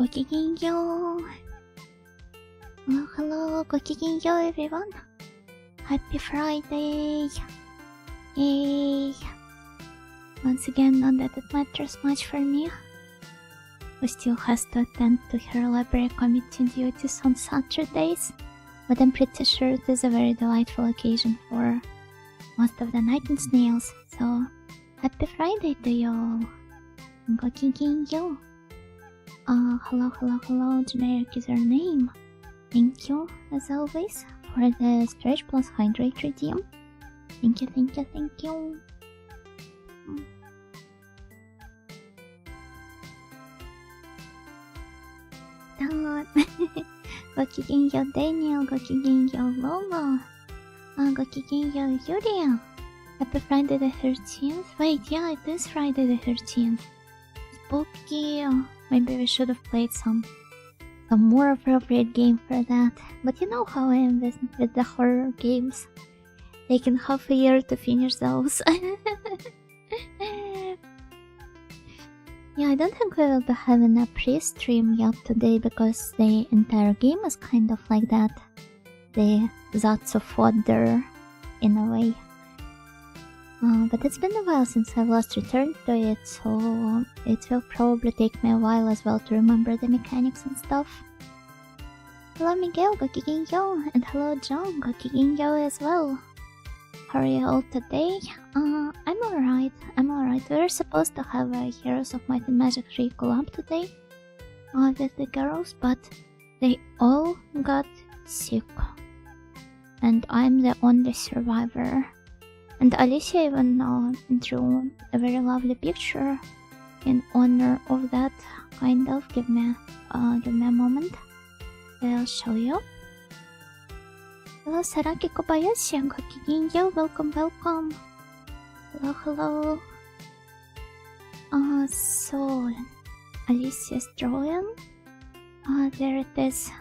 ごきげんよう。Hello, ごきげんよう everyone. Happy Friday. Yay. Once again, not that it matters much for me, who still has to attend to her library committee duties on Saturdays, but I'm pretty sure it is a very delightful occasion for most of the night and snails, so happy Friday to you all. Go kicking you. Hello, generic is your name. Thank you, as always, for the stretch plus hydrate redeem. Thank you. Go kicking you, Daniel. Go kicking you, Lola. Go kicking you, Yuria. Happy Friday the 13th. Wait, yeah, it is Friday the 13th. Spooky. Maybe we should have played some more appropriate game for that. But you know how I am with the horror games. Taking half a year to finish those. Yeah, I don't think we will be having a pre-stream yet today because the entire game is kind of like that. That's of fodder, in a way. But it's been a while since I've last returned to it, so it will probably take me a while as well to remember the mechanics and stuff. Hello Miguel, go kicking yo, and hello John, go kicking yo as well. How are you all today? I'm alright. We're supposed to have a Heroes of Might and Magic 3 collab today with the girls, but they all got sick. And I'm the only survivor. And Alicia even drew a very lovely picture in honor of that, kind of. Give me a moment. I'll show you. Hello, Saraki Kobayashi, go kicking you, welcome. Hello. So, Alicia's drawing. There it is.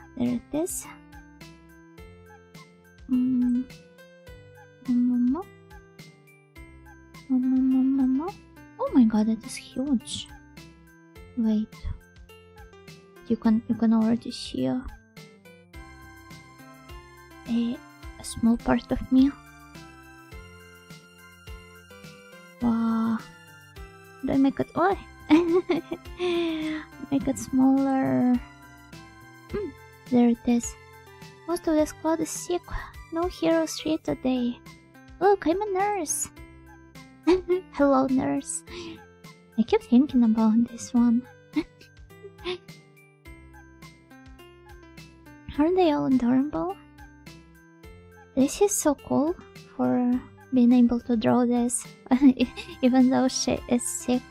Oh my god, it is huge. Wait. You can already see a small part of me. Wow. Do I make it? Oh! Make it smaller. There it is. Most of the squad is sick. No Heroes 3 today. Look, I'm a nurse. Hello, nurse. I keep thinking about this one. Aren't they all adorable? This is so cool for being able to draw this, even though she is sick.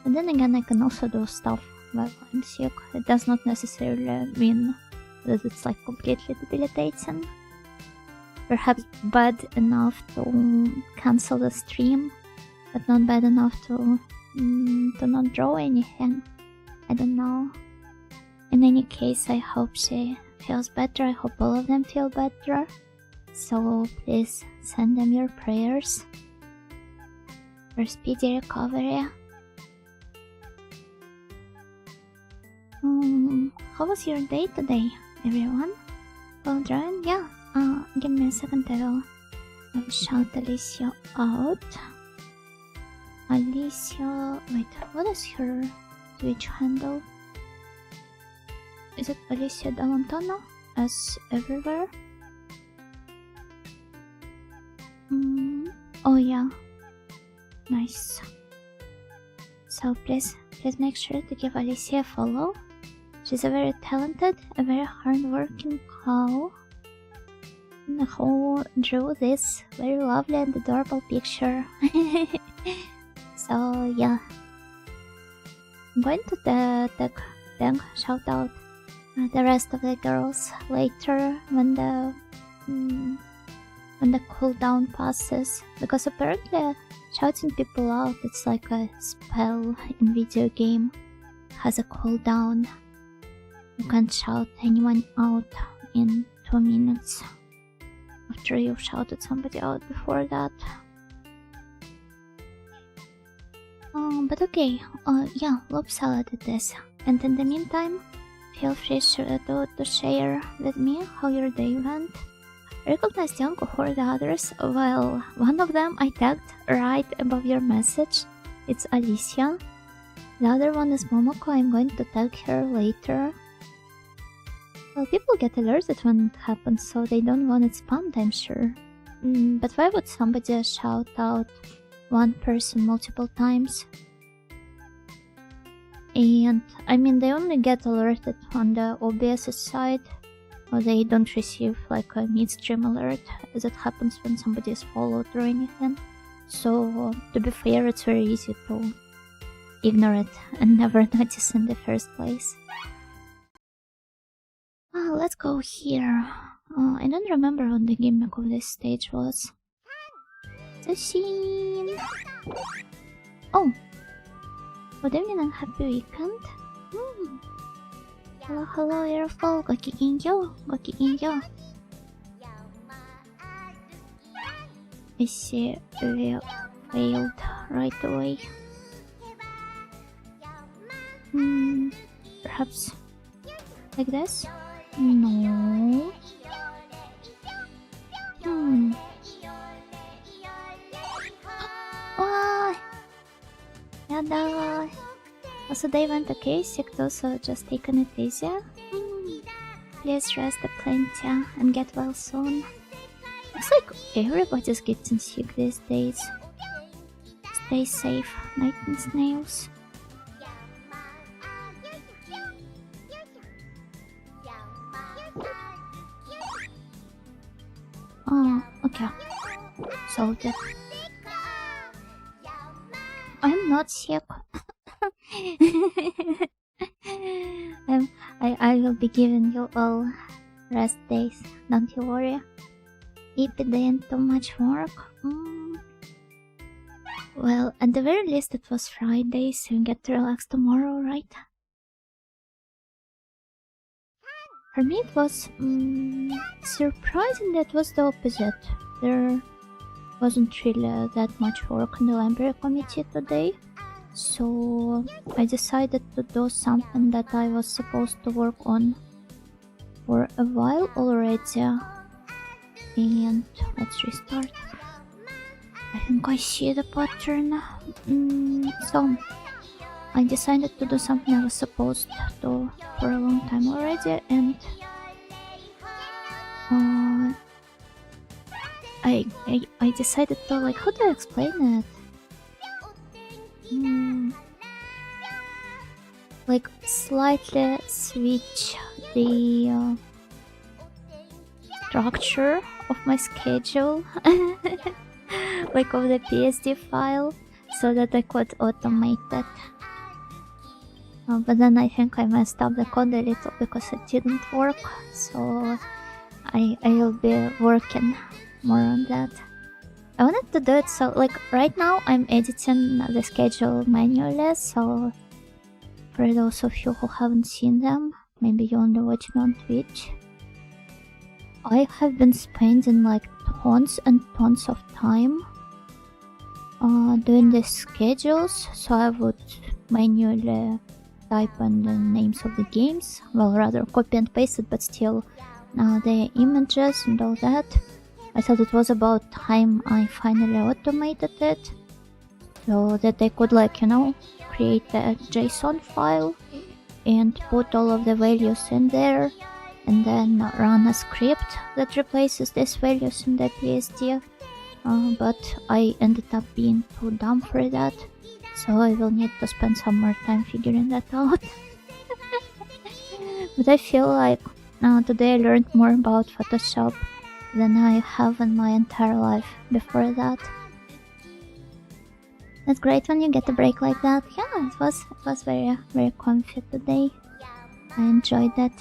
But then again, I can also do stuff while I'm sick. It does not necessarily mean that it's like completely debilitating. Perhaps bad enough to cancel the stream, but not bad enough to not draw anything. I don't know. In any case, I hope she feels better. I hope all of them feel better. So please send them your prayers for speedy recovery. How was your day today, everyone? Well done? Yeah. Give me a second, I will shout Alicia out. Alicia... Wait, what is her Twitch handle? Is it Alicia Dalantana? As everywhere? Oh yeah. Nice. So please make sure to give Alicia a follow. She's a very talented, a very hard-working cow who drew this very lovely and adorable picture. So yeah, I'm going to shout out the rest of the girls later when the cooldown passes, because apparently shouting people out, it's like a spell in video game. It has a cooldown. You can't shout anyone out in 2 minutes after you've shouted somebody out before that. But okay, yeah, Lup Salad it is. And in the meantime, feel free to share with me how your day went. I recognized young cohort others. Well, one of them I tagged right above your message. It's Alicia. The other one is Momoko. I'm going to tag her later. Well, people get alerted when it happens, so they don't want it spammed, I'm sure. But why would somebody shout out one person multiple times? And I mean, they only get alerted on the OBS side, or they don't receive like a midstream alert as it happens when somebody is followed or anything. So to be fair, it's very easy to ignore it and never notice in the first place. Let's go here. I don't remember what the gimmick of this stage was. The scene. Oh, good evening and happy weekend. Hello, hello, Airfall. Gokigenyo, gokigenyo. I see we failed right away. Perhaps like this? No. Why? Yada. Also, they went okay, sick too, so just taking it easy. Please rest plenty and get well soon. Looks like everybody's getting sick these days. Stay safe, night and snails. Oh, okay. Solved it. I'm not sick. I will be giving you all rest days, don't you worry. If it ain't too much work. Well, at the very least it was Friday, so you get to relax tomorrow, right? For me it was surprising that it was the opposite. There wasn't really that much work in the library committee today, so I decided to do something that I was supposed to work on for a while already. And let's restart. I think I see the pattern. So I decided to do something I was supposed to for a long time already, and I decided to, like, how do I explain it? Like slightly switch the structure of my schedule, like of the PSD file, so that I could automate it. But then I think I messed up the code a little because it didn't work, so I will be working more on that. I wanted to do it so, like, right now I'm editing the schedule manually, so for those of you who haven't seen them, maybe you only watch me on Twitch, I have been spending like tons and tons of time doing the schedules, so I would manually type in the names of the games, well, rather copy and paste it, but still the images and all that. I thought it was about time I finally automated it, so that I could, like, you know, create a JSON file and put all of the values in there, and then run a script that replaces these values in the PSD. But I ended up being too dumb for that, so I will need to spend some more time figuring that out. But I feel like today I learned more about Photoshop than I have in my entire life before that. It's great when you get a break like that. Yeah, it was very, very comfy today. I enjoyed it,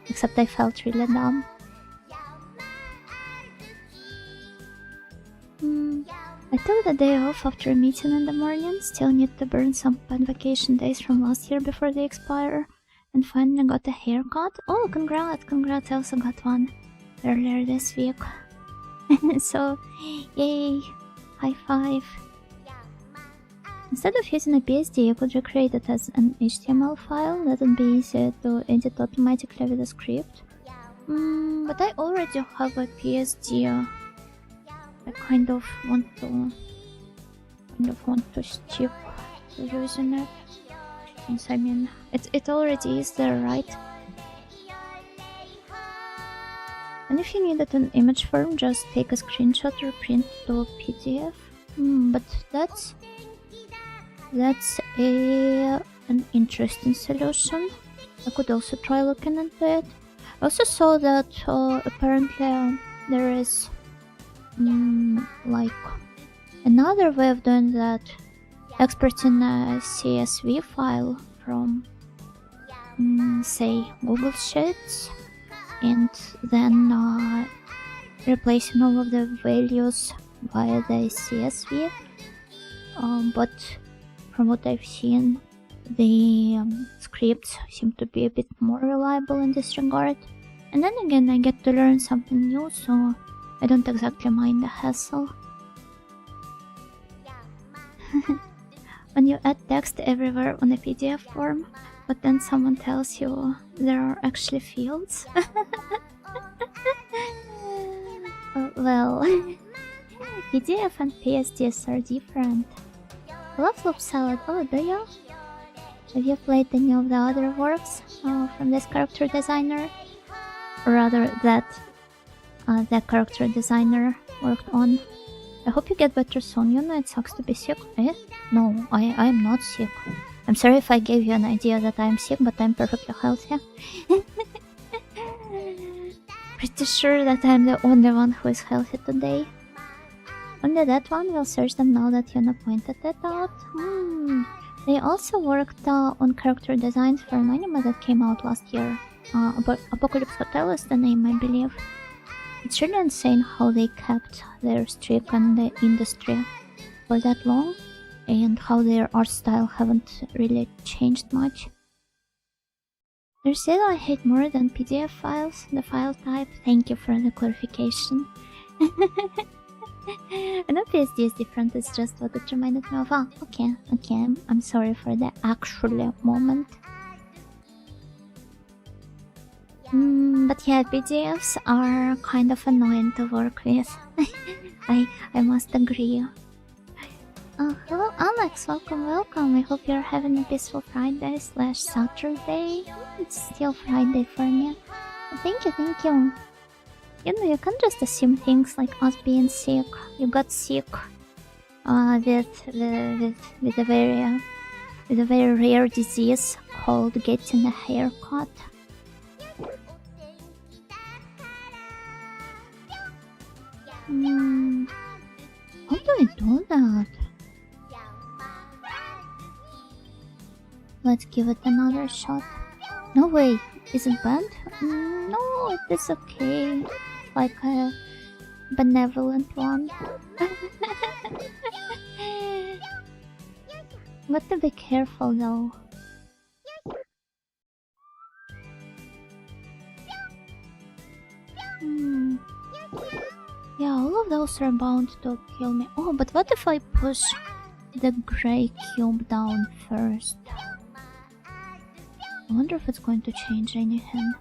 except I felt really dumb. I took the day off after a meeting in the morning, still need to burn some bad vacation days from last year before they expire, and finally got a haircut. Oh, congrats, I also got one earlier this week. So, yay, high five. Instead of using a PSD, you could recreate it as an HTML file. That would be easier to edit automatically with a script. But I already have a PSD. I kind of want to stick to using it. Since I mean, it already is there, right? And if you needed an image form, just take a screenshot or print to a PDF. But that's an interesting solution. I could also try looking into it. I also saw that apparently there is like another way of doing that, exporting a CSV file from say Google Sheets and then replacing all of the values via the CSV. But from what I've seen, the scripts seem to be a bit more reliable in this regard. And then again, I get to learn something new, so I don't exactly mind the hassle. When you add text everywhere on a PDF form, but then someone tells you there are actually fields. Well, PDF and PSDs are different. I love Lup Salad. Oh, do you? Have you played any of the other works from this character designer? Or rather, that character designer worked on. I hope you get better soon. You know it sucks to be sick. Eh? No, I'm not sick. I'm sorry if I gave you an idea that I'm sick, but I'm perfectly healthy. Pretty sure that I'm the only one who is healthy today. Only that one will search them now that Yuna pointed it out. They also worked on character designs for an anime that came out last year. Apocalypse Hotel is the name, I believe. It's really insane how they kept their streak in the industry for that long, and how their art style haven't really changed much. There's still I hate more than PDF files, the file type. Thank you for the clarification. I know PSD is different, it's just what it reminded me of. Ah, okay, I'm sorry for the actual moment. But yeah, PDFs are kind of annoying to work with. I must agree. Hello Alex, welcome. I hope you're having a peaceful Friday / Saturday. It's still Friday for me. Thank you. You know, you can't just assume things like us being sick. You got sick with a very rare disease called getting a haircut. How do I do that? Let's give it another shot. No way, is it bad? No, it is okay. Like a benevolent one. Got to be careful though. Yeah, all of those are bound to kill me. Oh, but what if I push the grey cube down first? I wonder if it's going to change anything.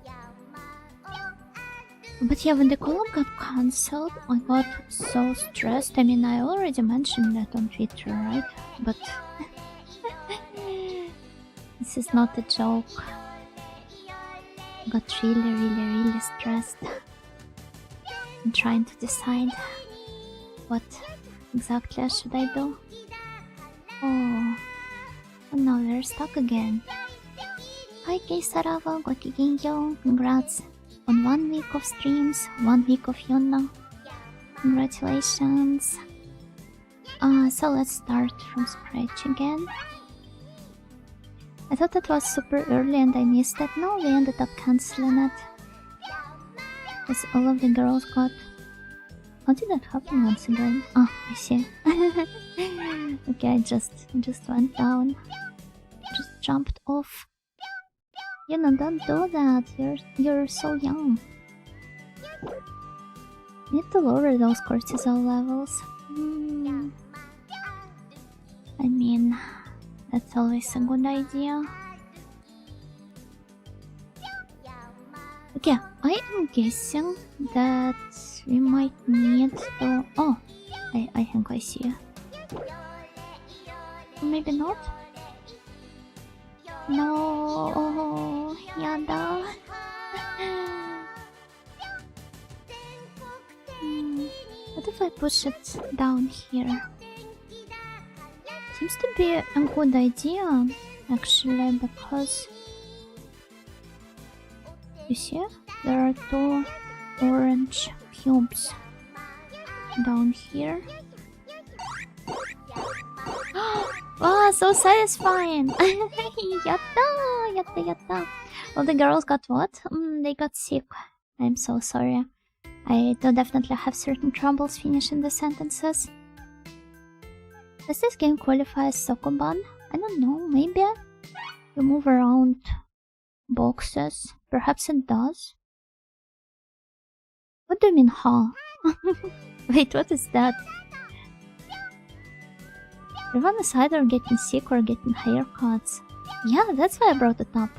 But yeah, when the collab got cancelled, I got so stressed. I mean, I already mentioned that on Twitter, right? But this is not a joke. I got really stressed. I'm trying to decide what exactly should I do. Oh no, they're stuck again. Hi Keisarava, Gokigenyo, congrats on 1 week of streams, 1 week of Yuna. Congratulations. So let's start from scratch again. I thought it was super early and I missed it. No, we ended up cancelling it. Because all of the girls got... How did that happen once again? Oh, I see. Okay, I just went down. Just jumped off. You know, don't do that. You're so young. Need to lower those cortisol levels. I mean, That's always a good idea. Okay, I am guessing that we might need to... Oh, I think I see. Maybe not? No, yada. What if I push it down here? Seems to be a good idea, actually, because you see, there are two orange cubes down here. Wow, so satisfying! Yatta, yatta, yatta. Well, the girls got what? They got sick. I'm so sorry. I do definitely have certain troubles finishing the sentences. Does this game qualify as Sokoban? I don't know, maybe? You move around boxes. Perhaps it does. What do you mean, huh? Wait, what is that? Everyone is either getting sick or getting haircuts. Yeah, that's why I brought it up.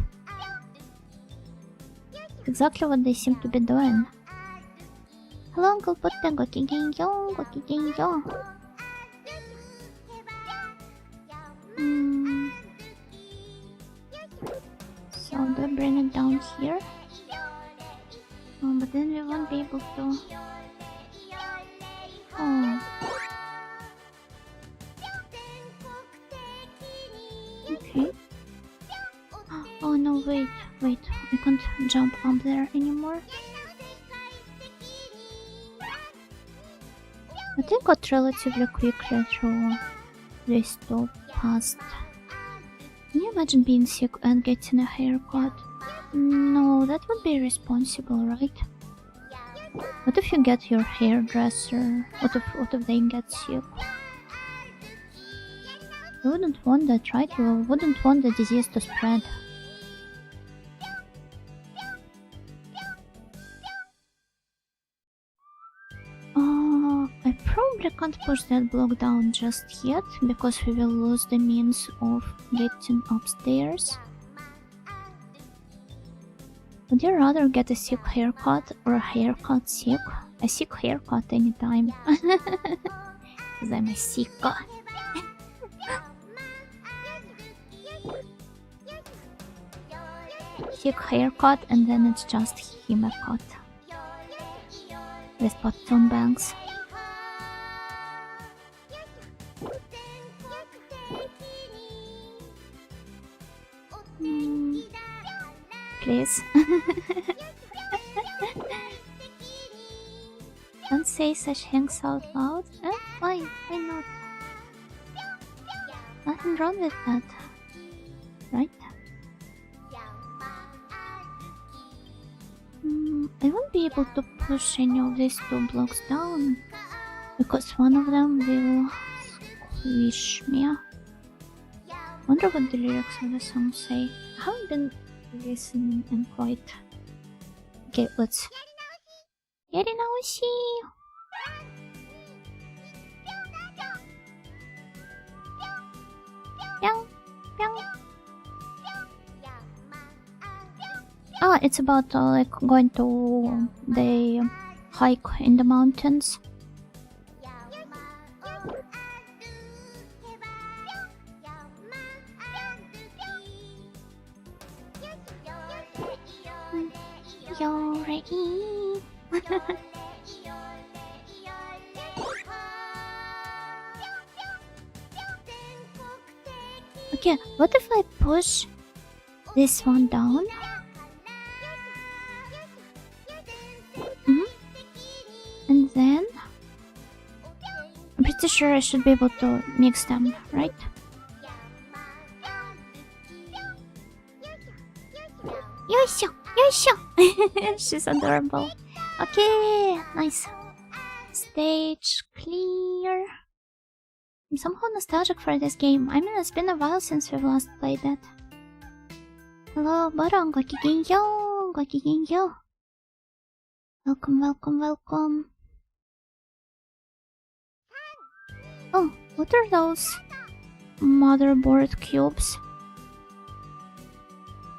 Exactly what they seem to be doing. Hello, Uncle Putte, gokigenyo, gokigenyo. So, do I bring it down here? Oh, but then we won't be able to... Oh. Okay. Oh no, wait, we can't jump up there anymore. I think got relatively quickly through these two past. Can you imagine being sick and getting a haircut? No, that would be irresponsible, right? What if you get your hairdresser? What if they get sick? You wouldn't want that, right? You wouldn't want the disease to spread. I probably can't push that block down just yet, because we will lose the means of getting upstairs. Would you rather get a sick haircut or a haircut sick? A sick haircut anytime. Because I'm a sicko. Sick haircut and then it's just hime cut. With button bangs. Please. Don't say such things out loud. Why? Why not? Nothing wrong with that. Right? I won't be able to push any of these two blocks down, because one of them will squish me. Wonder what the lyrics of the song say. I haven't been listening and quite... Okay, let's... Yarinaoshi! Pyong! Pyong! Ah, it's about like going to the hike in the mountains. You're ready. Okay, what if I push this one down? And then I'm pretty sure I should be able to mix them, right? Yoisho! Yoisho! She's adorable. Okay, nice. Stage clear. I'm somehow nostalgic for this game. I mean, it's been a while since we've last played it. Hello, Baron. Gokigenyo! Gokigenyo! Welcome, welcome, welcome. Oh, what are those? motherboard cubes.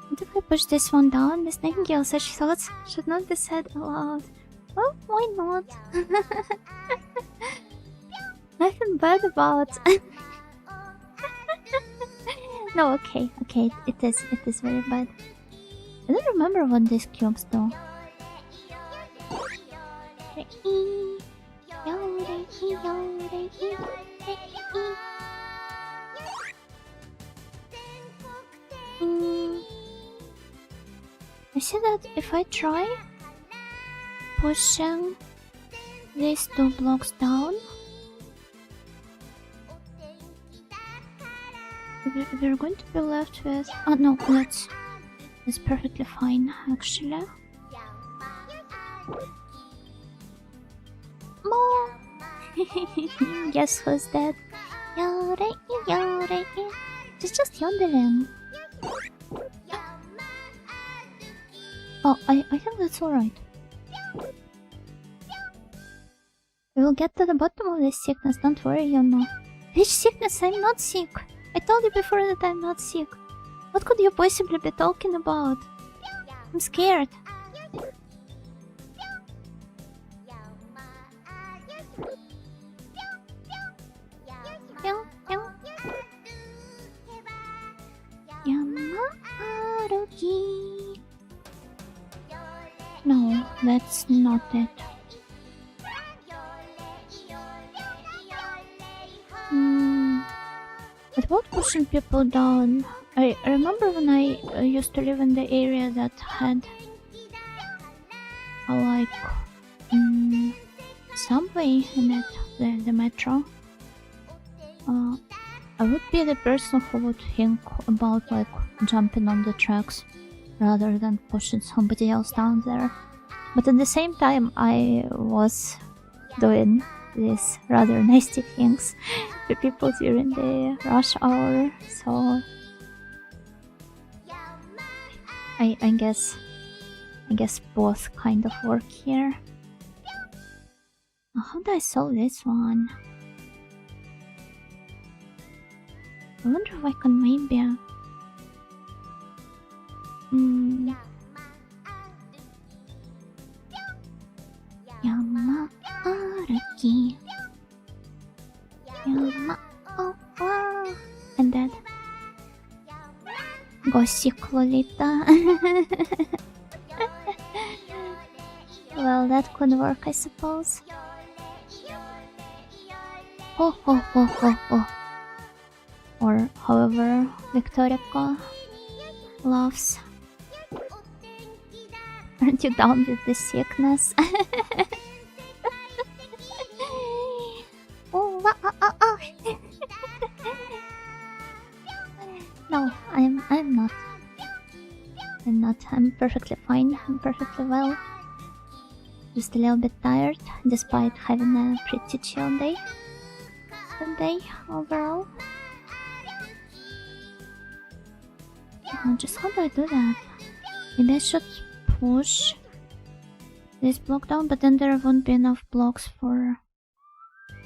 What if I push this one down? Miss Nightingale, such thoughts should not be said aloud. Well, why not? Nothing bad about. No, okay, it is very bad. I don't remember what these cubes do. I see that if I try pushing these 2 blocks down, we're going to be left with... Oh no, that's perfectly fine actually. More! Guess who's that? She's just yodeling. Oh, I think that's alright. We will get to the bottom of this sickness, don't worry, Yona. Which sickness? I'm not sick. I told you before that I'm not sick. What could you possibly be talking about? I'm scared. No, that's not it. But what pushing people down? I remember when I used to live in the area that had like subway in it, the metro. I would be the person who would think about like jumping on the tracks rather than pushing somebody else down there. But at the same time, I was doing these rather nasty things to people during the rush hour, so I guess both kind of work here. How do I solve this one? I wonder if I can maybe... Yama-araki. Oh wow. And that. Go sick, Lolita. Well, that could work, I suppose. Oh. Or however Victorica loves. Aren't you down with the sickness? No, I'm not. I'm perfectly fine. I'm perfectly well. Just a little bit tired, despite having a pretty chill day. Today, overall. Just how do I do that? Maybe I should push this block down, but then there won't be enough blocks for...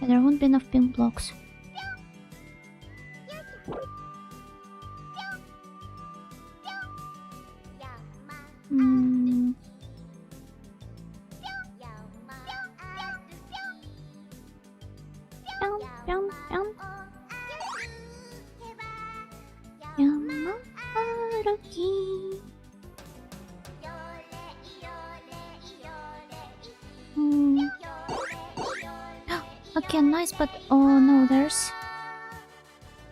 There won't be enough pink blocks. Okay, nice, but oh no, there's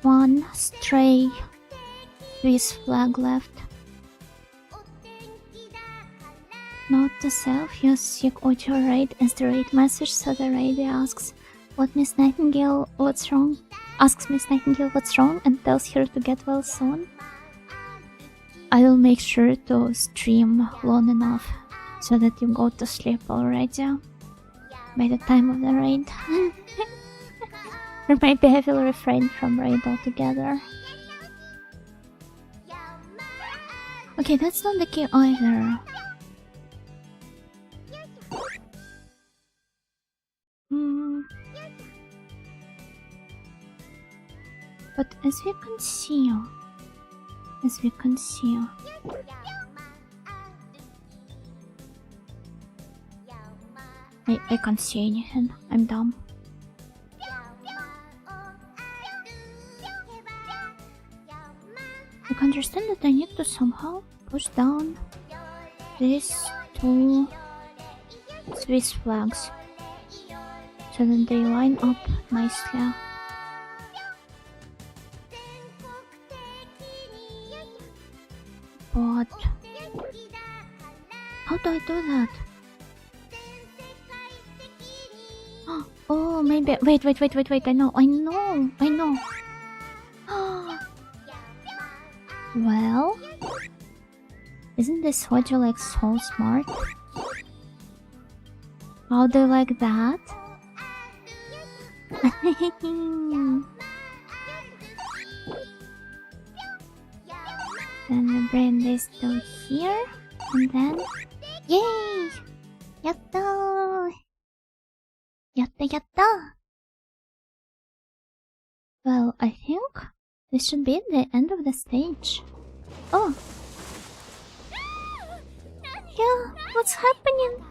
one stray Swiss flag left. Note to self, you're sick or you're right as the raid message, so the radio asks what Miss Nightingale, what's wrong? Asks Miss Nightingale what's wrong and tells her to get well soon. I will make sure to stream long enough so that you go to sleep already by the time of the raid. Or maybe I will refrain from raid altogether. Okay, that's not the key either. But as we can see, I can't see anything. I'm dumb. I can understand that I need to somehow push down these two Swiss flags so that they line up nicely. But how do I do that? Oh, maybe. Wait. I know. Well, isn't this what you like so smart? How do you like that? Then we bring this to here, and then, yay! Yatta! Yatta! Well, I think this should be the end of the stage. Oh! Yeah, what's happening?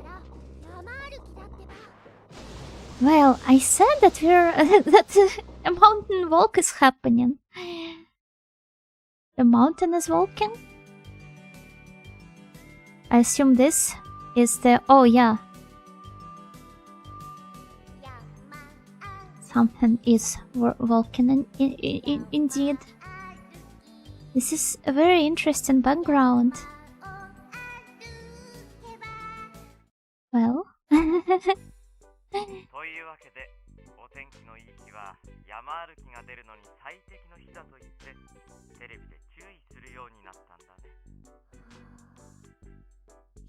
Well, I said that that a mountain walk is happening. The mountain is walking? I assume this is the... Oh, yeah. Something is walking indeed. This is a very interesting background. Well... というわけで、お天気のいい日は山歩きが出るのに最適の日だと言ってテレビで注意するようになったんだね。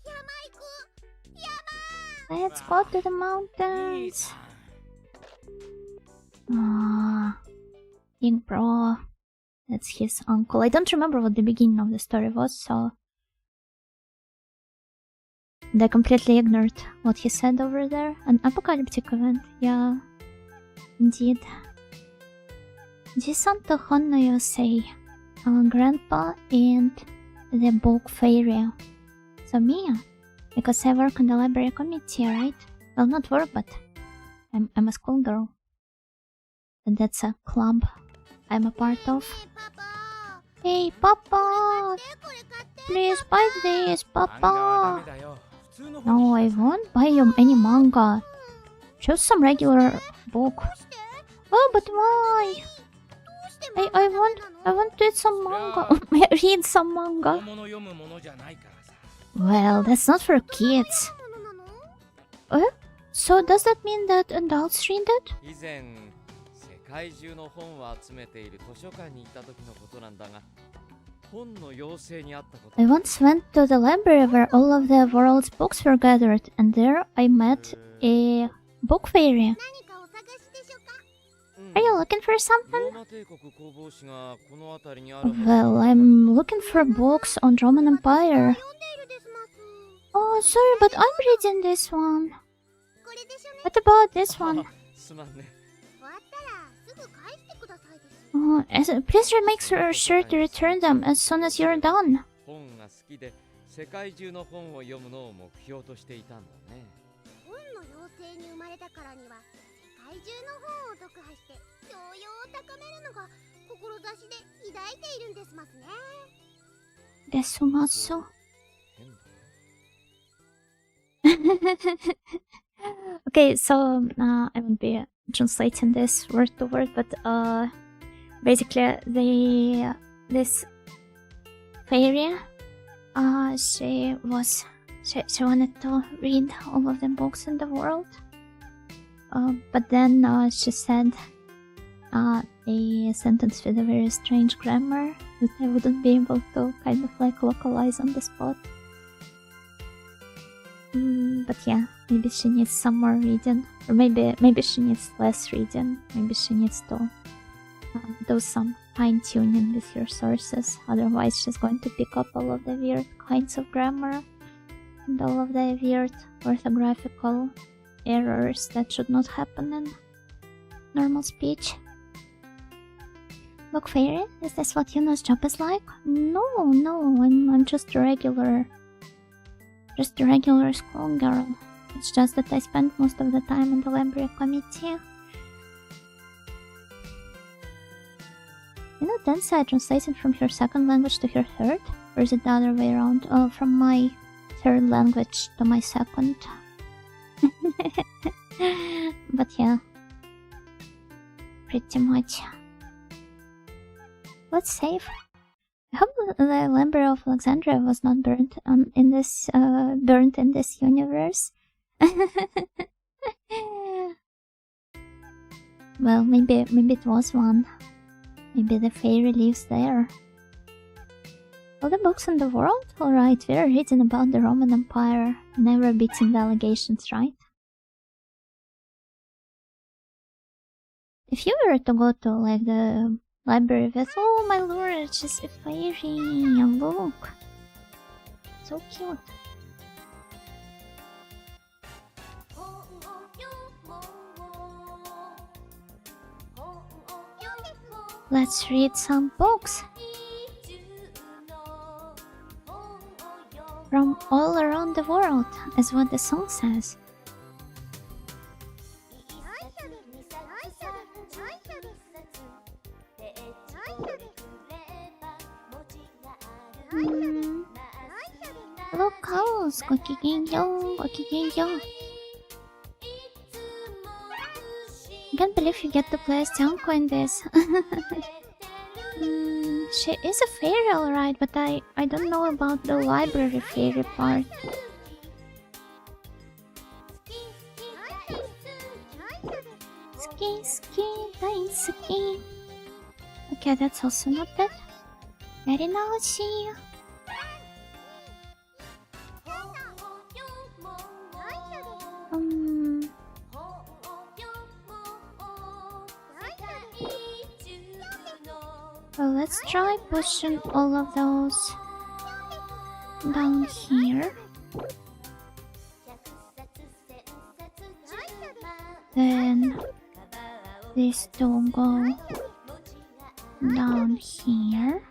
山行く！山！ Let's go to the mountains. Big bro. That's his uncle. I don't remember what the beginning of the story was, so... They completely ignored what he said over there. An apocalyptic event, yeah. Indeed. Jisan to Honno Yosei. Our grandpa and the book fairy. So me, because I work on the library committee, right? Well, not work, but I'm a schoolgirl. And that's a club I'm a part of. Hey, Papa! Please buy this, Papa! No, I won't buy you any manga. Just some regular book. Oh, but why? I want to read some manga. Read some manga. Well, that's not for kids. So does that mean that adults read it? I once went to the library where all of the world's books were gathered, and there I met a book fairy. Are you looking for something? Well, I'm looking for books on Roman Empire. Oh, sorry, but I'm reading this one. What about this one? Please make sure to return them as soon as you're done. Desumasu. Okay, so I won't be translating this word to word, but basically this fairy, she wanted to read all of the books in the world, but then she said a sentence with a very strange grammar that I wouldn't be able to kind of like localize on the spot. But yeah, maybe she needs some more reading, or maybe she needs less reading. Maybe she needs to do some fine-tuning with your sources. Otherwise, she's going to pick up all of the weird kinds of grammar and all of the weird orthographical errors that should not happen in normal speech. Book fairy? Is this what Yuna's job is like? No, I'm just a regular schoolgirl. It's just that I spend most of the time in the library committee. You know, Densa, I translated from her second language to her third? Or is it the other way around? Oh, from my third language to my second. But yeah, pretty much. Let's save. I hope the library of Alexandria was not burnt in this universe. Well, maybe it was one. Maybe the fairy lives there. All the books in the world? Alright, we're reading about the Roman Empire. Never beating the allegations, right? If you were to go to like the library with, oh my lord, it's just a fairy, look. So cute. Let's read some books. From all around the world, is what the song says. Look, cows! Gokigenyo! I can't believe you get to play as Tianko in this. She is a fairy, alright, but I don't know about the library fairy part. Daisuki. Okay, that's also not bad. Yarinaoshi. Well, let's try pushing all of those down here. Then these two go down here.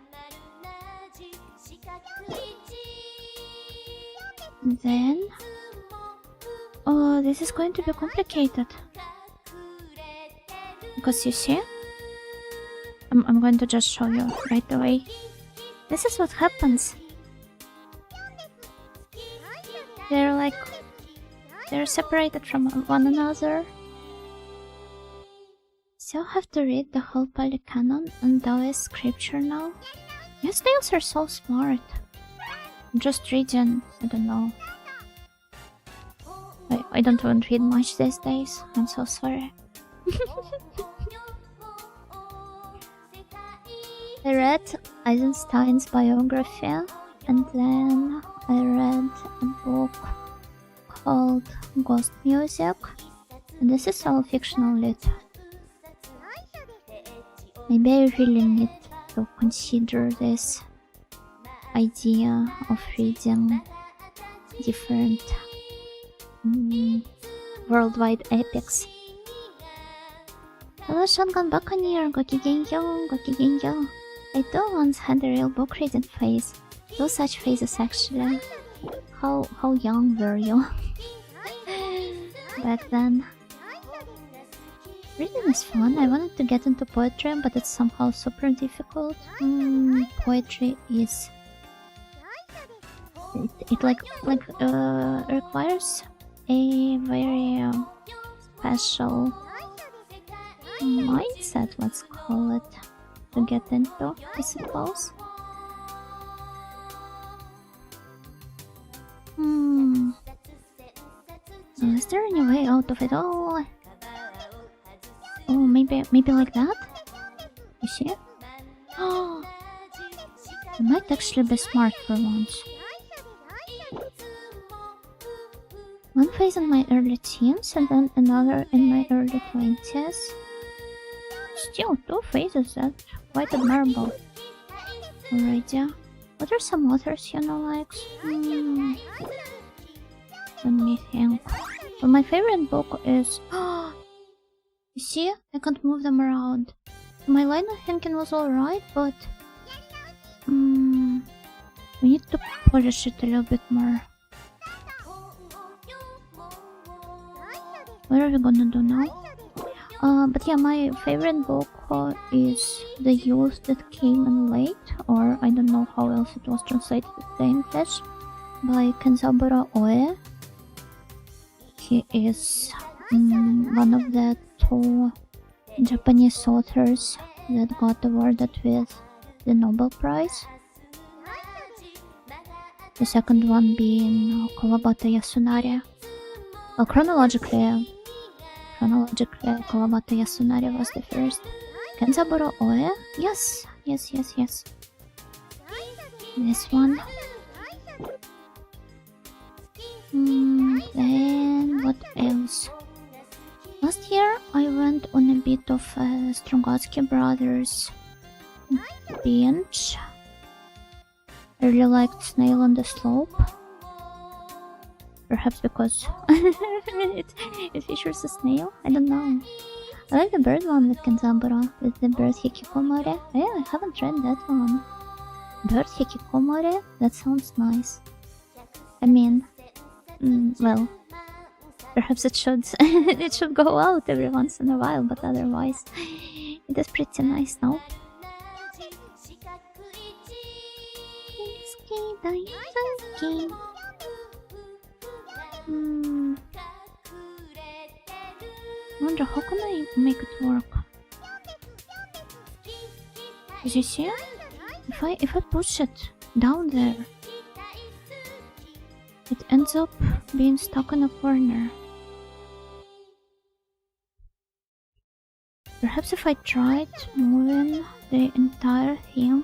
Then, oh, this is going to be complicated. Because you see, I'm going to just show you right away. This is what happens. They're separated from one another. So I have to read the whole Polycanon and Taoist scripture now. Your snails are so smart. I'm just reading, I don't know. I don't even read much these days. I'm so sorry. I read Eisenstein's biography, and then I read a book called Ghost Music, and this is all fictional lit. Maybe I really need to consider this idea of reading different worldwide epics. Hello, Shotgun Buccaneer, Gokigenyo. I too once had a real book reading phase. Two such phases actually. How young were you? Back then. Reading is fun. I wanted to get into poetry, but it's somehow super difficult. Poetry is... It requires a very special mindset, let's call it, to get into, I suppose. Is there any way out of it all? Oh, maybe like that? You see? Oh, I might actually be smart for once. One phase in my early teens and then another in my early 20s. Still, two phases, that's quite admirable. Alrighty. What are some authors you know likes? Let me think. Well, my favorite book is... you see? I can't move them around. My line of thinking was alright, but we need to polish it a little bit more. What are we gonna do now? But yeah, my favorite book is The Youth That Came in Late, or I don't know how else it was translated to English, by Kenzaburo Oe. He is one of the 2 Japanese authors that got awarded with the Nobel Prize. The second one being Kawabata Yasunari. Well, chronologically, Kawabata Yasunari was the first. Kenzaburo Oe? Yes. This one. Then what else? Last year I went on a bit of a Strugatsky Brothers binge. I really liked Snail on the Slope. Perhaps because it features a snail? I don't know. I like the bird one with Kenzaburo, with the bird Hikikomori. Yeah, I haven't read that one. Bird Hikikomori? That sounds nice. I mean, well, perhaps it should it should go out every once in a while, but otherwise it is pretty nice now. I wonder how can I make it work? Did you see? If I push it down there, it ends up being stuck in a corner. Perhaps if I tried moving the entire thing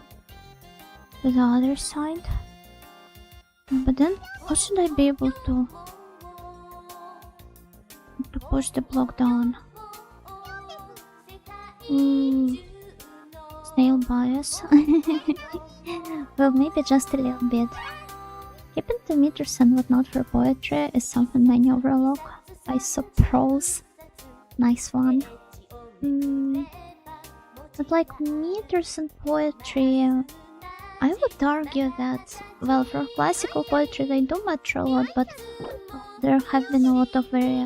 to the other side. But then, how should I be able to push the block down? Snail bias. Well, maybe just a little bit. Keeping 2 meters and whatnot for poetry is something many overlook, I suppose. Nice one. But like meters in poetry, I would argue that, well, for classical poetry they do matter a lot, but there have been a lot of very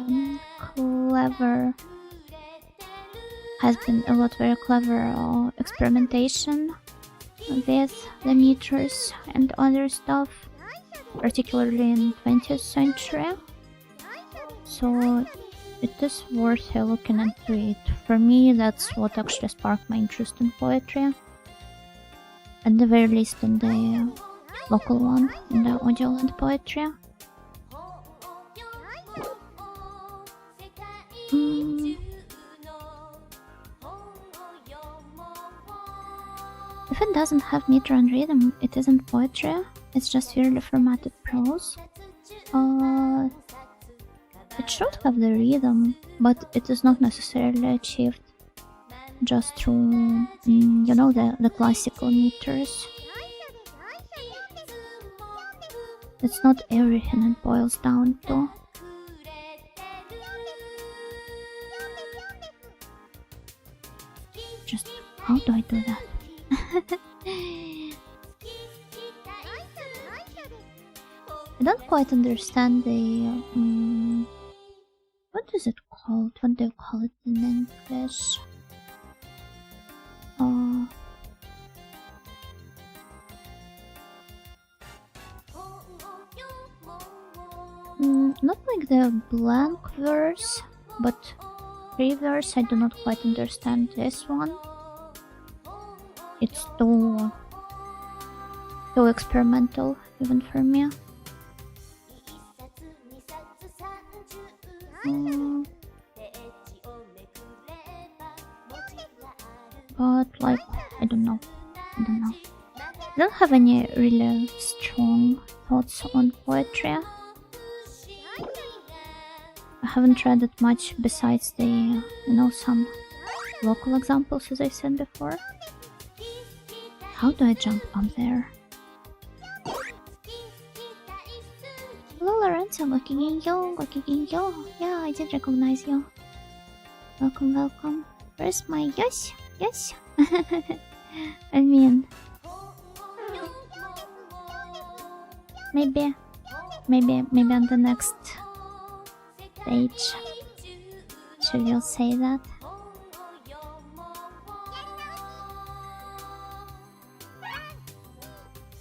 clever experimentation with the meters and other stuff, particularly in 20th century. So it is worth looking into it. For me, that's what actually sparked my interest in poetry. At the very least in the local one, in the Audioland poetry. If it doesn't have meter and rhythm, it isn't poetry, it's just purely formatted prose. It should have the rhythm, but it is not necessarily achieved just through, you know, the classical meters. It's not everything it boils down to. Just, how do I do that? I don't quite understand the, what is it called? What do you call it in English? Not like the blank verse, but free verse. I do not quite understand this one. It's too experimental, even for me. But like, I don't know. I don't have any really strong thoughts on poetry. I haven't read it much besides the, you know, some local examples, as I said before. How do I jump on there? Hello, Lorenzo. Gokigenyo. Yeah, I did recognize you. Welcome. Where's my yes? I mean, maybe on the next page she will say that.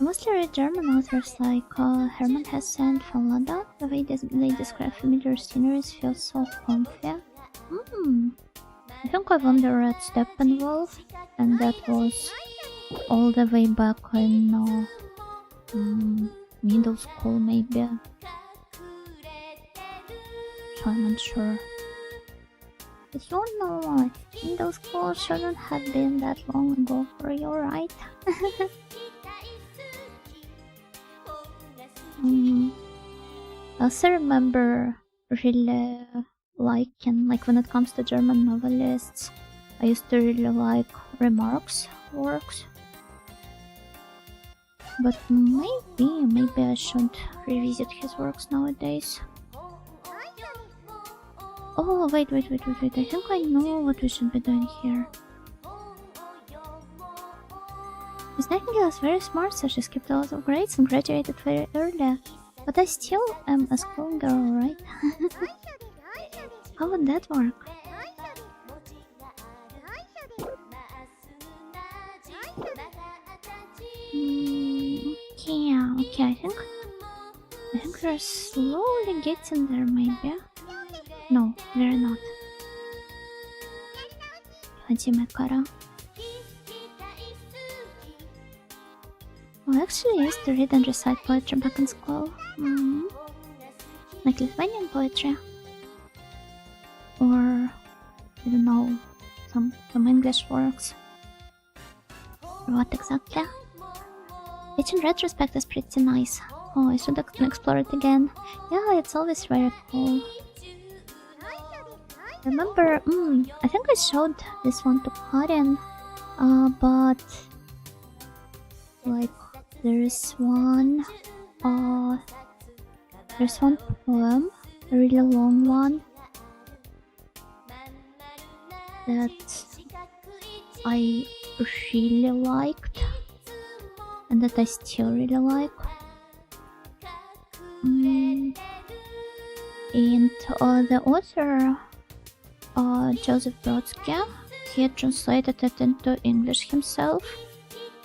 I mostly read German authors like Hermann Hesse and von Lada. The way they describe familiar sceneries feels so comfy. I think I've only read Steppenwolf, and that was all the way back in middle school maybe. So I'm not sure. But you know what? Middle school shouldn't have been that long ago for you, right? I also remember really liking, like when it comes to German novelists, I used to really like Remarque's works. But maybe I should revisit his works nowadays. Oh, wait, I think I know what we should be doing here. Miss Nightingale is very smart, so she skipped a lot of grades and graduated very early. But I still am a schoolgirl, right? How would that work? Okay, I think we're slowly getting there, maybe. No, we're not. Hajime kara. I actually used to read and recite poetry back in school. Like Lithuanian poetry. Or, I don't know, some English works. What exactly? It in retrospect is pretty nice. Oh, I should explore it again. Yeah, it's always very cool. Remember, I think I showed this one to Karin, but like there's one poem, a really long one, that I really liked and that I still really like. And the author, Joseph Brodsky, he had translated it into English himself,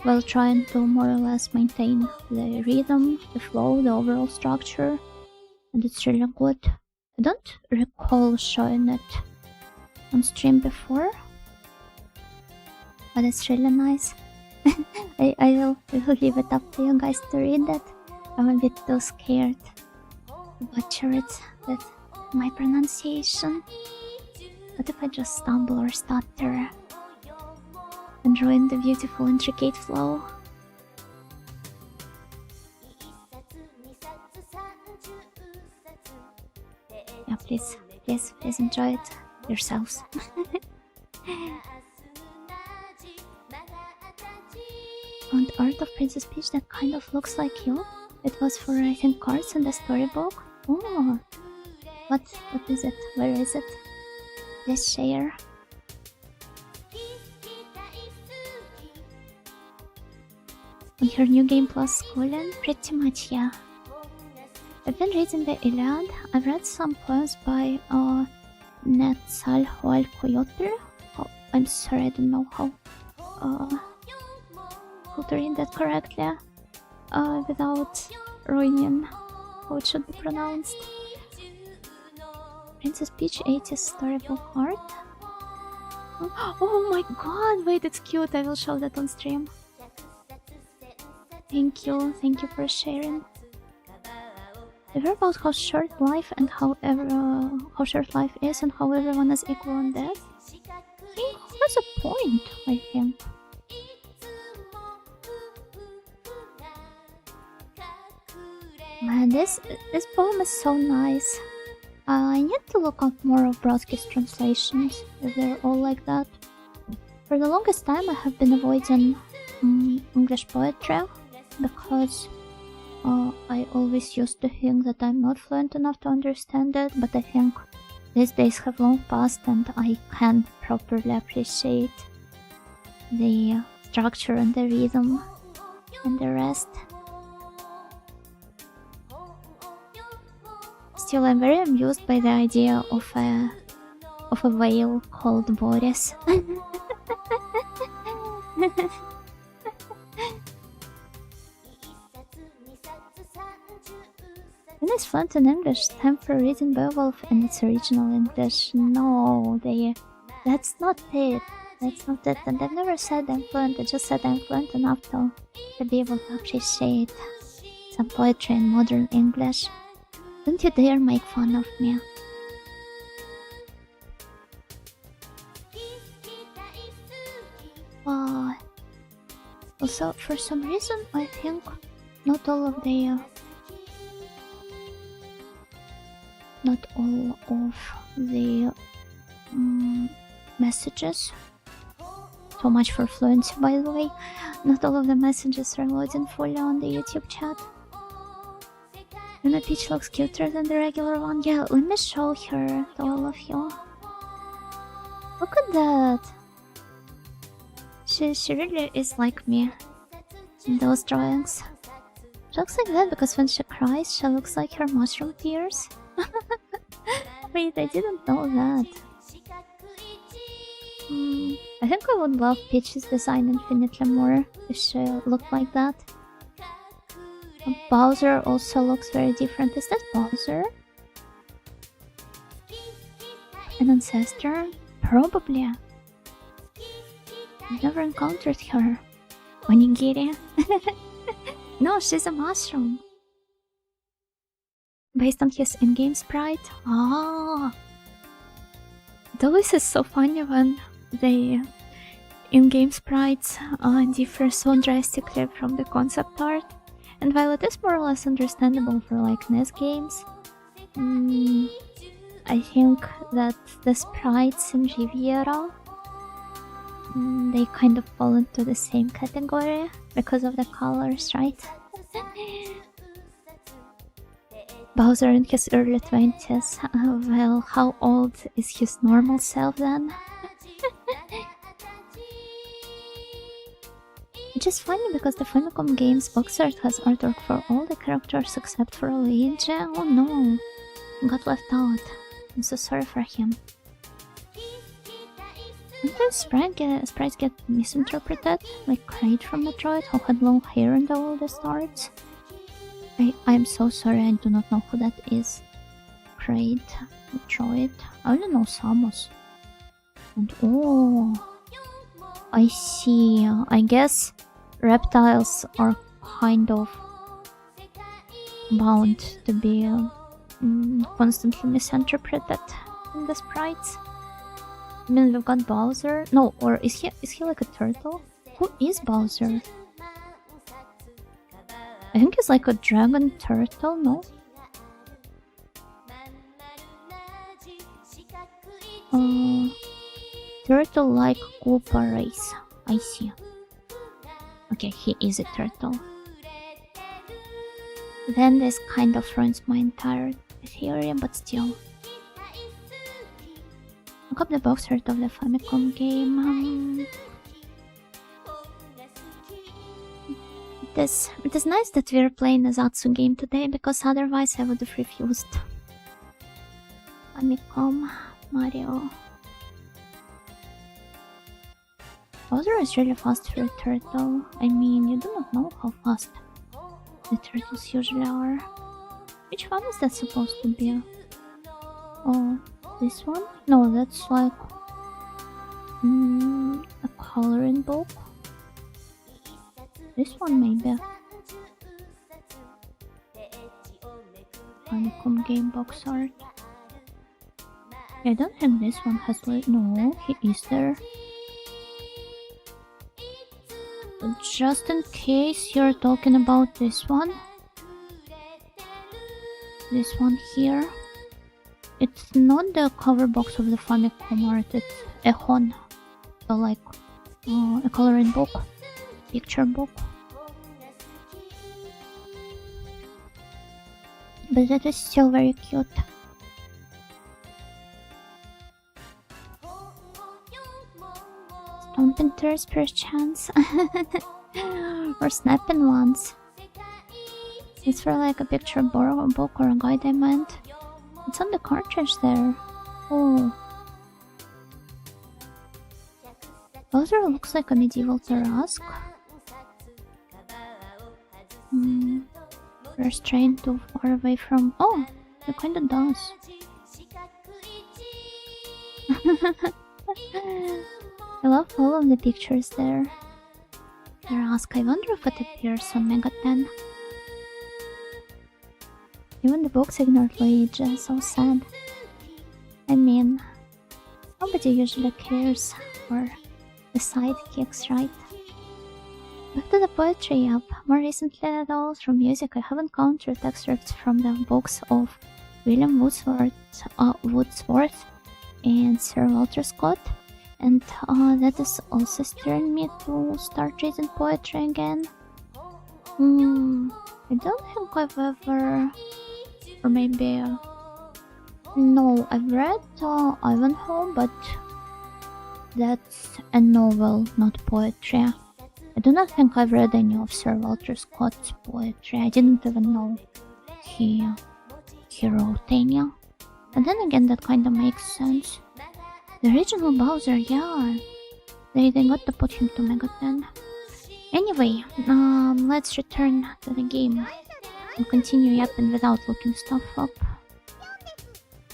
while trying to more or less maintain the rhythm, the flow, the overall structure, and it's really good. I don't recall showing it on stream before, but it's really nice. I will leave it up to you guys to read it. I'm a bit too scared to butcher it with my pronunciation. What if I just stumble or stutter and ruin the beautiful, intricate flow? Yeah, please enjoy it yourselves. Found art of Princess Peach that kind of looks like you. It was for, I think, cards in the storybook. Oh, what is it? Where is it? Let's share. On her new game plus schooling? Pretty much, yeah. I've been reading the Iliad. I've read some poems by Netzalcoatl. Oh, I'm sorry, I don't know how to read that correctly without ruining how it should be pronounced. Princess Peach 80s storybook art. Oh my god, wait, it's cute. I will show that on stream. Thank you for sharing. I heard about how short life and how short life is and how everyone is equal in death. He has a point, I think. Man, this poem is so nice. I need to look up more of Brodsky's translations, if they're all like that. For the longest time I have been avoiding English poetry, because I always used to think that I'm not fluent enough to understand it, but I think these days have long passed and I can properly appreciate the structure and the rhythm and the rest. Still, I'm very amused by the idea of a whale called Boris. When it's fluent in English, time for reading Beowulf in its original English. No, that's not it. That's not it. And I've never said I'm fluent, I just said I'm fluent enough to be able to appreciate some poetry in modern English. Don't you dare make fun of me. Also, for some reason, I think not all of the messages. So much for fluency, by the way. Not all of the messages are loading fully on the YouTube chat. Luna Peach looks cuter than the regular one. Yeah, let me show her to all of you. Look at that. She really is like me in those drawings. She looks like that because when she cries, she looks like her mushroom tears. Wait, I didn't know that. I think I would love Peach's design infinitely more if she looked like that. Bowser also looks very different. Is that Bowser? An ancestor? Probably. I've never encountered her. Onigiri? No, she's a mushroom. Based on his in-game sprite? Ah! This is so funny when the in-game sprites differ so drastically from the concept art. And while it is more or less understandable for like NES games, I think that the sprites in Riviera, they kind of fall into the same category because of the colors, right? Bowser in his early 20s. Well, how old is his normal self then? Which is funny because the Famicom games box art has artwork for all the characters except for Luigi. Oh no, got left out. I'm so sorry for him. Sometimes sprites get misinterpreted, like Kraid from Metroid, who had long hair in the oldest arts. I'm so sorry, I do not know who that is. Kraid, Metroid, I only know Samus. And oh, I see. I guess reptiles are kind of bound to be constantly misinterpreted in the sprites. I mean, we've got Bowser. No, or is he like a turtle? Who is Bowser? I think he's like a dragon turtle, no? Turtle-like Koopa race. I see. Okay, he is a turtle. Then this kind of ruins my entire theory, but still. Look up the box art of the Famicom game. It is nice that we're playing a Zatsu game today, because otherwise I would have refused. Famicom, Mario. Bowser is really fast for a turtle. I mean, you do not know how fast the turtles usually are. Which one is that supposed to be? Oh, this one? No, that's like a coloring book. This one maybe. Famicom game box art. I don't think this one has like... No, he is there. Just in case you're talking about this one. This one here. It's not the cover box of the Famicom art, it's Ehon. So like a coloring book. Picture book. But that is still very cute. Thumping tours perchance. Or snapping ones. It's for like a picture book or a guide I meant. It's on the cartridge there. Oh. Bowser looks like a medieval Tarrasque. Restrained too far away from... Oh! It kinda does. I love all of the pictures there. Tarrasque, I wonder if it appears on Mega 10. Even the books ignored Luigi, so sad. I mean, nobody usually cares for the sidekicks, right? Back to the poetry, yup. More recently though, through music, I have encountered excerpts from the books of William Wordsworth and Sir Walter Scott, and that is also stirring me to start reading poetry again. I don't think I've ever... or maybe... no, I've read Ivanhoe, but that's a novel, not poetry. I do not think I've read any of Sir Walter Scott's poetry. I didn't even know he wrote any. And then again, that kinda makes sense. The original Bowser, yeah. They got to put him to Mega 10. Anyway, let's return to the game and continue yapping without looking stuff up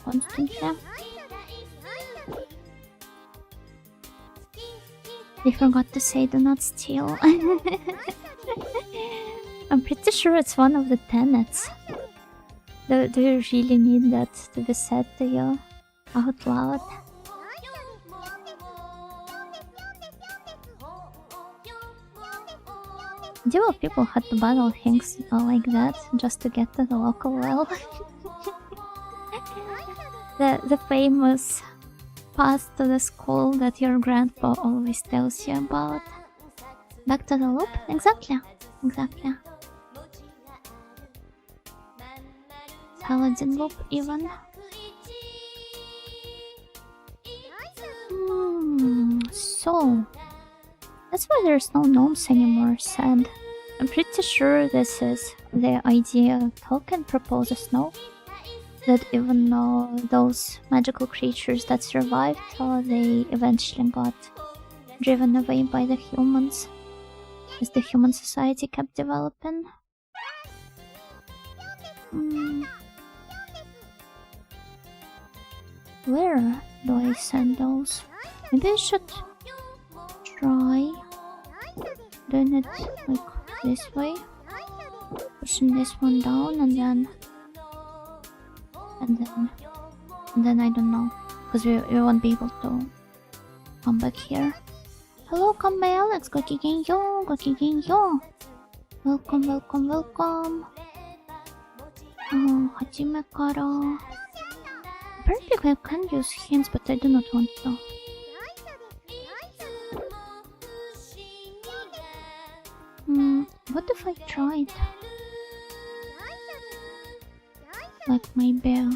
constantly. They forgot to say do not steal. I'm pretty sure it's one of the tenets. Do you really need that to be said to you out loud? Medieval people had to battle things like that just to get to the local well. the famous path to the school that your grandpa always tells you about. Back to the loop? Exactly. Paladin loop even. So that's why there's no gnomes anymore, sad. I'm pretty sure this is the idea Tolkien proposes, no? That even though those magical creatures that survived, they eventually got driven away by the humans as the human society kept developing. Where do I send those? Maybe I should try doing it like this way, pushing this one down and then I don't know, because we won't be able to come back here. Hello, come by Alex, gokigenyo. Welcome. Hajime kara. Apparently I can use hints, but I do not want to. What if I tried? Like maybe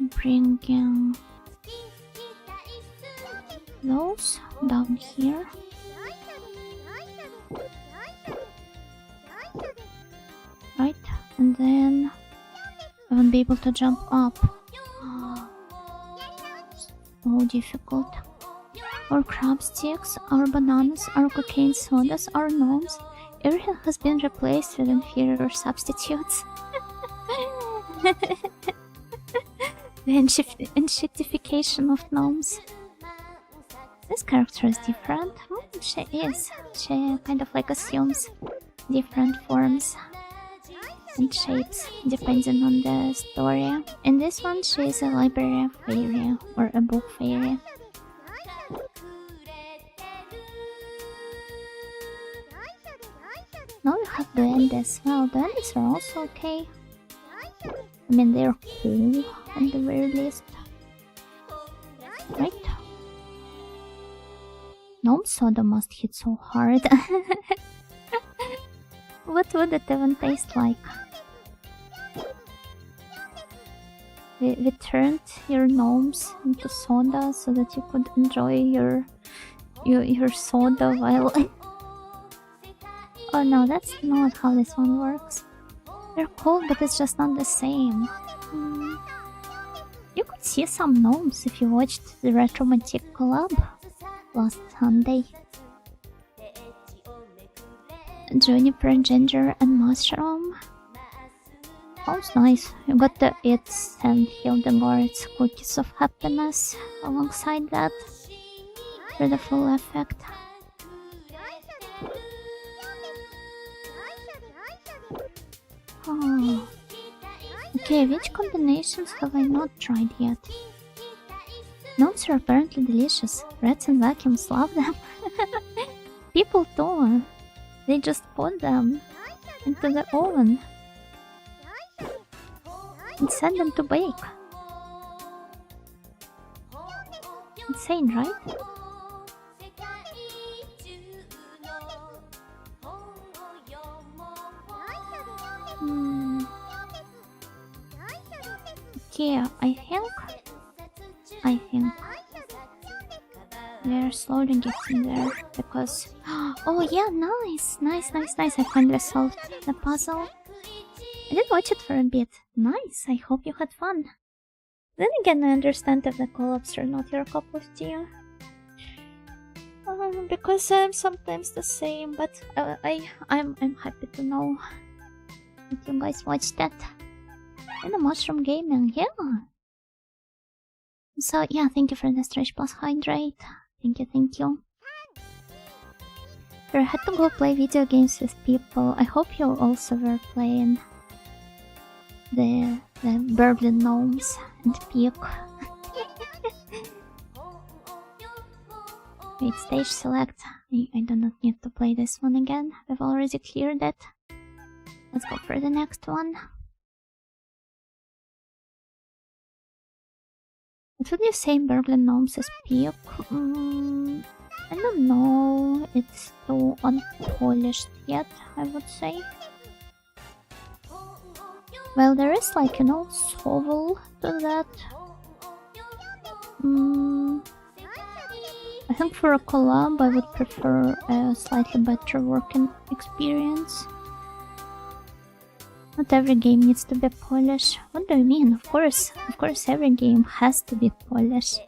bringing those down here. Right, and then I won't be able to jump up. So difficult. Our crab sticks, our bananas, our cocaine sodas, our gnomes. Everything has been replaced with inferior substitutes. The enshittification of gnomes. This character is different. She is. She kind of like assumes different forms and shapes depending on the story. In this one, she is a library fairy or a book fairy. Now we have duendes. Well, duendes are also okay. I mean, they're cool at the very least. Right? Gnome soda must hit so hard. What would it even taste like? we turned your gnomes into soda so that you could enjoy your soda while... Oh no, that's not how this one works. They're cool, but it's just not the same. You could see some gnomes if you watched the Retromantic collab last Sunday. Juniper, ginger, and mushroom. Sounds nice. You got the It's and Hildegard's Cookies of Happiness alongside that for the full effect. Oh. Okay, which combinations have I not tried yet? Gnomes are apparently delicious. Rats and vacuums love them. People too. They just put them into the oven and send them to bake. Insane, right? Okay, I think they're slowly getting there because... Oh yeah, nice. I finally solved the puzzle. I did watch it for a bit. Nice, I hope you had fun. Then again, I understand if the collabs are not your cup of tea. Because I'm sometimes the same, but I'm happy to know that you guys watched that. And the mushroom gaming, yeah. So yeah, thank you for the stretch plus hydrate. Thank you. I had to go play video games with people. I hope you also were playing the Berlin Gnomes and Peak. Wait, stage select. I do not need to play this one again. We've already cleared it. Let's go for the next one. What would you say Berlin Gnomes is Peak? I don't know. It's too unpolished yet, I would say. Well, there is like, you know, soul to that. I think for a collab I would prefer a slightly better working experience. Not every game needs to be polished. What do you mean? Of course every game has to be polished.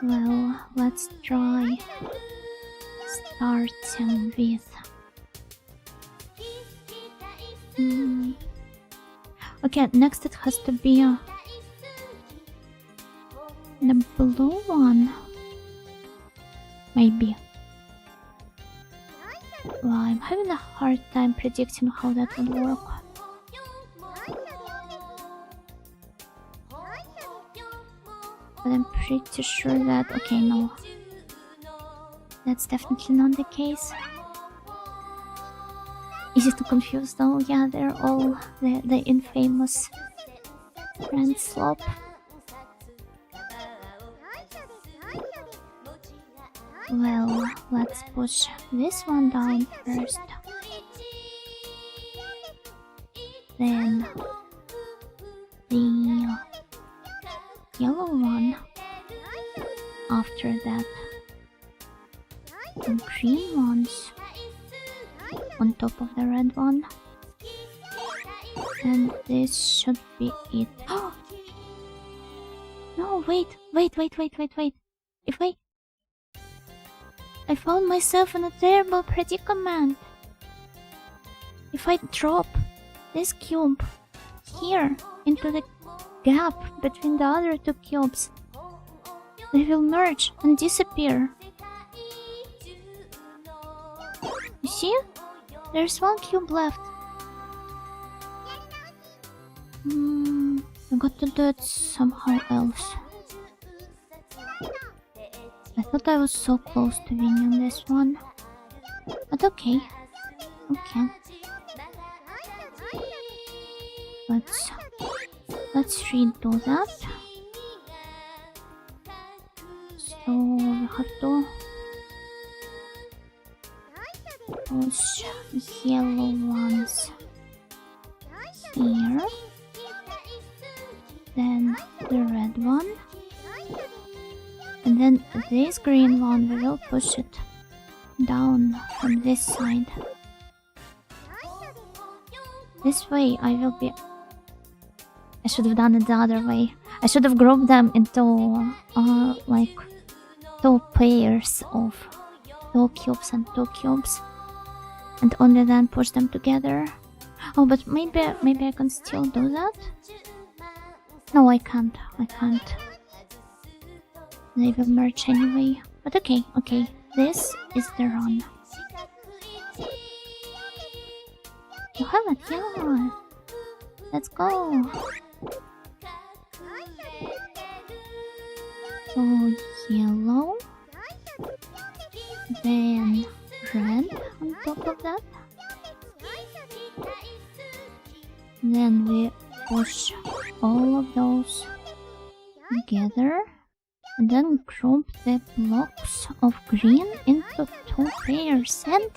Well, let's try starting with... Okay, next it has to be the blue one. Maybe. Well, I'm having a hard time predicting how that would work. But I'm pretty sure that... Okay, no. That's definitely not the case. Easy to confuse though. Yeah, they're all the infamous Grand Slop. Well, let's push this one down first. Then the yellow one after that. The green ones on top of the red one. And this should be it. Oh! No, wait. If I found myself in a terrible predicament. If I drop this cube here into the gap between the other two cubes, they will merge and disappear. You see? There's one cube left. I got to do it somehow else. I thought I was so close to winning this one. But okay. Let's redo that. have to push yellow ones here, then the red one, and then this green one we will push it down from this side. This way I will be... I should have done it the other way. I should have grouped them into like 2 pairs of 2 cubes and 2 cubes, and only then push them together. Oh, but maybe I can still do that? No, I can't. They will merge anyway. But okay. This is the run. You have it, yeah. Let's go. So yellow, then red on top of that. Then we push all of those together, and then group the blocks of green into 2 pairs, and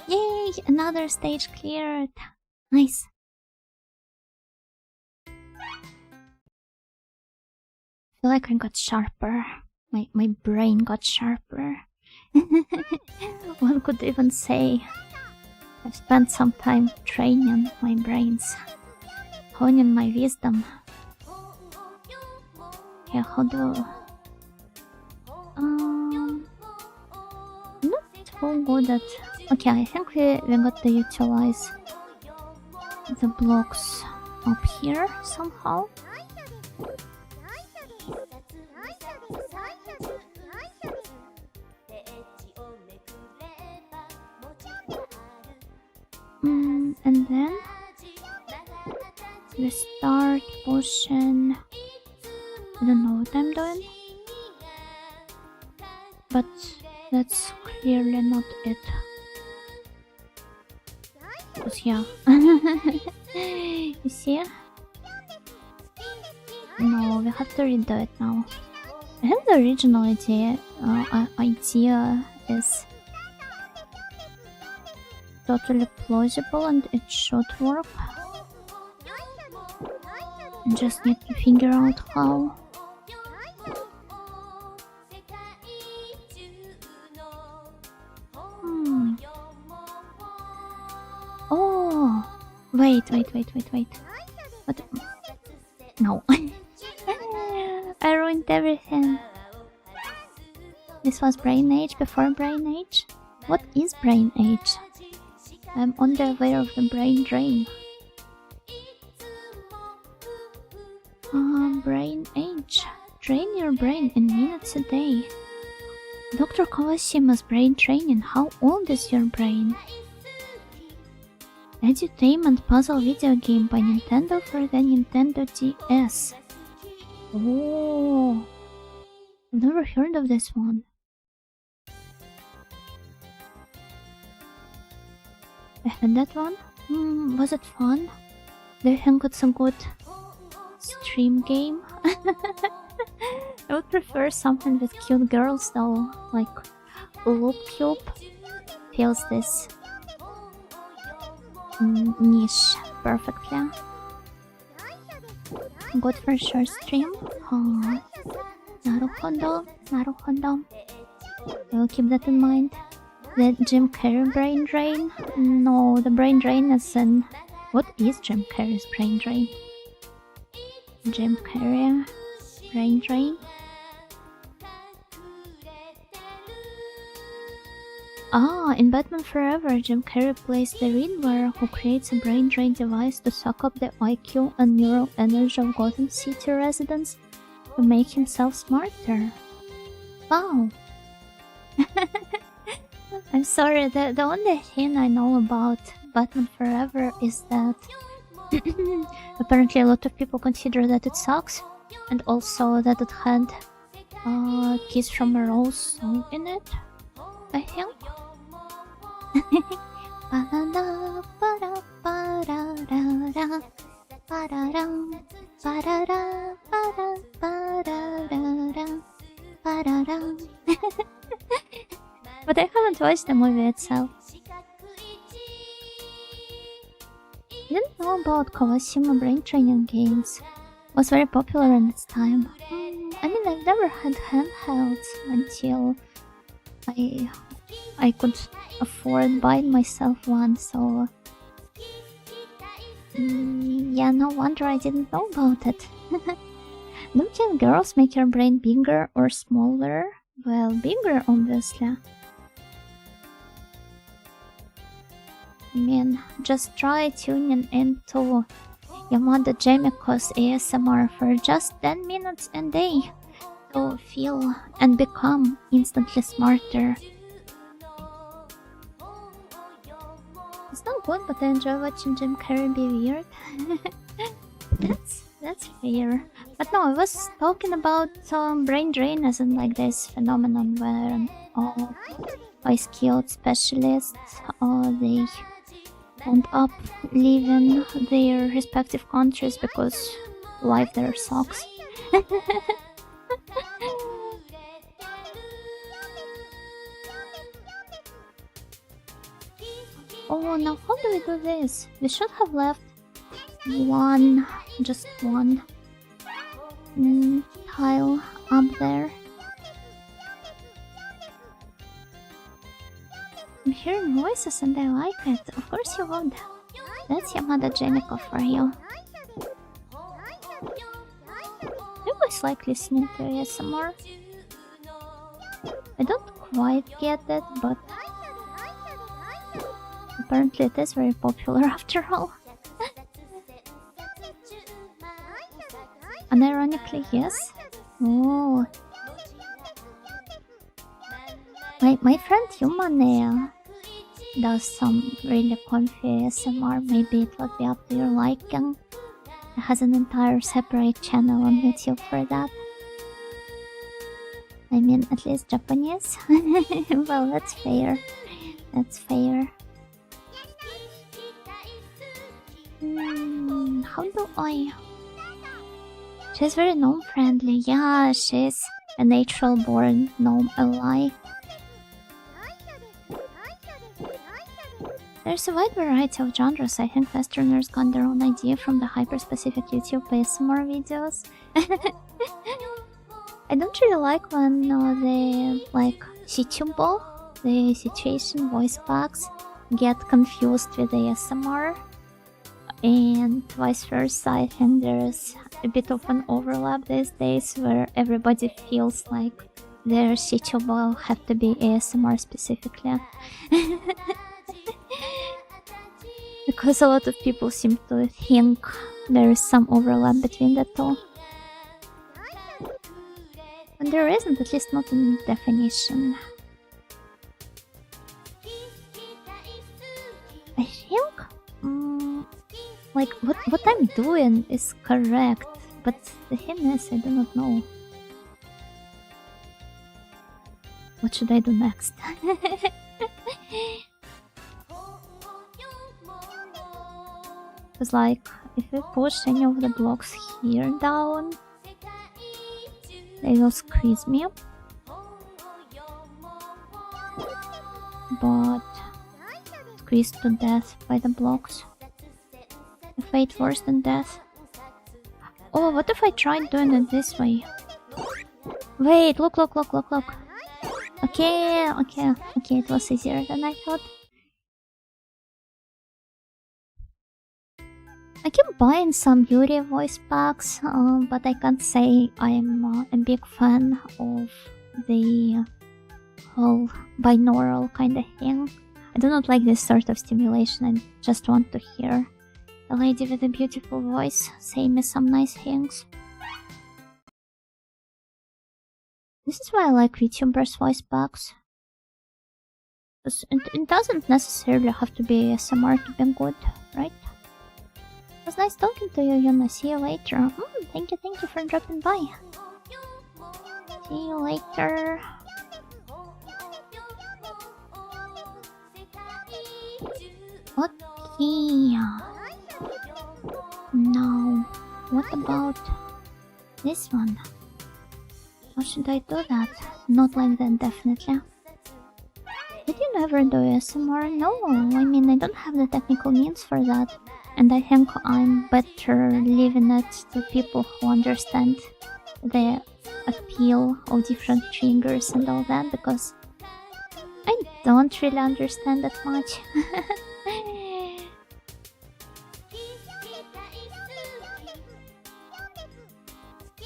yay! Another stage cleared! Nice! I feel like I got sharper. My brain got sharper. One could even say I've spent some time training my brains, honing my wisdom. Okay, how do... not so good at... Okay, I think we got to utilize the blocks up here somehow. And then we start pushing... I don't know what I'm doing, but that's clearly not it. Because yeah, you see? No, we have to redo it now. I think the original idea is totally plausible and it should work. I just need to figure out how. Oh, wait. What? No. I ruined everything. This was Brain Age before Brain Age? What is Brain Age? I'm only aware of the brain drain. Brain Age. Drain your brain in minutes a day. Dr. Kawashima's brain training. How old is your brain? Edutainment puzzle video game by Nintendo for the Nintendo DS. Oh, I've never heard of this one. I had that one. Was it fun? Do you think it's a good stream game? I would prefer something with cute girls though, like Lup Cube fills this niche perfectly. Good for short stream. Oh, naruhodo. I will keep that in mind. The Jim Carrey brain drain? No, the brain drain is in... What is Jim Carrey's brain drain? Jim Carrey brain drain? Ah, in Batman Forever, Jim Carrey plays the Riddler, who creates a brain drain device to suck up the IQ and neural energy of Gotham City residents to make himself smarter. Wow! I'm sorry, the only thing I know about Batman Forever is that apparently a lot of people consider that it sucks, and also that it had Kiss from a Rose song in it, I think. watch the movie itself. Didn't know about Colosseum brain training games. Was very popular in its time. I mean, I've never had handhelds until I could afford buying myself one, so yeah, no wonder I didn't know about it. Don't young girls make your brain bigger or smaller? Well, bigger, obviously. I mean, just try tuning into Yamada Jamiko's ASMR for just 10 minutes a day to feel and become instantly smarter. It's not good, but I enjoy watching Jim Carrey be weird. That's fair. But no, I was talking about brain drain as in like this phenomenon where high skilled specialists they end up leaving their respective countries because life there sucks. Oh, now how do we do this? We should have left just one tile up there. I'm hearing voices and I like it. Of course you would. That's Yamada Jamiko for you. You guys like listening to ASMR? I don't quite get it, but apparently it is very popular after all. Unironically, yes. Oh. My friend Humane does some really comfy ASMR. Maybe it would be up to your liking. It has an entire separate channel on YouTube for that. I mean, at least Japanese. Well, that's fair. That's fair. How do I... She's very gnome friendly. Yeah, she's a natural born gnome ally. There's a wide variety of genres. I think Westerners got their own idea from the hyper-specific YouTube ASMR videos. I don't really like when the Shichubo, the situation voice box, get confused with ASMR. And vice versa, I think there's a bit of an overlap these days where everybody feels like their Shichubo have to be ASMR specifically. Because a lot of people seem to think there is some overlap between the two. And there isn't, at least not in definition. I think like what I'm doing is correct, but the thing is I do not know. What should I do next? Because like, if we push any of the blocks here down, they will squeeze me up. But squeezed to death by the blocks. A fate worse than death. Oh, what if I tried doing it this way? Wait, look. Okay, it was easier than I thought. I keep buying some Yuri voice packs, but I can't say I'm a big fan of the whole binaural kind of thing. I do not like this sort of stimulation. I just want to hear a lady with a beautiful voice say me some nice things. This is why I like VTubers voice packs. It doesn't necessarily have to be ASMR to be good, right? It was nice talking to you, Yuna. See you later. Thank you for dropping by. See you later. Okay. Now, what about this one? How should I do that? Not like that, definitely. Did you never do ASMR? No, I mean, I don't have the technical means for that. And I think I'm better leaving it to people who understand the appeal of different triggers and all that, because I don't really understand that much.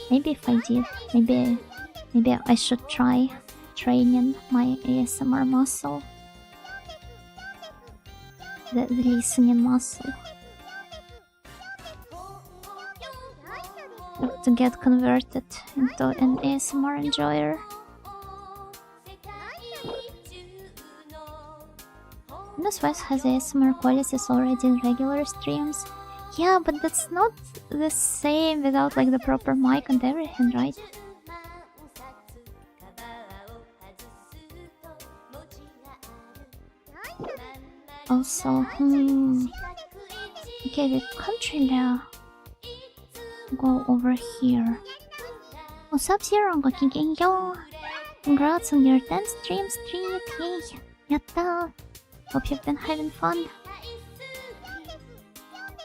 Maybe if I did, maybe I should try training my ASMR muscle. The listening muscle. To get converted into an ASMR enjoyer. This voice has ASMR qualities already in regular streams. Yeah, but that's not the same without like the proper mic and everything, right? Also, okay, we can't really go over here. What's up, Zero? Yo! Congrats on your 10th stream streak! Yay! Yatta! Hope you've been having fun.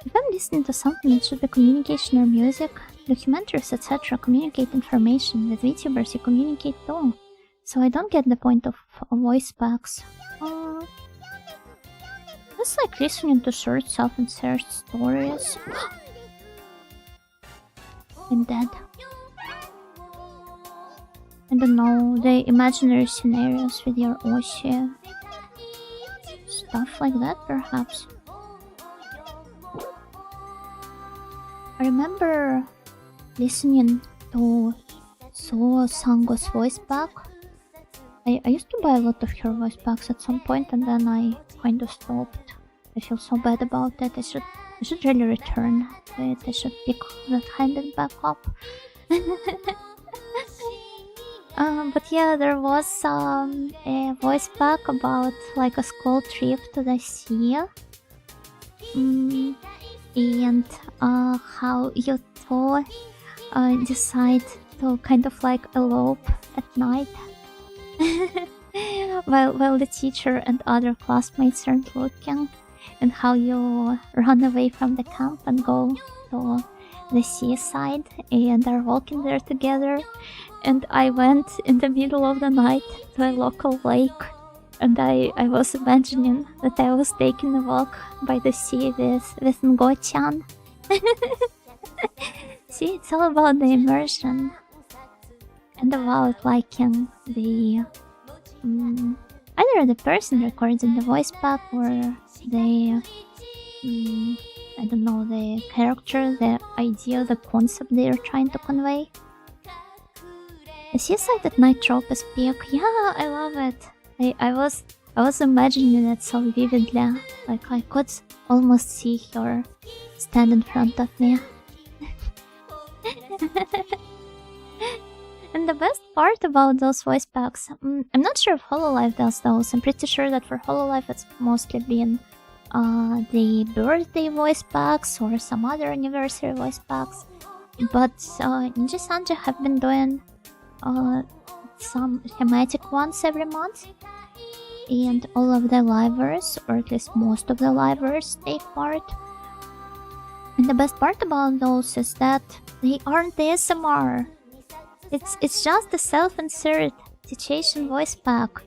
If I'm listening to something, it should be communication or music. Documentaries, etc. communicate information. With VTubers, you communicate too. So I don't get the point of voice packs. It's like listening to short self-insert stories. I'm dead. I don't know, the imaginary scenarios with your Oshi. Stuff like that, perhaps. I remember listening to Sango's voice pack. I used to buy a lot of her voice packs at some point, and then I kind of stopped. I feel so bad about it. I should really return it. I should pick that habit back up. But yeah, there was a voice pack about like a school trip to the sea. And how you two decide to kind of like elope at night. while the teacher and other classmates aren't looking, and how you run away from the camp and go to the seaside and are walking there together. And I went in the middle of the night to a local lake, and I was imagining that I was taking a walk by the sea with Ngo-chan. See, it's all about the immersion and about liking the either the person recording the voice pack or the I don't know, the character, the idea, the concept they are trying to convey. The seaside at night trope is peak. Yeah, I love it. I was imagining it so vividly. Like I could almost see her stand in front of me. And the best part about those voice packs, I'm not sure if Hololive does those. I'm pretty sure that for Hololive it's mostly been the birthday voice packs or some other anniversary voice packs. But Ninja Sanji have been doing some thematic ones every month. And all of the livers, or at least most of the livers, take part. And the best part about those is that they aren't ASMR. It's just a self-insert situation voice pack.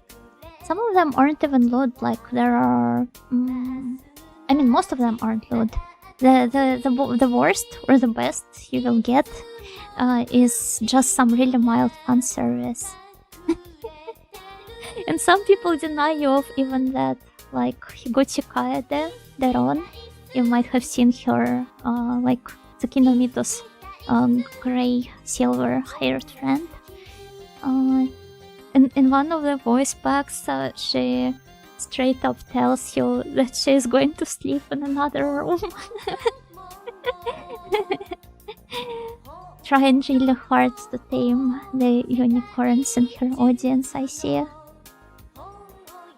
Some of them aren't even loud, like there are... I mean, most of them aren't loud. The worst or the best you will get is just some really mild fan service. And some people deny you of even that, like Higuchi Kaede, Deron. You might have seen her, like Tsukino Mito's grey, silver-haired friend. In one of the voice packs, she straight up tells you that she is going to sleep in another room. Trying really hard to tame the unicorns in her audience, I see.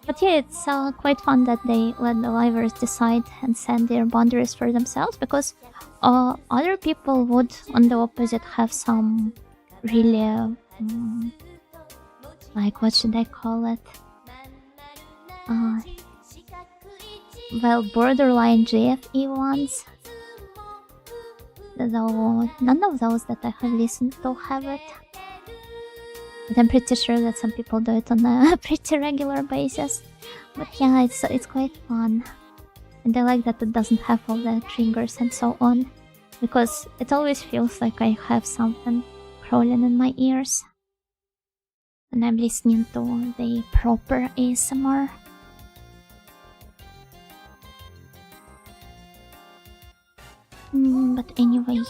But yeah, it's quite fun that they let the livers decide and set their boundaries for themselves, because other people would, on the opposite, have some really, like, what should I call it? well, borderline GFE ones. Though none of those that I have listened to have it. But I'm pretty sure that some people do it on a pretty regular basis. But yeah, it's quite fun. And I like that it doesn't have all the triggers and so on. Because it always feels like I have something crawling in my ears when I'm listening to the proper ASMR. But anyway,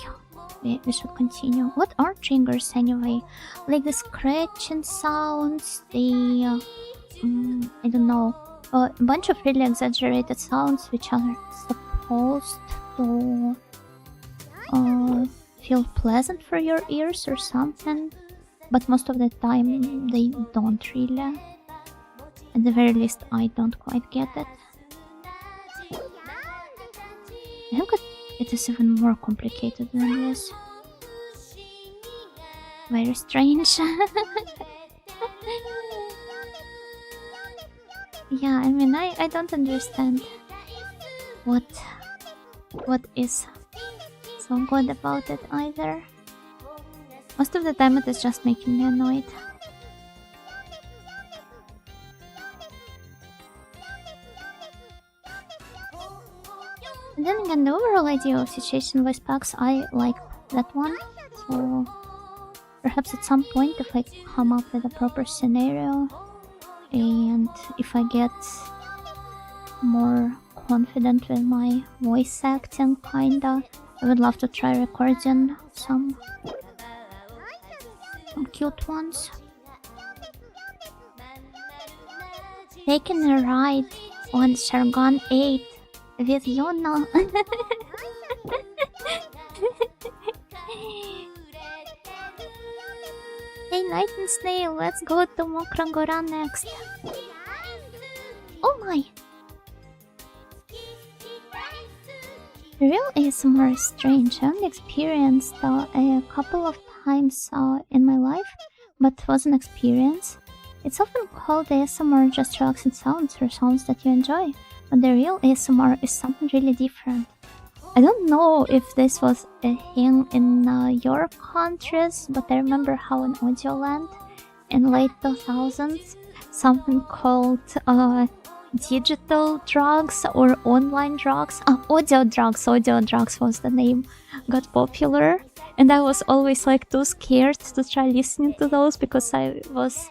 we should continue. What are triggers anyway? Like the scratching sounds, the I don't know, a bunch of really exaggerated sounds which are supposed to feel pleasant for your ears or something, but most of the time they don't really. At the very least, I don't quite get it. I think it is even more complicated than this. Very strange. Yeah, I mean, I don't understand what is so good about it either. Most of the time it is just making me annoyed. And then again, the overall idea of situation voice packs, I like that one. So perhaps at some point, if I come up with a proper scenario and if I get more confident with my voice acting, kinda, I would love to try recording some cute ones. Taking a ride on Shargon 8 with Yona. Hey Night and Snail, let's go to Mokrangora next. Oh my! Real ASMR is strange. I only experienced a couple of times in my life, but it was an experience. It's often called ASMR just relaxing sounds or sounds that you enjoy, but the real ASMR is something really different. I don't know if this was a thing in your countries, but I remember how in Audioland in late 2000s something called digital drugs or online drugs. Audio drugs was the name, got popular, and I was always like too scared to try listening to those because I was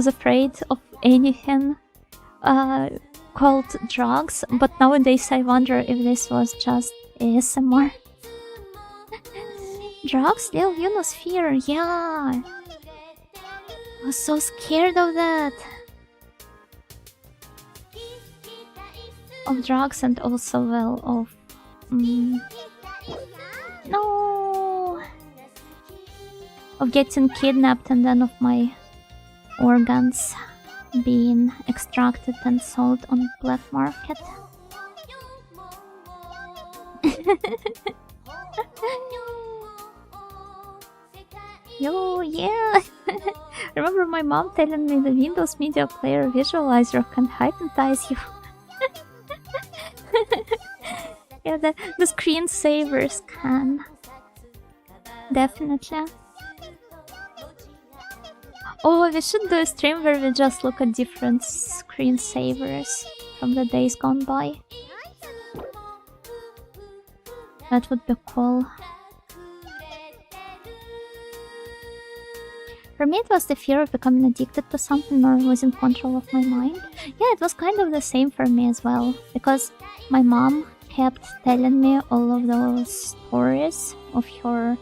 afraid of anything called drugs. But nowadays I wonder if this was just ASMR. Drugs, Lil Unosphere, yeah. I was so scared of that. Of drugs and also, well, of... no! Of getting kidnapped and then of my organs being extracted and sold on black market. Yo, yeah! Remember my mom telling me the Windows Media Player visualizer can hypnotize you. Yeah, the screensavers can. Definitely. Oh, we should do a stream where we just look at different screensavers from the days gone by. That would be cool. For me, it was the fear of becoming addicted to something or losing control of my mind. Yeah, it was kind of the same for me as well, because my mom kept telling me all of those stories of her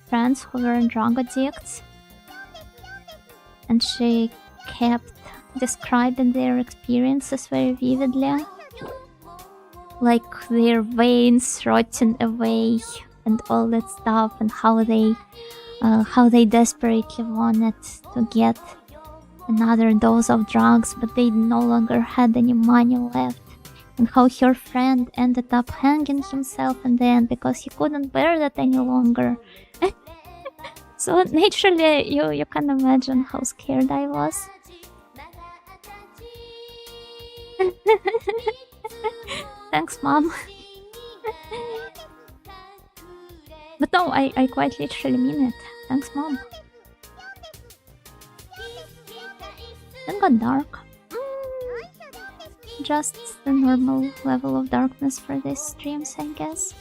friends who were drug addicts, and she kept describing their experiences very vividly, like their veins rotting away and all that stuff, and how they desperately wanted to get another dose of drugs, but they no longer had any money left, and how her friend ended up hanging himself in the end because he couldn't bear that any longer. So naturally, you can imagine how scared I was. Thanks, Mom. But no, I quite literally mean it. Thanks, Mom. Then got dark. Just the normal level of darkness for these streams, I guess.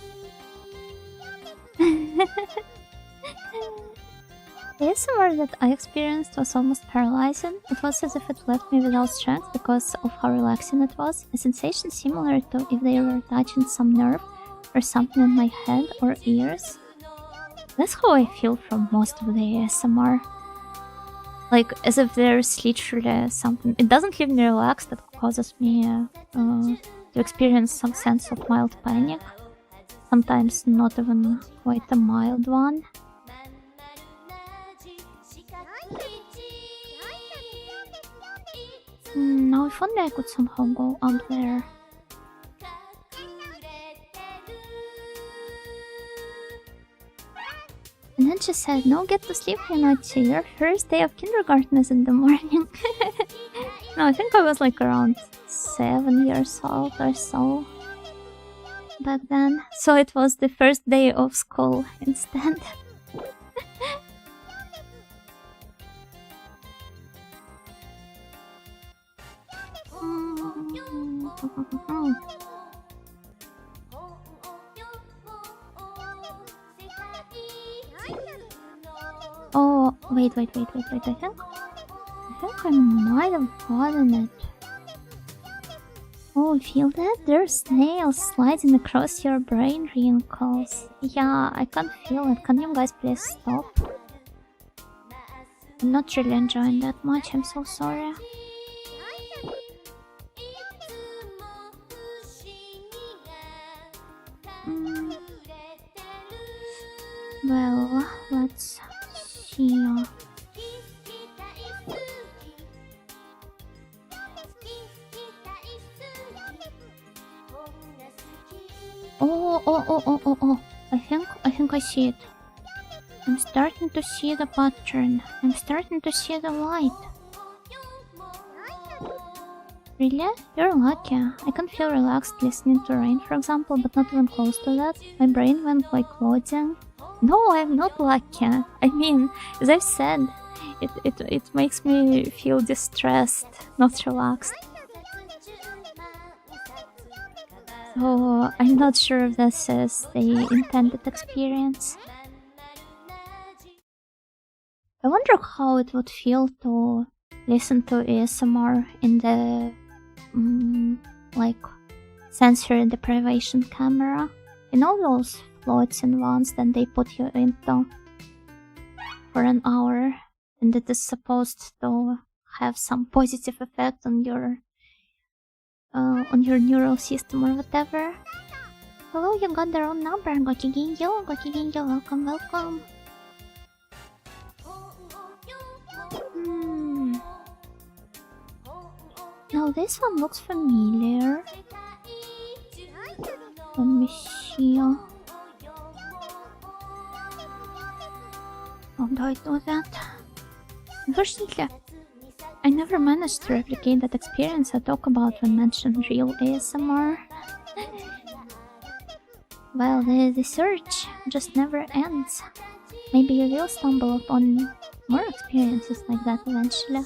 The ASMR that I experienced was almost paralyzing. It was as if it left me without strength because of how relaxing it was. A sensation similar to if they were touching some nerve or something in my head or ears. That's how I feel from most of the ASMR. Like, as if there's literally something. It doesn't leave me relaxed, it causes me to experience some sense of mild panic. Sometimes not even quite a mild one. Now if only I could somehow go up there. And then she said, no, get to sleep, Hinachi. Your first day of kindergarten is in the morning. No, I think I was like around 7 years old or so back then. So it was the first day of school instead. Oh, wait, I think I might have gotten it. Oh, feel that? There's snails sliding across your brain wrinkles. Yeah, I can't feel it. Can you guys please stop? I'm not really enjoying that much, I'm so sorry. Well, let's see. Oh. I think I see it. I'm starting to see the pattern. I'm starting to see the light. Really? You're lucky. I can feel relaxed listening to rain, for example, but not even close to that. My brain went like loading. No, I'm not lucky. I mean, as I've said, it makes me feel distressed, not relaxed. So I'm not sure if this is the intended experience. I wonder how it would feel to listen to ASMR in the like sensory deprivation camera. You know those floating ones that they put you into for an hour, and it is supposed to have some positive effect on your neural system or whatever. Hello, you got the wrong number. Gokigenyo, welcome. Now this one looks familiar. Let me see. How do I do that? Unfortunately, I never managed to replicate that experience I talk about when mentioned real ASMR. Well, the search just never ends. Maybe you will stumble upon more experiences like that eventually.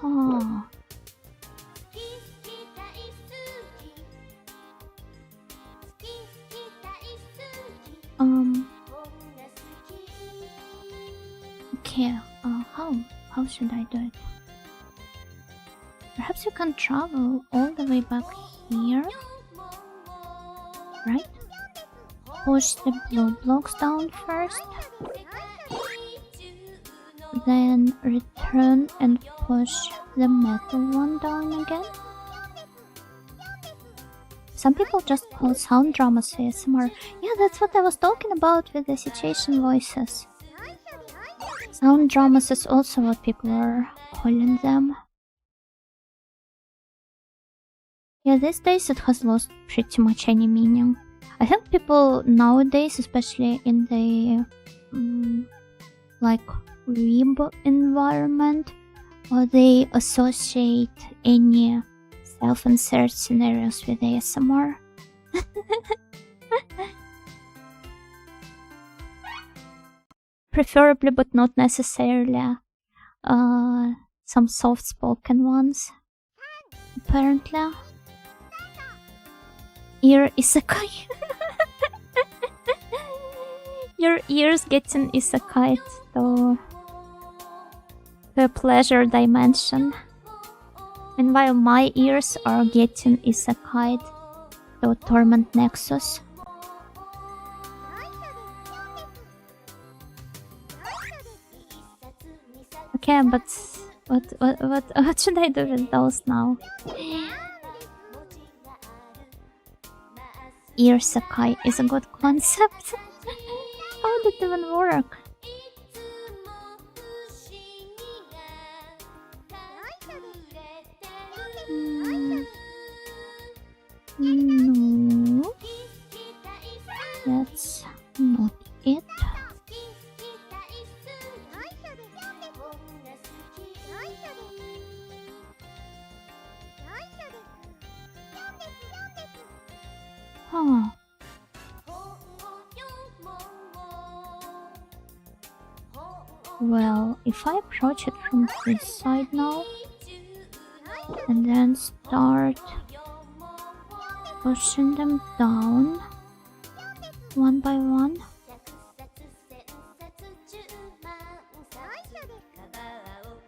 Oh. Okay, how should I do it? Perhaps you can travel all the way back here, right? Push the blue blocks down first, then return and push the metal one down again. Some people just call sound dramas ASMR. Yeah, that's what I was talking about with the situation voices. Sound dramas is also what people are calling them. Yeah, these days it has lost pretty much any meaning. I think people nowadays, especially in the like crib environment, or they associate any self-insert scenarios with ASMR. Preferably, but not necessarily, some soft-spoken ones. Apparently. Ear isekai. Your ears getting isekai to the pleasure dimension. Meanwhile, my ears are getting isekai to Torment Nexus. Okay, but what should I do with those now? Ear Sakai is a good concept. How did it even work? No, that's not it. Huh. Well, if I approach it from this side now, and then start pushing them down one by one,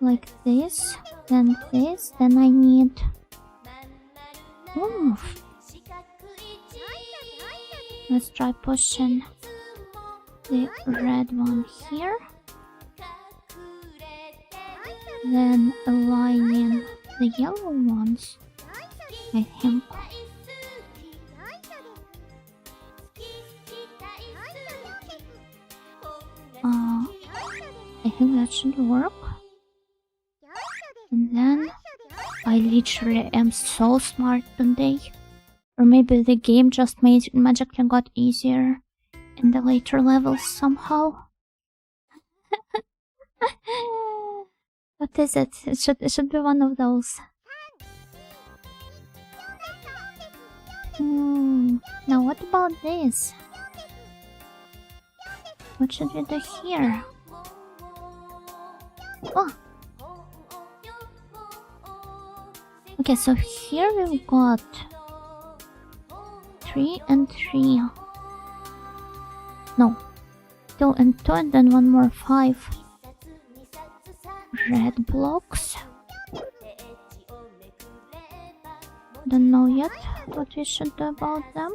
like this, then I need... Oof. Let's try pushing the red one here, then aligning the yellow ones, I think. I think that should work. And then I literally am so smart today. Or maybe the game just magically got easier in the later levels somehow. What is it? It should be one of those. Now what about this? What should we do here? Oh! Okay, so here we've got 3 and 3. No, 2 and 2, and then one more 5 red blocks. Don't know yet what we should do about them.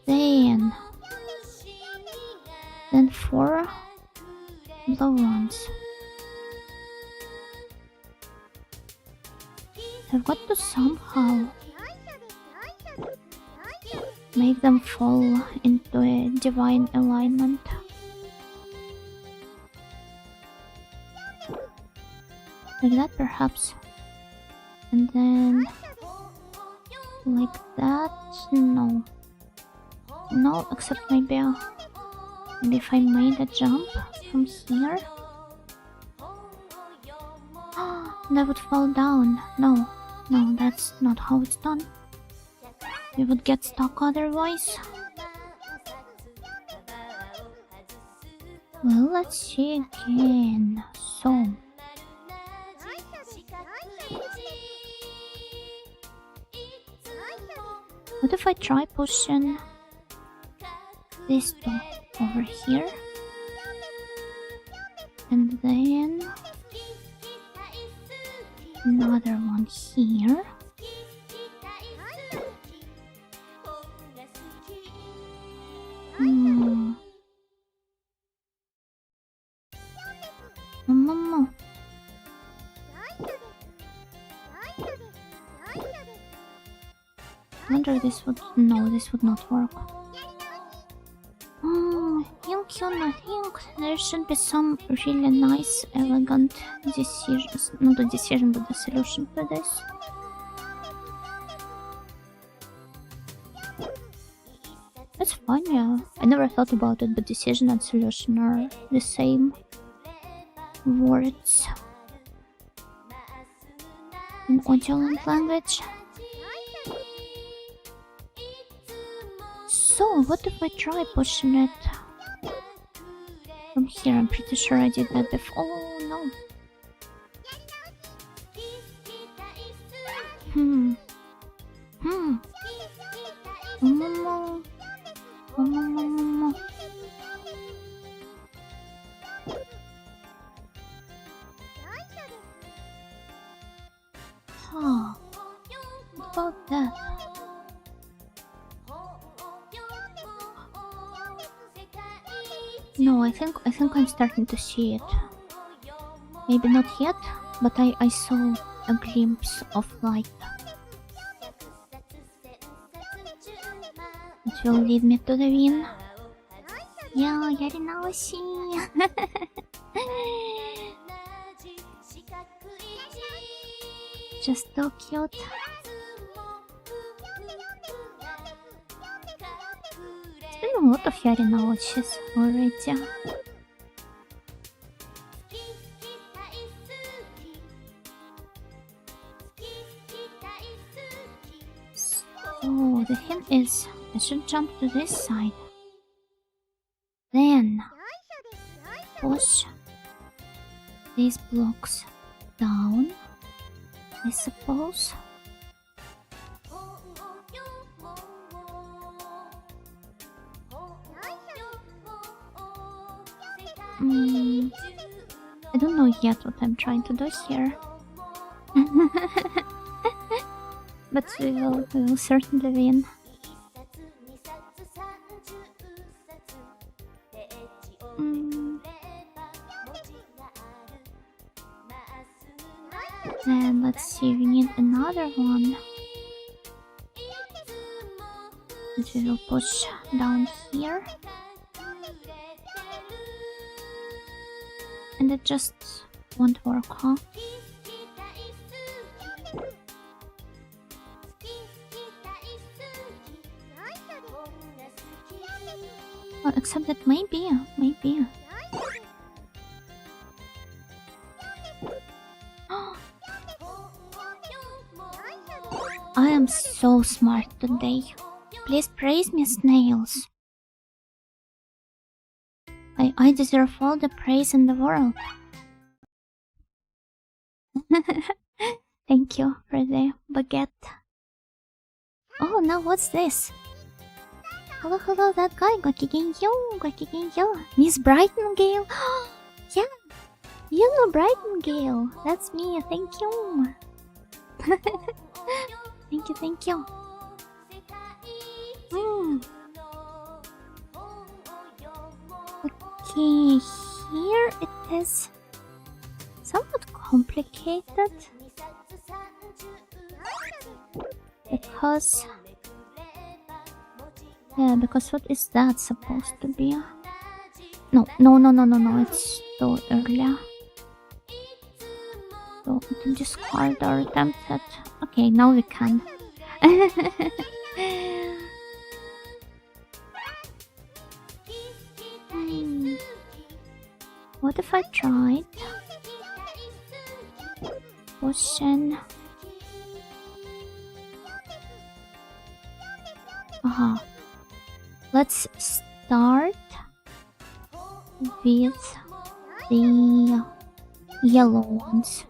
Then 4 blue ones. I've got to somehow make them fall into a divine alignment. Like that perhaps. And then like that. No, except maybe if I made a jump from here, and I would fall down. No, that's not how it's done. We would get stuck otherwise. Well, let's see again. So what if I try pushing these two over here, and then another one here, no. I wonder this would... No, this would not work. I think there should be some really nice, elegant decisions. Not a decision, but the solution for this. That's fun, yeah. I never thought about it, but decision and solution are the same words in Ojoland language. So, what if I try pushing it from here? I'm pretty sure I did that before. Oh no. Huh. What about that? No, I think I'm starting to see it. Maybe not yet, but I saw a glimpse of light. It will lead me to the win. Yeah, yarinaoshi. Just so cute. It's been a lot of yarinaoshis already. So the hint is I should jump to this side. Then push these blocks down, I suppose. I don't know yet what I'm trying to do here. But we will certainly win. Then let's see, we need another one that we will push down here. And it just won't work, huh? Oh, except that maybe. I am so smart today. Please praise me, snails. I deserve all the praise in the world. Thank you for the baguette. Oh, now what's this? Hello, that guy. Gokigenyo. Miss Brightengale. Yeah, you know Brightengale. That's me. Thank you. Thank you. Okay, here it is somewhat complicated because what is that supposed to be? No, it's too early. So to discard our attempt at... Okay, now we can. What if I tried pushing? Let's start with the yellow ones.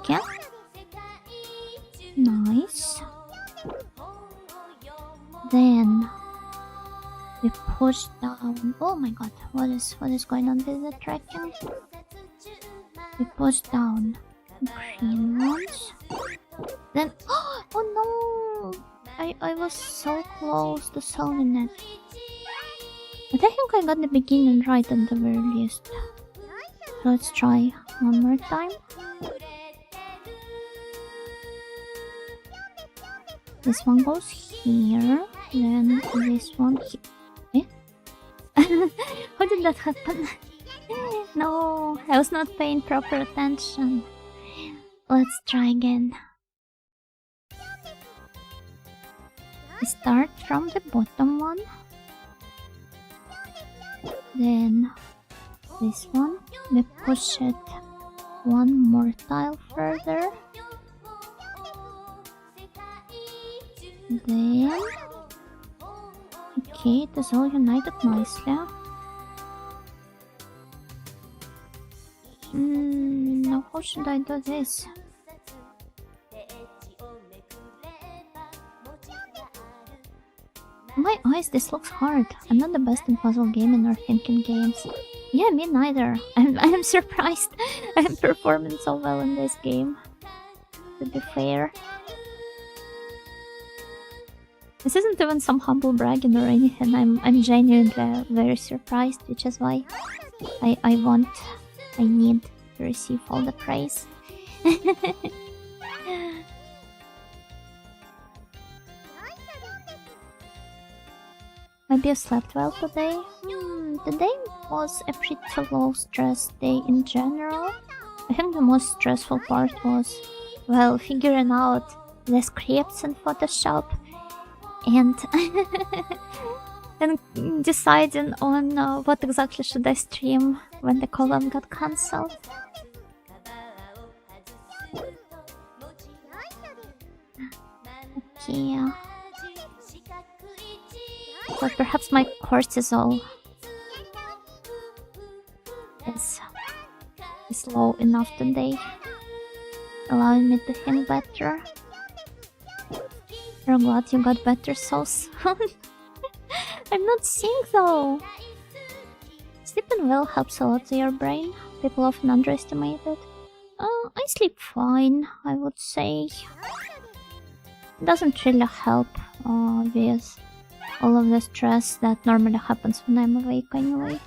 Okay. Nice. Then we push down. Oh my god, what is going on with the tracking? We push down green ones. Then oh no! I was so close to solving it. But I think I got the beginning right at the very least. So let's try one more time. This one goes here, then this one here. Eh? How did that happen? No, I was not paying proper attention. Let's try again. We start from the bottom one. Then this one. We push it one more tile further. Then... Okay, it is all united nicely. Now how should I do this? My eyes, this looks hard. I'm not the best in puzzle gaming or thinking games. Yeah, me neither. I'm surprised I'm performing so well in this game, to be fair. This isn't even some humble bragging or anything. I'm genuinely very surprised, which is why I need to receive all the praise. Maybe I slept well today? Today was a pretty low stress day in general. I think the most stressful part was, well, figuring out the scripts in Photoshop and and deciding on what exactly should I stream when the column got cancelled. Okay. But perhaps my cortisol is low enough today, allowing me to think better. I'm glad you got better so soon. I'm not sick though. Sleeping well helps a lot to your brain. People often underestimate it. I sleep fine, I would say. It doesn't really help with all of the stress that normally happens when I'm awake anyway.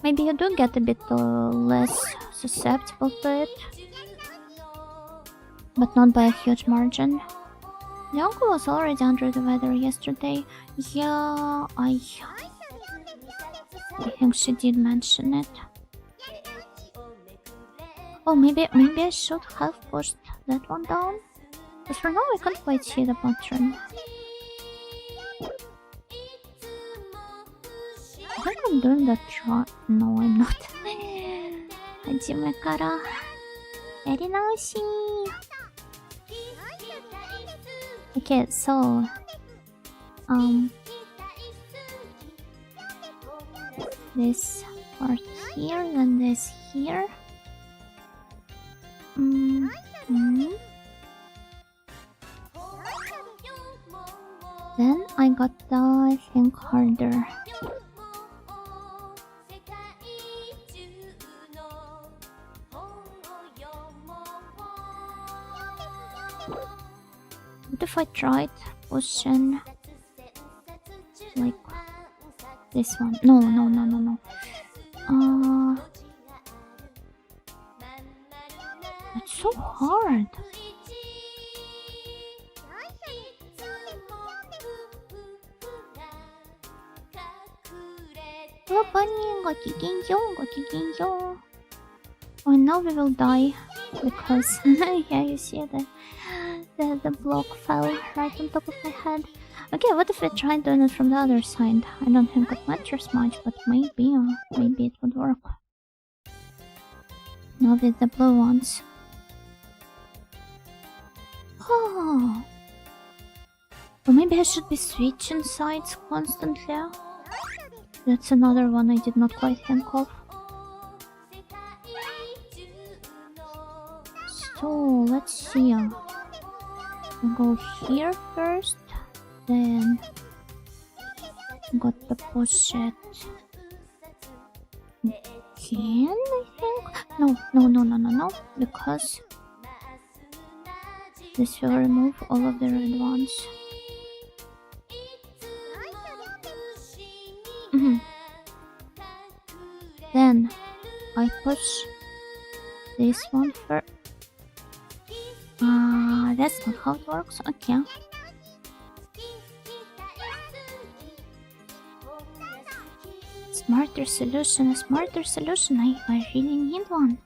Maybe you do get a bit less susceptible to it, but not by a huge margin. The uncle was already under the weather yesterday. Yeah, I think she did mention it. Oh, maybe I should have pushed that one down. But for now, I can't quite see the pattern. I think I'm doing that right. No, I'm not. Hajime kara. Yarinaushi. Okay, so... this part here, then this here. Then I got the thing harder. What if I tried pushing like this one? No. It's so hard. Oh, now we will die because yeah, you see the block fell right on top of my head. Okay, what if we try doing it from the other side? I don't think it matters much, but maybe it would work. Now with the blue ones. Oh. Or maybe I should be switching sides constantly. That's another one I did not quite think of. So, let's see. We'll go here first, then got to push it again, I think. No, because this will remove all of the red ones. Then I push this one first. That's not how it works. Okay. Smarter solution. I really need one.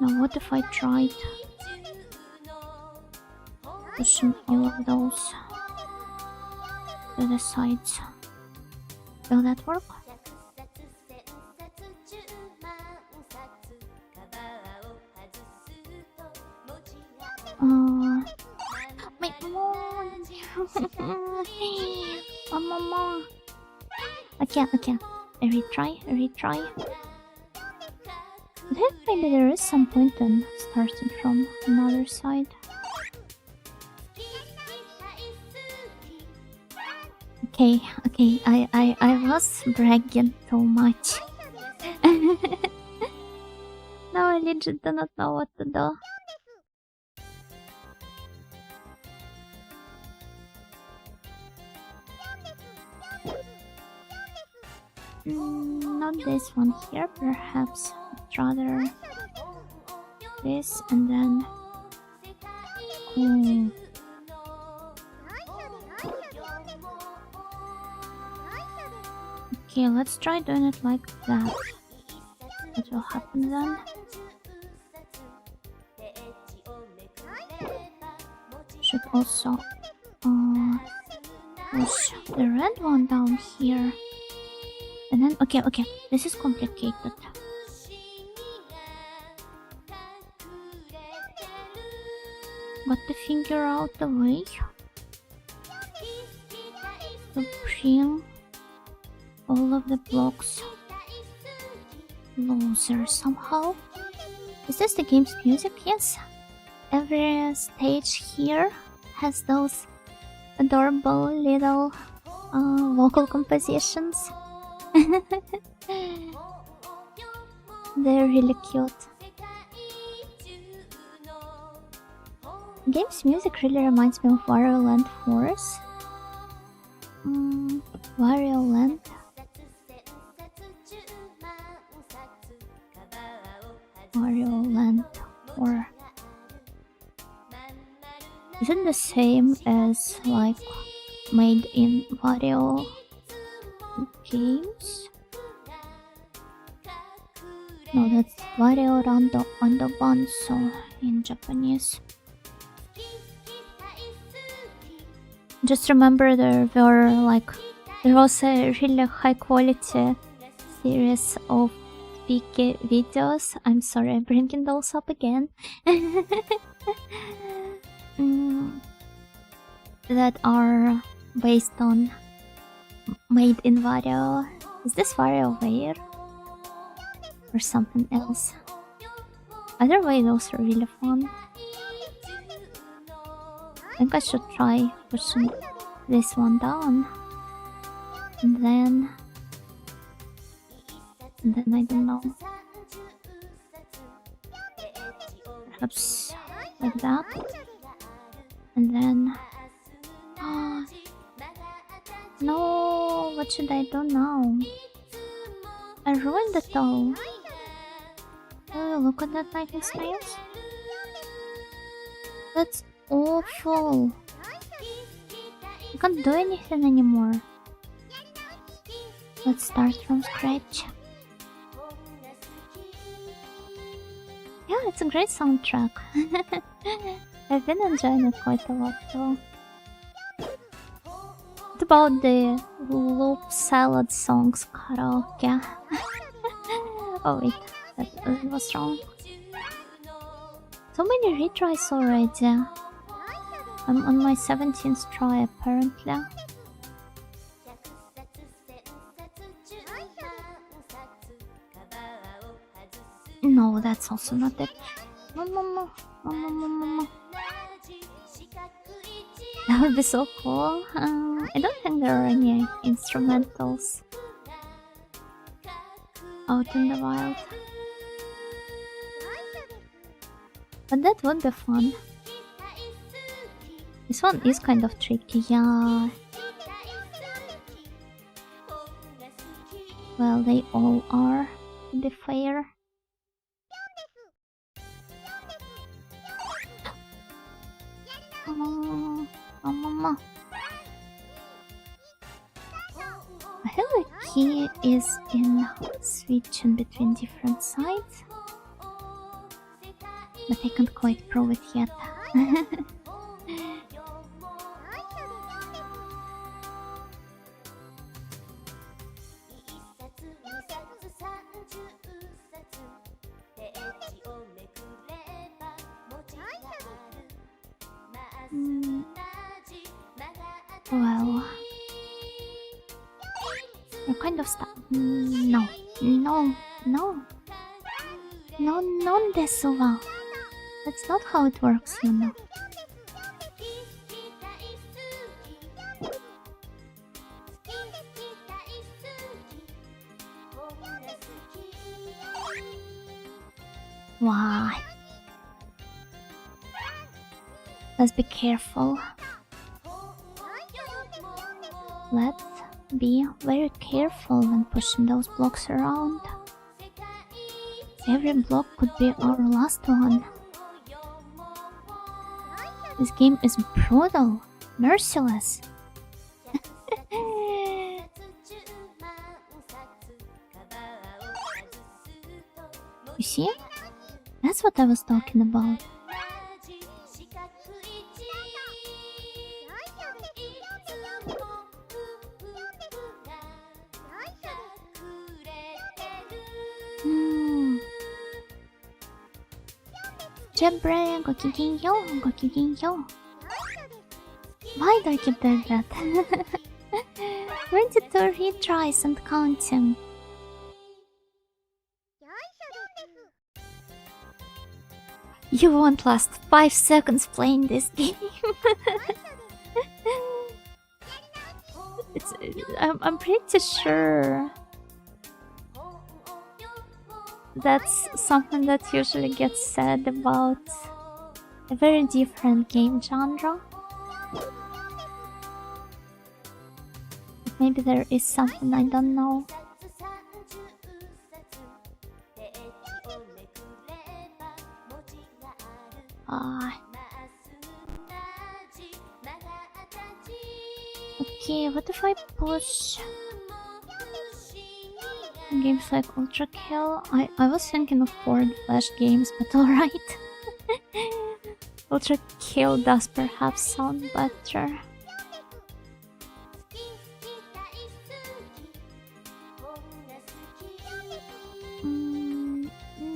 Now what if I tried pushing all of those to the sides? Will that work? My mom. Oh, mama. Okay. I retry. I think maybe there is some point in starting from another side. Okay, I was bragging too much. Now I legit do not know what to do. Not this one here, perhaps. I'd rather this and then. Okay, let's try doing it like that. What will happen then? Should also push the red one down here. And then, okay, this is complicated. Got to figure out the way to bring all of the blocks closer somehow. Is this the game's music? Yes. Every stage here has those adorable little vocal compositions. They're really cute. Game's music really reminds me of Wario Land Force. Wario Land. Wario Land 4. Is it the same as like made in Wario games? No, that's Wario Rando Banso in Japanese. Just remember there was a really high quality series of Wiki videos. I'm sorry, I'm bringing those up again. That are based on made in Wario. Is this WarioWare? Or something else? Either way, those are really fun. I think I should try pushing this one down. And then I don't know. Perhaps like that. And then... no, what should I do now? I ruined it all. Oh, look at that lightning snails. That's awful. I can't do anything anymore. Let's start from scratch. Yeah, it's a great soundtrack. I've been enjoying it quite a lot though. What about the Lup Salad songs karaoke? Oh wait, that was wrong. So many retries already. I'm on my 17th try apparently. No, that's also not it. Mama. That would be so cool. I don't think there are any instrumentals out in the wild. But that would be fun. This one is kind of tricky, yeah. Well, they all are, to be fair. Mama. I think the key is in switching between different sides. but I can't quite prove it yet. Well, we're kind of stuck. No, no, no. No, non desu wa. That's not how it works, you know. Why? Let's be careful. Let's be very careful when pushing those blocks around. Every block could be our last one. This game is brutal, merciless. You see? That's what I was talking about. Jebre, go kigenyo, go kigenyo. Why do I keep doing that? 22 retries and counting. You won't last 5 seconds playing this game. I'm pretty sure that's something that usually gets said about a very different game genre. Maybe there is something I don't know. Okay, what if I push games like Ultra Kill? I was thinking of board flash games, but alright. Ultra Kill does perhaps sound better.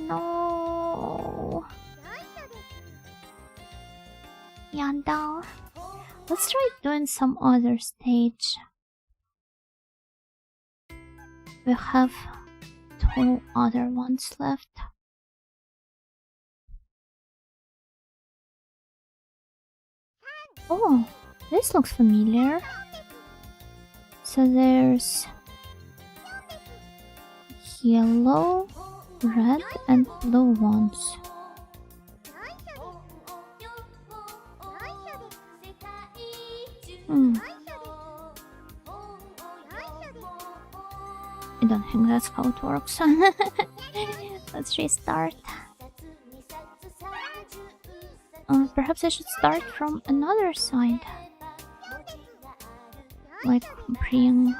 No. Yanda. Let's try doing some other stage. We have 2 other ones left. Oh, this looks familiar. So there's yellow, red, and blue ones. I don't think that's how it works. Let's restart. Perhaps I should start from another side. Like bring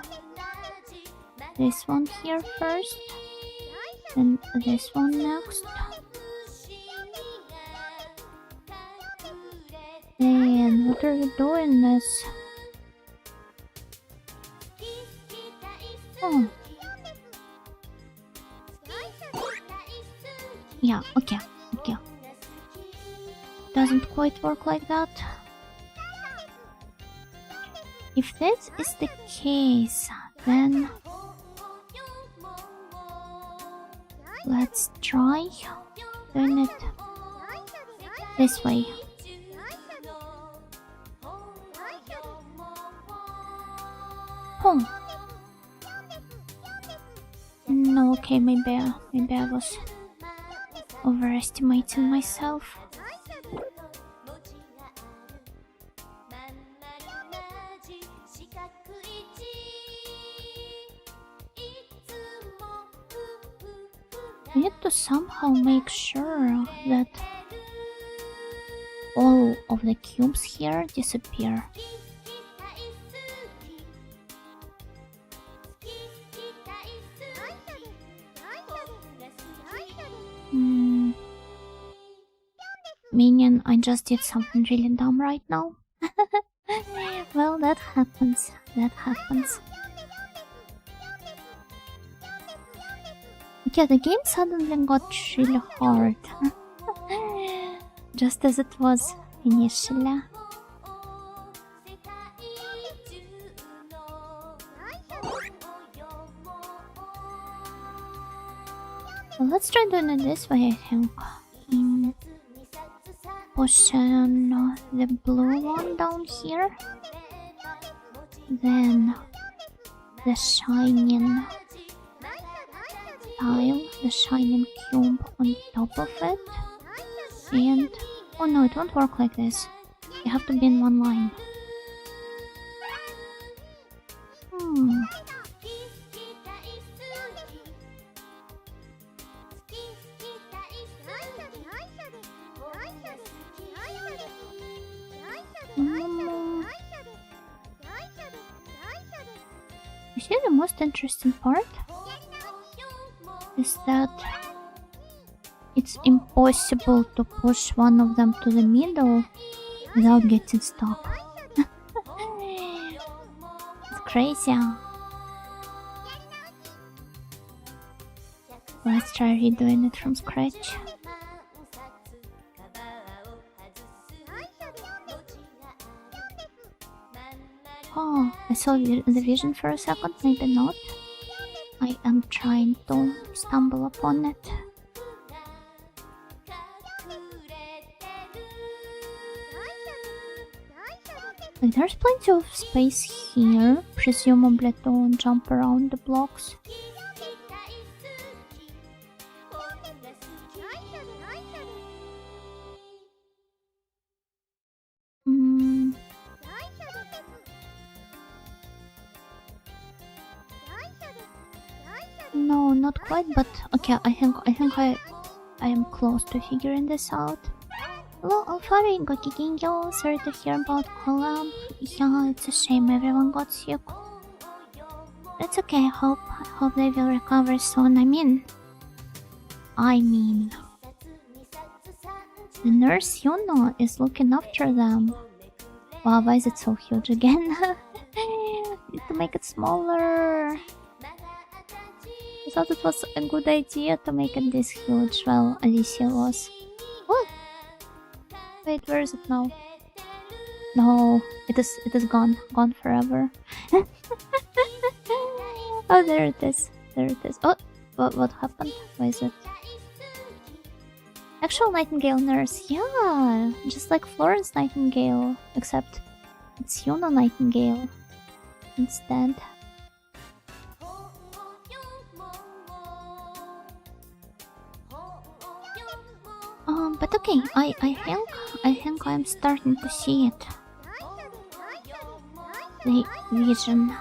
this one here first, and this one next. And what are we doing this? Oh. Yeah, okay. Doesn't quite work like that. If this is the case, then let's try doing it this way. Oh. No, okay, maybe I was overestimating myself. I need to somehow make sure that all of the cubes here disappear. Meaning I just did something really dumb right now. Well, that happens. That happens. Yeah, the game suddenly got really hard. Just as it was initially. Well, let's try doing it this way, I think. Pushing the blue one down here. Then the shining tile, the shining cube on top of it. And oh no, it won't work like this. You have to be in one line. You see, the most interesting part is that it's impossible to push one of them to the middle without getting stuck. It's crazy. Let's try redoing it from scratch. Oh, I saw the vision for a second, maybe not. I am trying to stumble upon it. Like, there's plenty of space here, presumably to jump around the blocks. No, not quite, but okay, I think I am close to figuring this out. Hello, Alfari, Gokigingo, sorry to hear about collab. Yeah, it's a shame everyone got sick. It's okay, hope they will recover soon. I mean, the nurse Yuno is looking after them. Wow, why is it so huge again? Need to make it smaller. I thought it was a good idea to make it this huge. Well, Alicia was. What? Wait, where is it now? No, it is gone forever. Oh, there it is. Oh, what happened? Why is it? Actual Nightingale nurse, yeah, just like Florence Nightingale, except it's Yuno Nightingale instead. But okay, I think I'm starting to see it. The vision.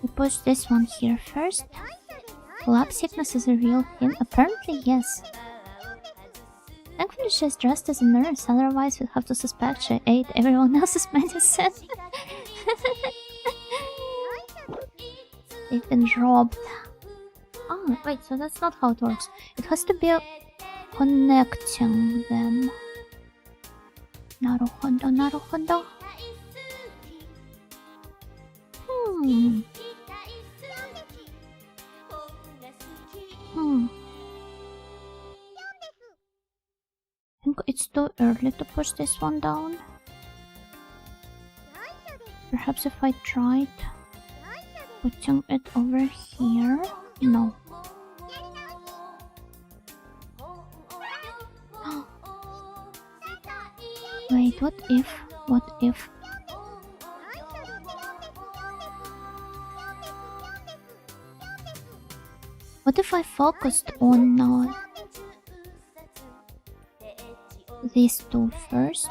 We push this one here first. Lab sickness is a real thing? Apparently, yes. Thankfully, she's dressed as a nurse, otherwise we'd have to suspect she ate everyone else's medicine. They've been robbed. Oh, wait, so that's not how it works. It has to be connecting them. Naruhodo, naruhodo. I think it's too early to push this one down. Perhaps if I tried putting it over here? No. Wait, what if? What if I focused on these two first?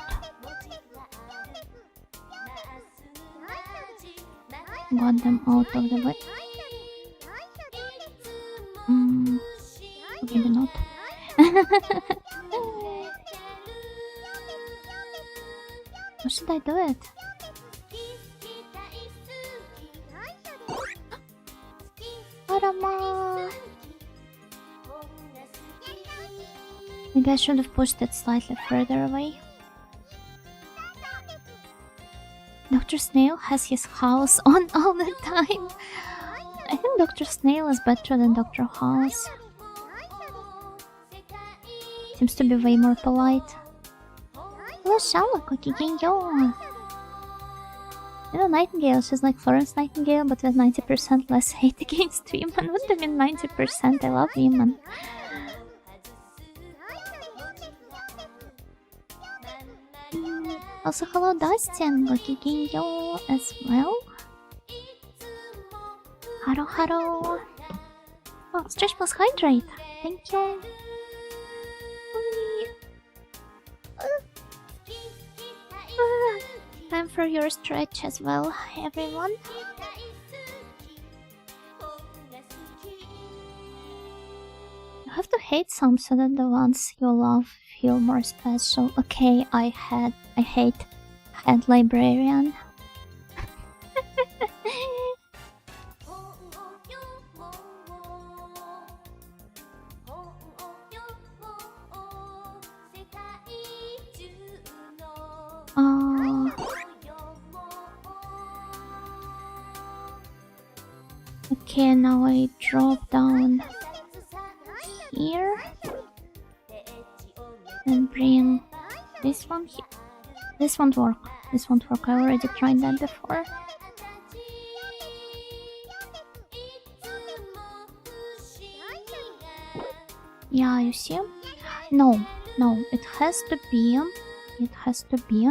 Got them out of the way. Maybe not. How should I do it? Arama! Maybe I should have pushed it slightly further away. Dr. Snail has his house on all the time. I think Dr. Snail is better than Dr. House. Seems to be way more polite. Hello, Sherlock. You know, Nightingale, she's like Florence Nightingale, but with 90% less hate against women. What do you mean 90%? I love women. Also, hello, Dustin. You as well. Hello. Oh, stretch plus hydrate. Thank you. Time for your stretch as well, everyone. You have to hate some so that the ones you love feel more special. Okay, I hate head librarian. Okay, now I drop down here and bring this one here. This won't work. I already tried that before. Yeah, you see? No, it has to be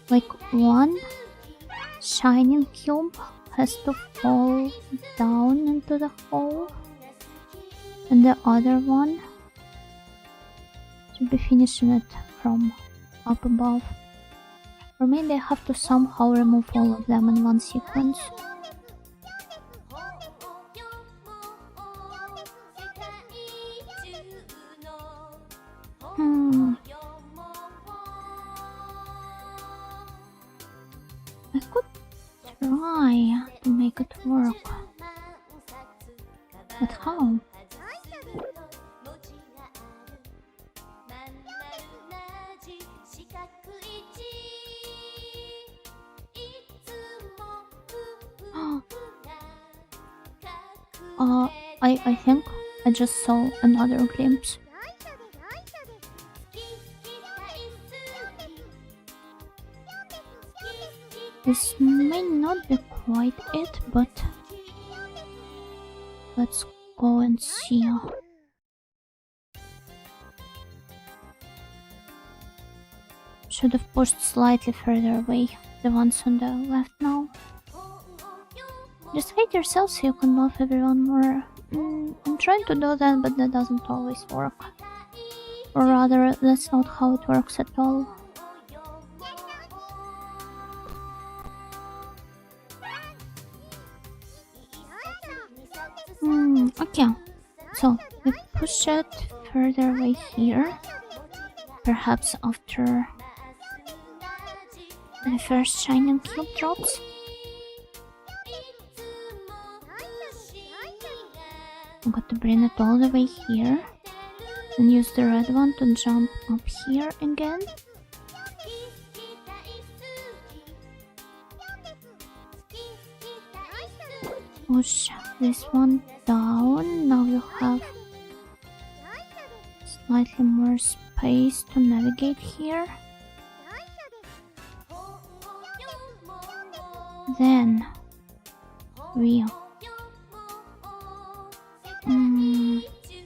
like one shining cube has to fall down into the hole, and the other one should be finishing it from up above. Or maybe I have to somehow remove all of them in one sequence. I could try to make it work, but how? I think I just saw another glimpse. This may not be quite it, but let's go and see. Should have pushed slightly further away, the ones on the left now. Just hate yourself so you can love everyone more. I'm trying to do that, but that doesn't always work. Or rather, that's not how it works at all. Okay, so we push it further away here. Perhaps after the first shining cube drops. I've got to bring it all the way here and use the red one to jump up here again. Push this one down. Now you have slightly more space to navigate here. Then we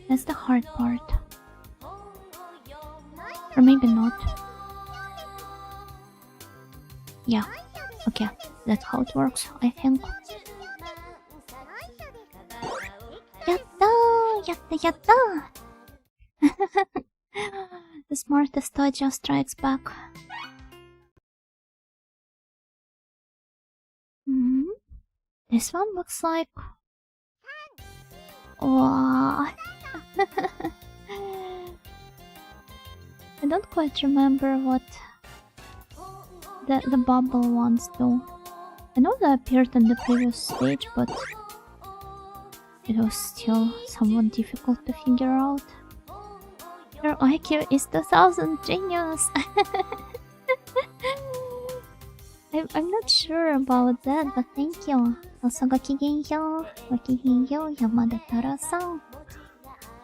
that's the hard part. Or maybe not. Yeah, okay, that's how it works, I think. Yatta! The smartest toy just strikes back. This one looks like... Wow. I don't quite remember what the bubble ones do. I know they appeared in the previous stage, but it was still somewhat difficult to figure out. Your IQ is 2000, genius! I'm not sure about that, but thank you. Also, gokigenyo, Yamada Tara-san.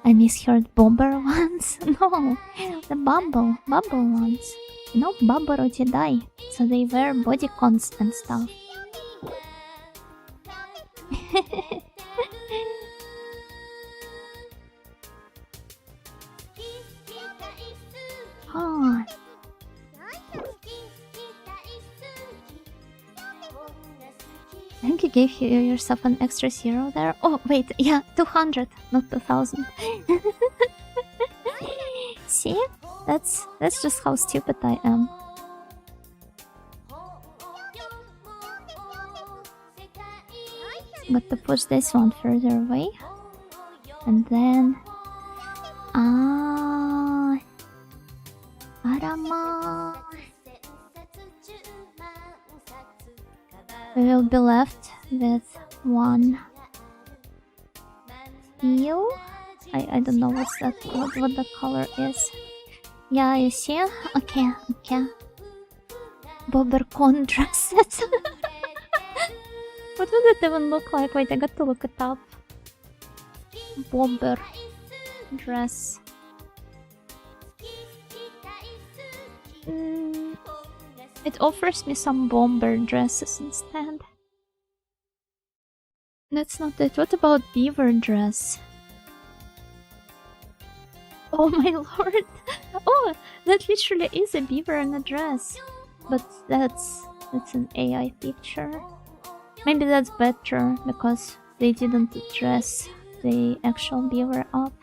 I misheard Bomber once. No, the Bubble ones. You know, Bubble Jedi, so they wear bodycons and stuff. Oh. I think you gave yourself an extra 0 there. Oh, wait, yeah, 200, not 2000. See? That's just how stupid I am. Got to push this one further away. And then... Arama. We will be left with one steel. I don't know what's that, what the color is. Yeah, you see? Okay. Bobbercon dresses. What would it even look like? Wait, I got to look it up. Bobber dress. It offers me some bomber dresses instead. That's not it. What about beaver dress? Oh my lord! Oh, that literally is a beaver in a dress. But that's an AI picture. Maybe that's better because they didn't dress the actual beaver up.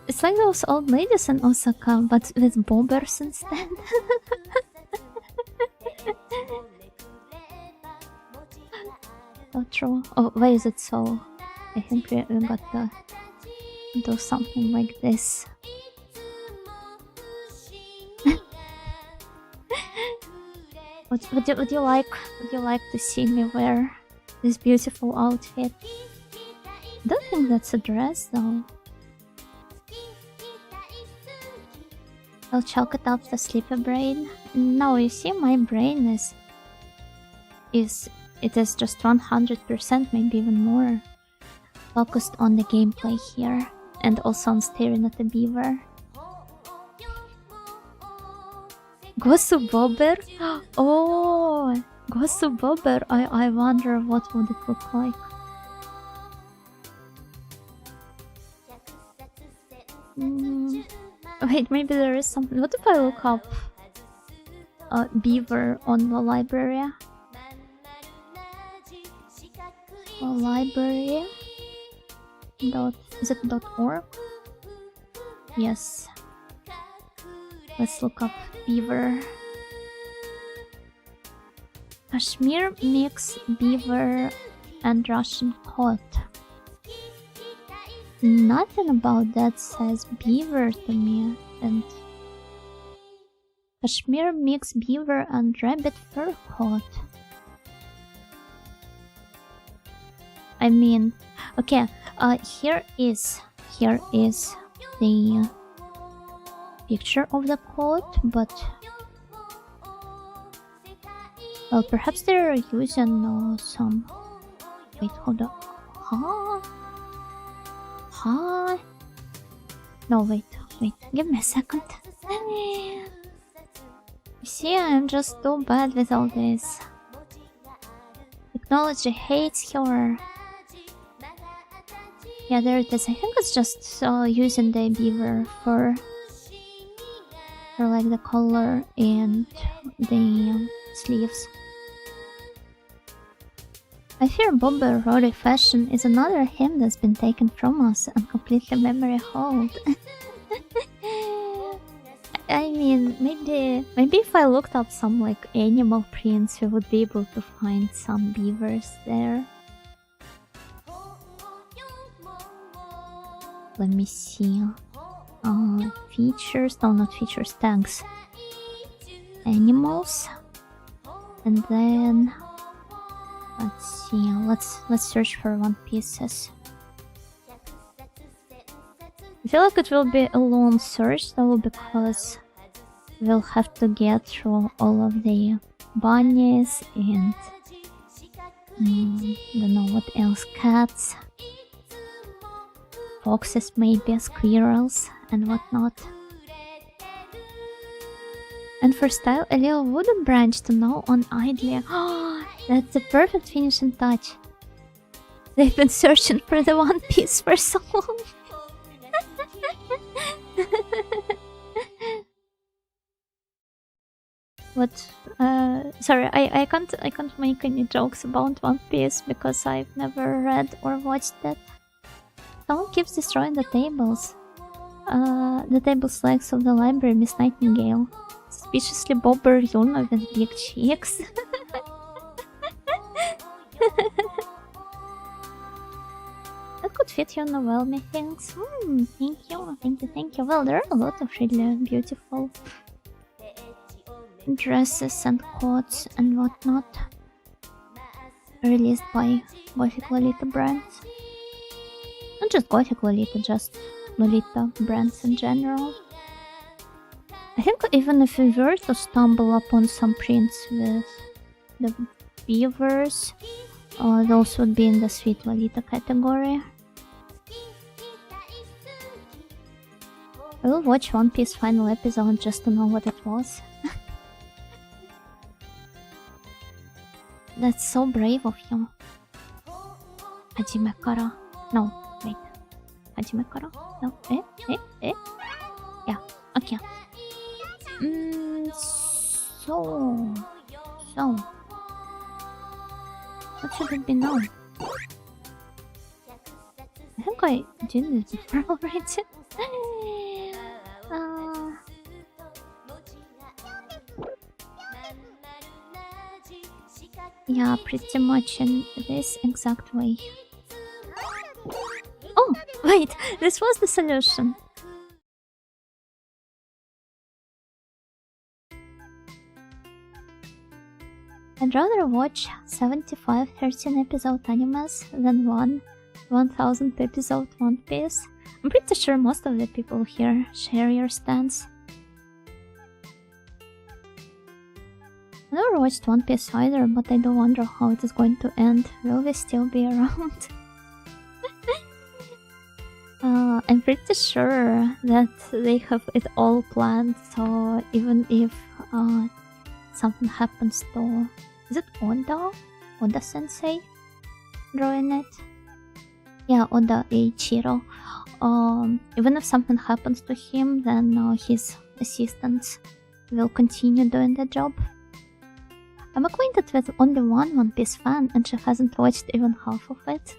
It's like those old ladies in Osaka, but with bobbers instead. So true. Oh, why is it so? I think we got to do something like this. Would you like to see me wear this beautiful outfit? I don't think that's a dress though. I'll chalk it up to sleepy brain. No, you see, my brain is just 100%, maybe even more, focused on the gameplay here, and also on staring at the beaver. Gosu Bobber? Oh, Gosu Bobber. I wonder what would it look like. Wait, maybe there is something. What if I look up beaver on the library? Library. Is it .org? Yes. Let's look up beaver. Kashmir mix beaver and Russian coat. Nothing about that says beaver to me. And Kashmir mix beaver and rabbit fur coat. I mean, okay, here is the picture of the coat, but well, perhaps they're using some. Wait, hold up. Huh? No, wait, give me a second. You see, I'm just too bad with all this. Technology hates her. Yeah, there it is. I think it's just using the beaver for like the collar and the sleeves. I fear Bobber Rory Fashion is another hymn that's been taken from us and completely memory hold. I mean, maybe if I looked up some like animal prints, we would be able to find some beavers there. Let me see. Features, no, not features, tags. Animals. And then let's see, let's search for One Pieces. feel like it will be a long search though, because we'll have to get through all of the bunnies and don't know what else, cats, foxes maybe, squirrels and whatnot. And for style, a little wooden branch to gnaw on idly. Oh, that's the perfect finishing touch. They've been searching for the One Piece for so long. What? Sorry, I can't make any jokes about One Piece because I've never read or watched it. Someone keeps destroying the tables. The table's legs of the library, Miss Nightingale. Suspiciously bobber Yuna with big cheeks. That could fit Yuna well, methinks. Thank you. Well, there are a lot of really beautiful dresses and coats and whatnot released by Gothic Lolita brands. Not just Gothic Lolita, just Lolita brands in general. I think even if we were to stumble upon some prints with the beavers, those would be in the Sweet Lolita category. I will watch One Piece final episode just to know what it was. That's so brave of you. Hajime kara. No, wait. Hajime kara? No, Yeah, okay. So... What should it be now? I think I did this before already. Yeah, pretty much in this exact way. Oh, wait, this was the solution. I'd rather watch 75 13-episode animes than 1000 episode One Piece. I'm pretty sure most of the people here share your stance. I never watched One Piece either, but I do wonder how it is going to end. Will we still be around? I'm pretty sure that they have it all planned, so even if something happens to... Is it Oda? Oda-sensei drawing it? Yeah, Oda Eiichiro. Even if something happens to him, then his assistants will continue doing the job. I'm acquainted with only one One Piece fan, and she hasn't watched even half of it.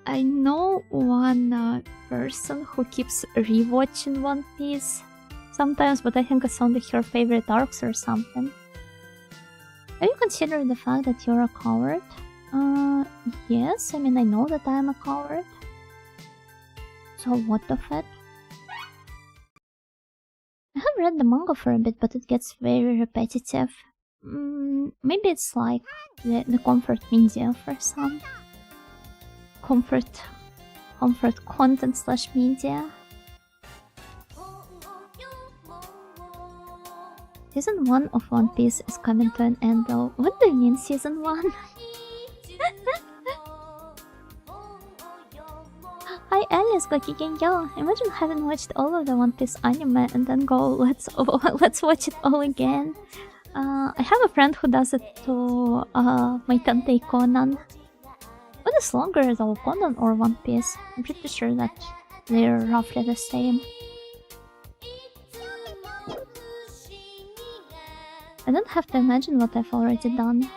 I know one person who keeps rewatching One Piece sometimes, but I think it's only her favorite arcs or something. Have you considered the fact that you're a coward? Yes, I mean, I know that I'm a coward. So what of it? I have read the manga for a bit, but it gets very repetitive. Maybe it's like the comfort media for some. Comfort content / media. Season 1 of One Piece is coming to an end though. What do you mean Season 1? Hi Alice, gokigenyo. Imagine having watched all of the One Piece anime and then go, let's watch it all again. I have a friend who does it to my Tantei Conan. What is longer though, Conan or One Piece? I'm pretty sure that they're roughly the same. I don't have to imagine what I've already done.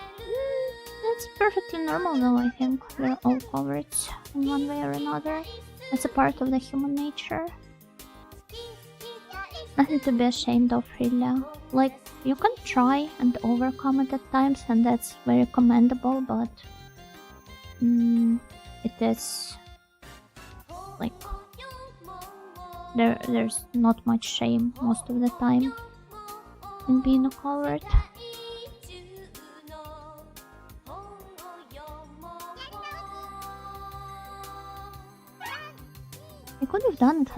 It's perfectly normal though, I think. We're all covered in one way or another. It's a part of the human nature. Nothing to be ashamed of, really. Like, you can try and overcome it at times, and that's very commendable, but... it is... like... There's not much shame most of the time in being a coward. They could have done it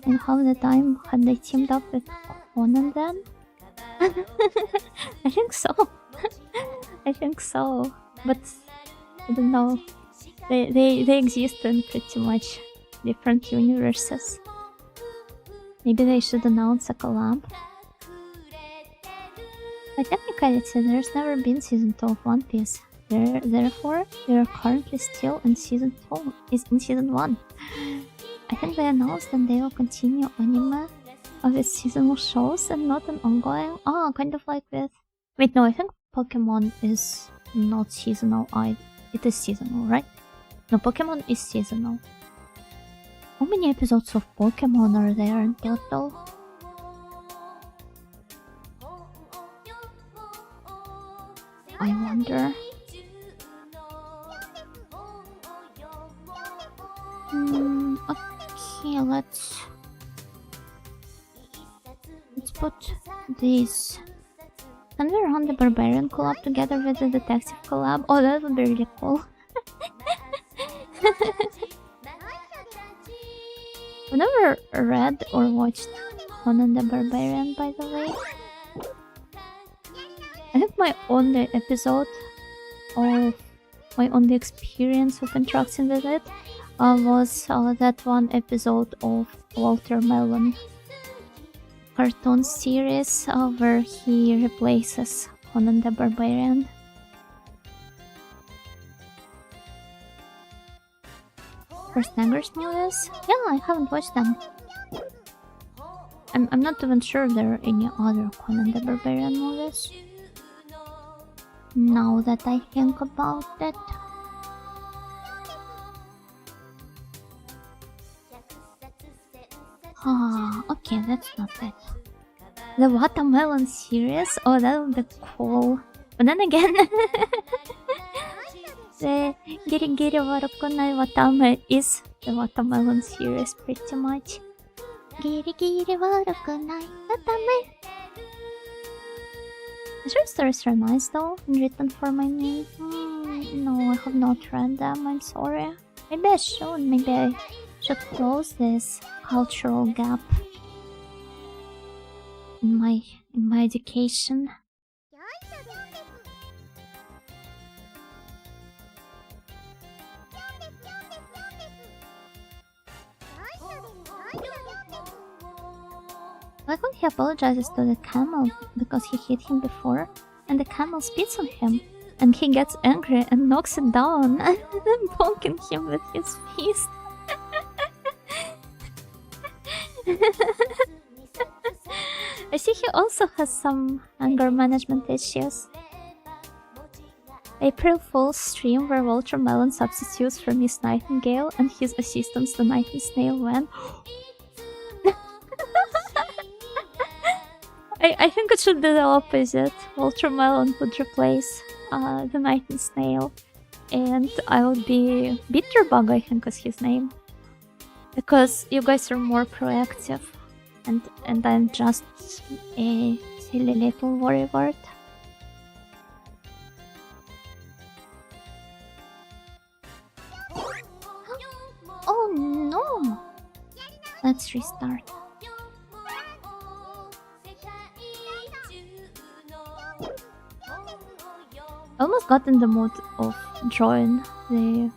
in half the time had they teamed up with Conan then. I think so. I think so. But I don't know. They exist in pretty much different universes. Maybe they should announce a collab. By technicality, there's never been season 2 of One Piece. Therefore, we are currently still in season 2. Is in season 1. I think they announced that they will continue anime of its seasonal shows and not an ongoing. Oh, kind of like with. Wait, no, I think Pokemon is not seasonal. It is seasonal, right? No, Pokemon is seasonal. How many episodes of Pokemon are there in total? I wonder. Okay, let's put these. Can we run the Barbarian collab together with the Detective collab? Oh, that would be really cool. I've never read or watched Conan the Barbarian, by the way. I think my only episode of my only experience of interacting with it was that one episode of Walter Melon cartoon series where he replaces Conan the Barbarian. Snagger's movies? Yeah, I haven't watched them. I'm not even sure if there are any other Conan the Barbarian movies. Now that I think about it. Ah, okay, that's not it. The Watermelon series? Oh, that would be cool. But then again, the Giri Giri Warukunai Watame is the Watermelon series pretty much. Giri Giri Warukunai Watame. The short stories are nice though, and written for my name. No, I have not read them, I'm sorry. Maybe I should, maybe I should close this cultural gap in my education. Like when he apologizes to the camel because he hit him before, and the camel spits on him, and he gets angry and knocks it down, and then poking him with his fist. I see he also has some anger management issues. April Fool's stream where Walter Melon substitutes for Miss Nightingale and his assistants the Nightingale when... I think it should be the opposite. Walter Melon would replace the Nightingale, and I would be Bitterbug, I think is his name. Because you guys are more proactive, and I'm just a silly little worrywart. Oh no! Let's restart. I almost got in the mood of drawing the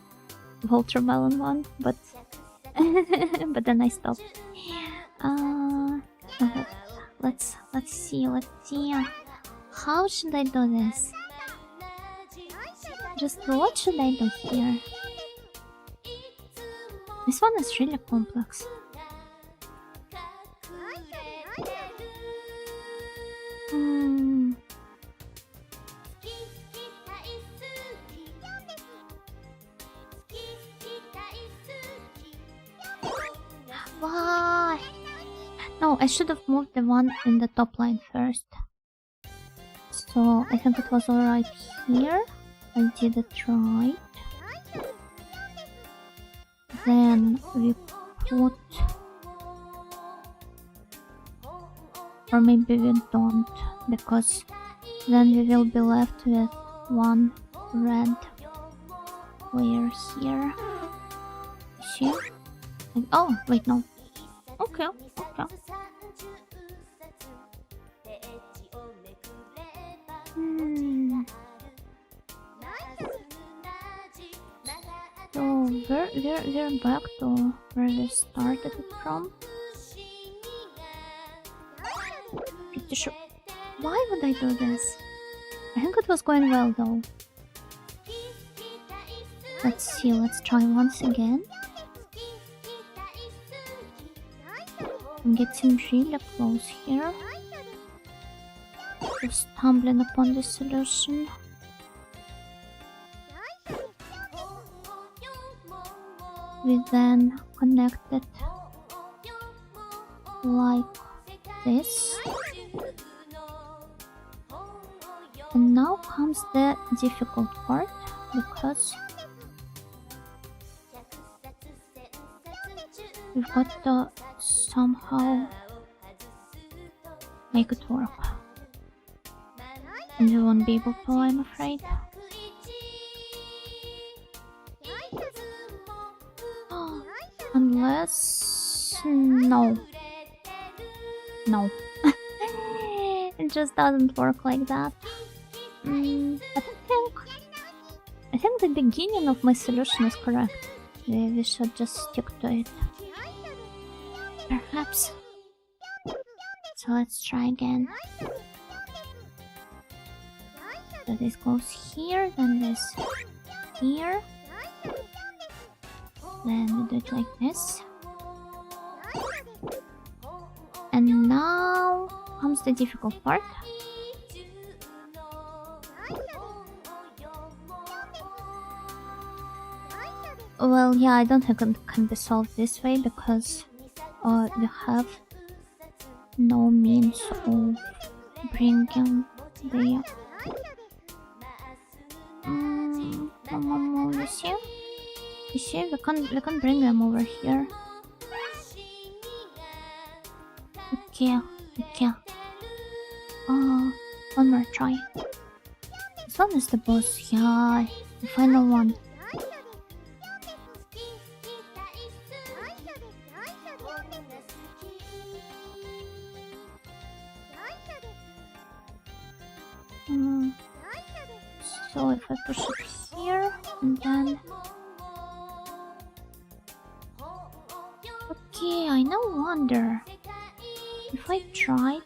Walter Melon one, but but then I stopped. Let's see. How should I do this? Just what should I do here? This one is really complex. Why? No, I should have moved the one in the top line first. So I think it was alright here. I did it right. Then we put... Or maybe we don't, because then we will be left with one red layer here. See? Oh, wait, no. Okay, okay. So we're back to where we started it from. Pretty sure. Why would I do this? I think it was going well though. Let's see, let's try once again. I'm getting really close here. Just stumbling upon the solution. We then connect it like this. And now comes the difficult part, because we've got to somehow make it work. And we won't be able to, I'm afraid. Unless... no. No. It just doesn't work like that. I think the beginning of my solution is correct. We should just stick to it. Perhaps. So let's try again. So this goes here, then this here. Then we do it like this. And now comes the difficult part. Well, yeah, I don't think it can be solved this way because we have no means of bringing the... You see, we can't bring them over here. Okay. One more try. This one is the boss, yeah, the final one. So if I push it here, and then... Okay, I now wonder if I tried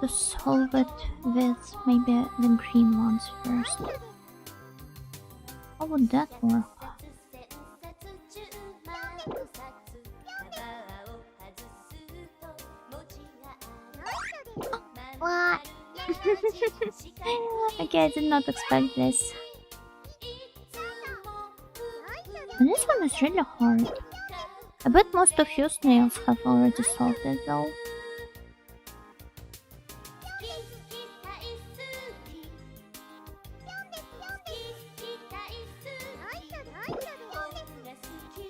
to solve it with maybe the green ones first. How would that work? What? Okay, I did not expect this. And this one is really hard. I bet most of you snails have already solved it though.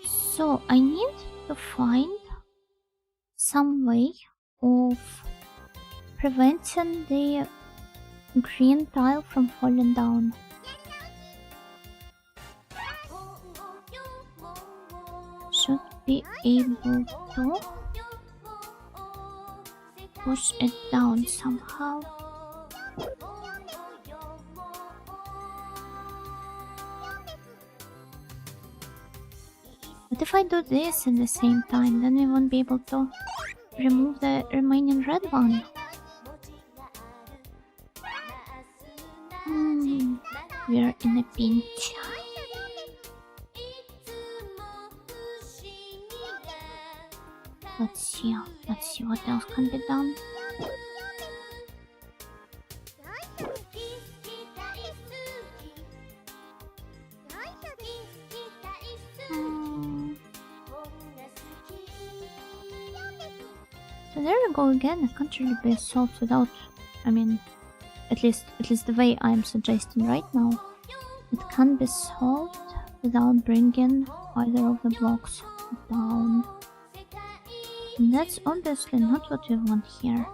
So I need to find some way of preventing the green tile from falling down. Should be able to push it down somehow. But if I do this at the same time, then we won't be able to remove the remaining red one. We're in a pinch. Let's see what else can be done. So there we go again. It can't really be solved without, I mean, at least the way I'm suggesting right now, it can be solved without bringing either of the blocks down. And that's obviously not what we want here.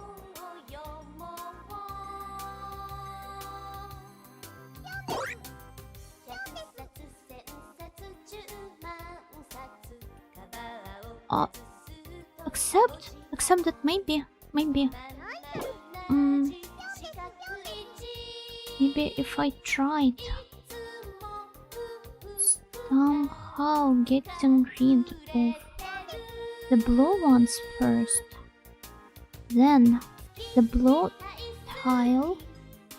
Except that maybe, maybe if I tried somehow getting rid of the blue ones first, then the blue tile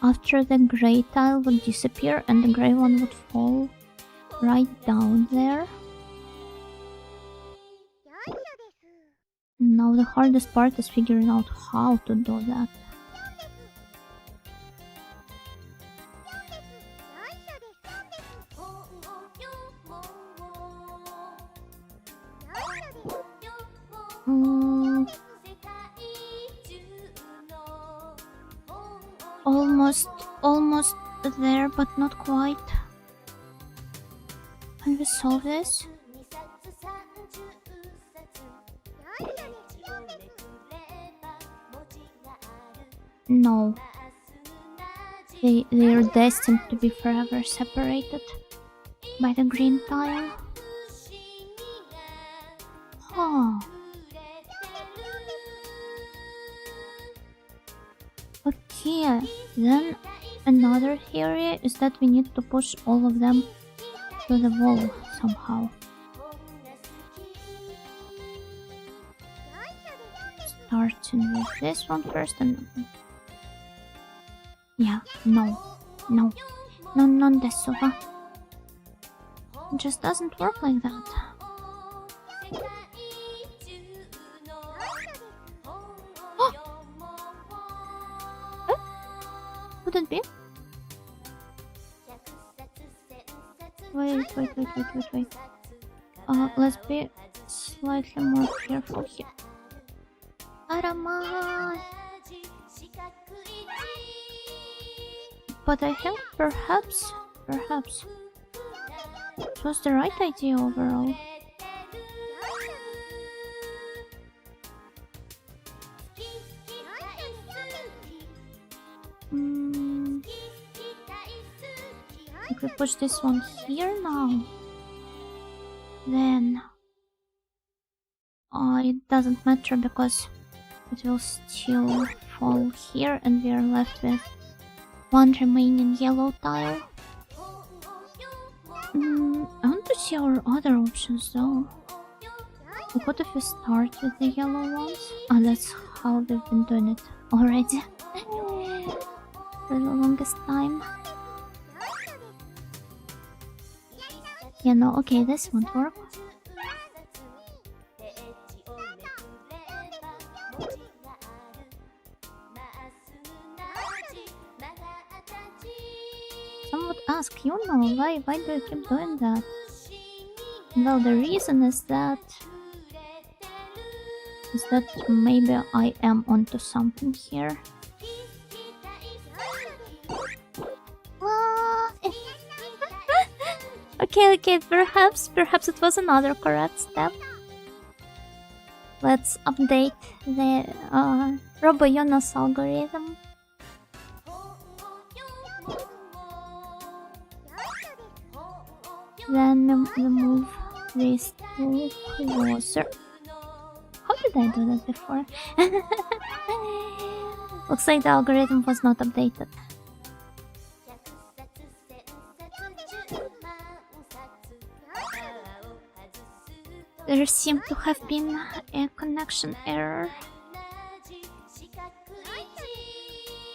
after the gray tile would disappear and the gray one would fall right down there. Now the hardest part is figuring out how to do that. Almost there, but not quite. Can we solve this? No. They're destined to be forever separated by the green tile. Huh. Okay, then another theory is that we need to push all of them to the wall somehow. Starting with this one first and... Yeah, no, Desova. It just doesn't work like that. Would it be? Wait. Let's be slightly more careful here. Arama! But I think perhaps it was the right idea overall. If we push this one here now, then it doesn't matter because it will still fall here and we are left with one remaining yellow tile. I want to see our other options though. What if we start with the yellow ones? Oh, that's how we've been doing it already for the longest time. Yeah, no, okay, this won't work. Some would ask, you know, why do you keep doing that? Well, the reason is that maybe I am onto something here. Okay, perhaps it was another correct step. Let's update the RoboYonos algorithm. Then we move these two closer. How did I do that before? Looks like the algorithm was not updated. There seemed to have been a connection error.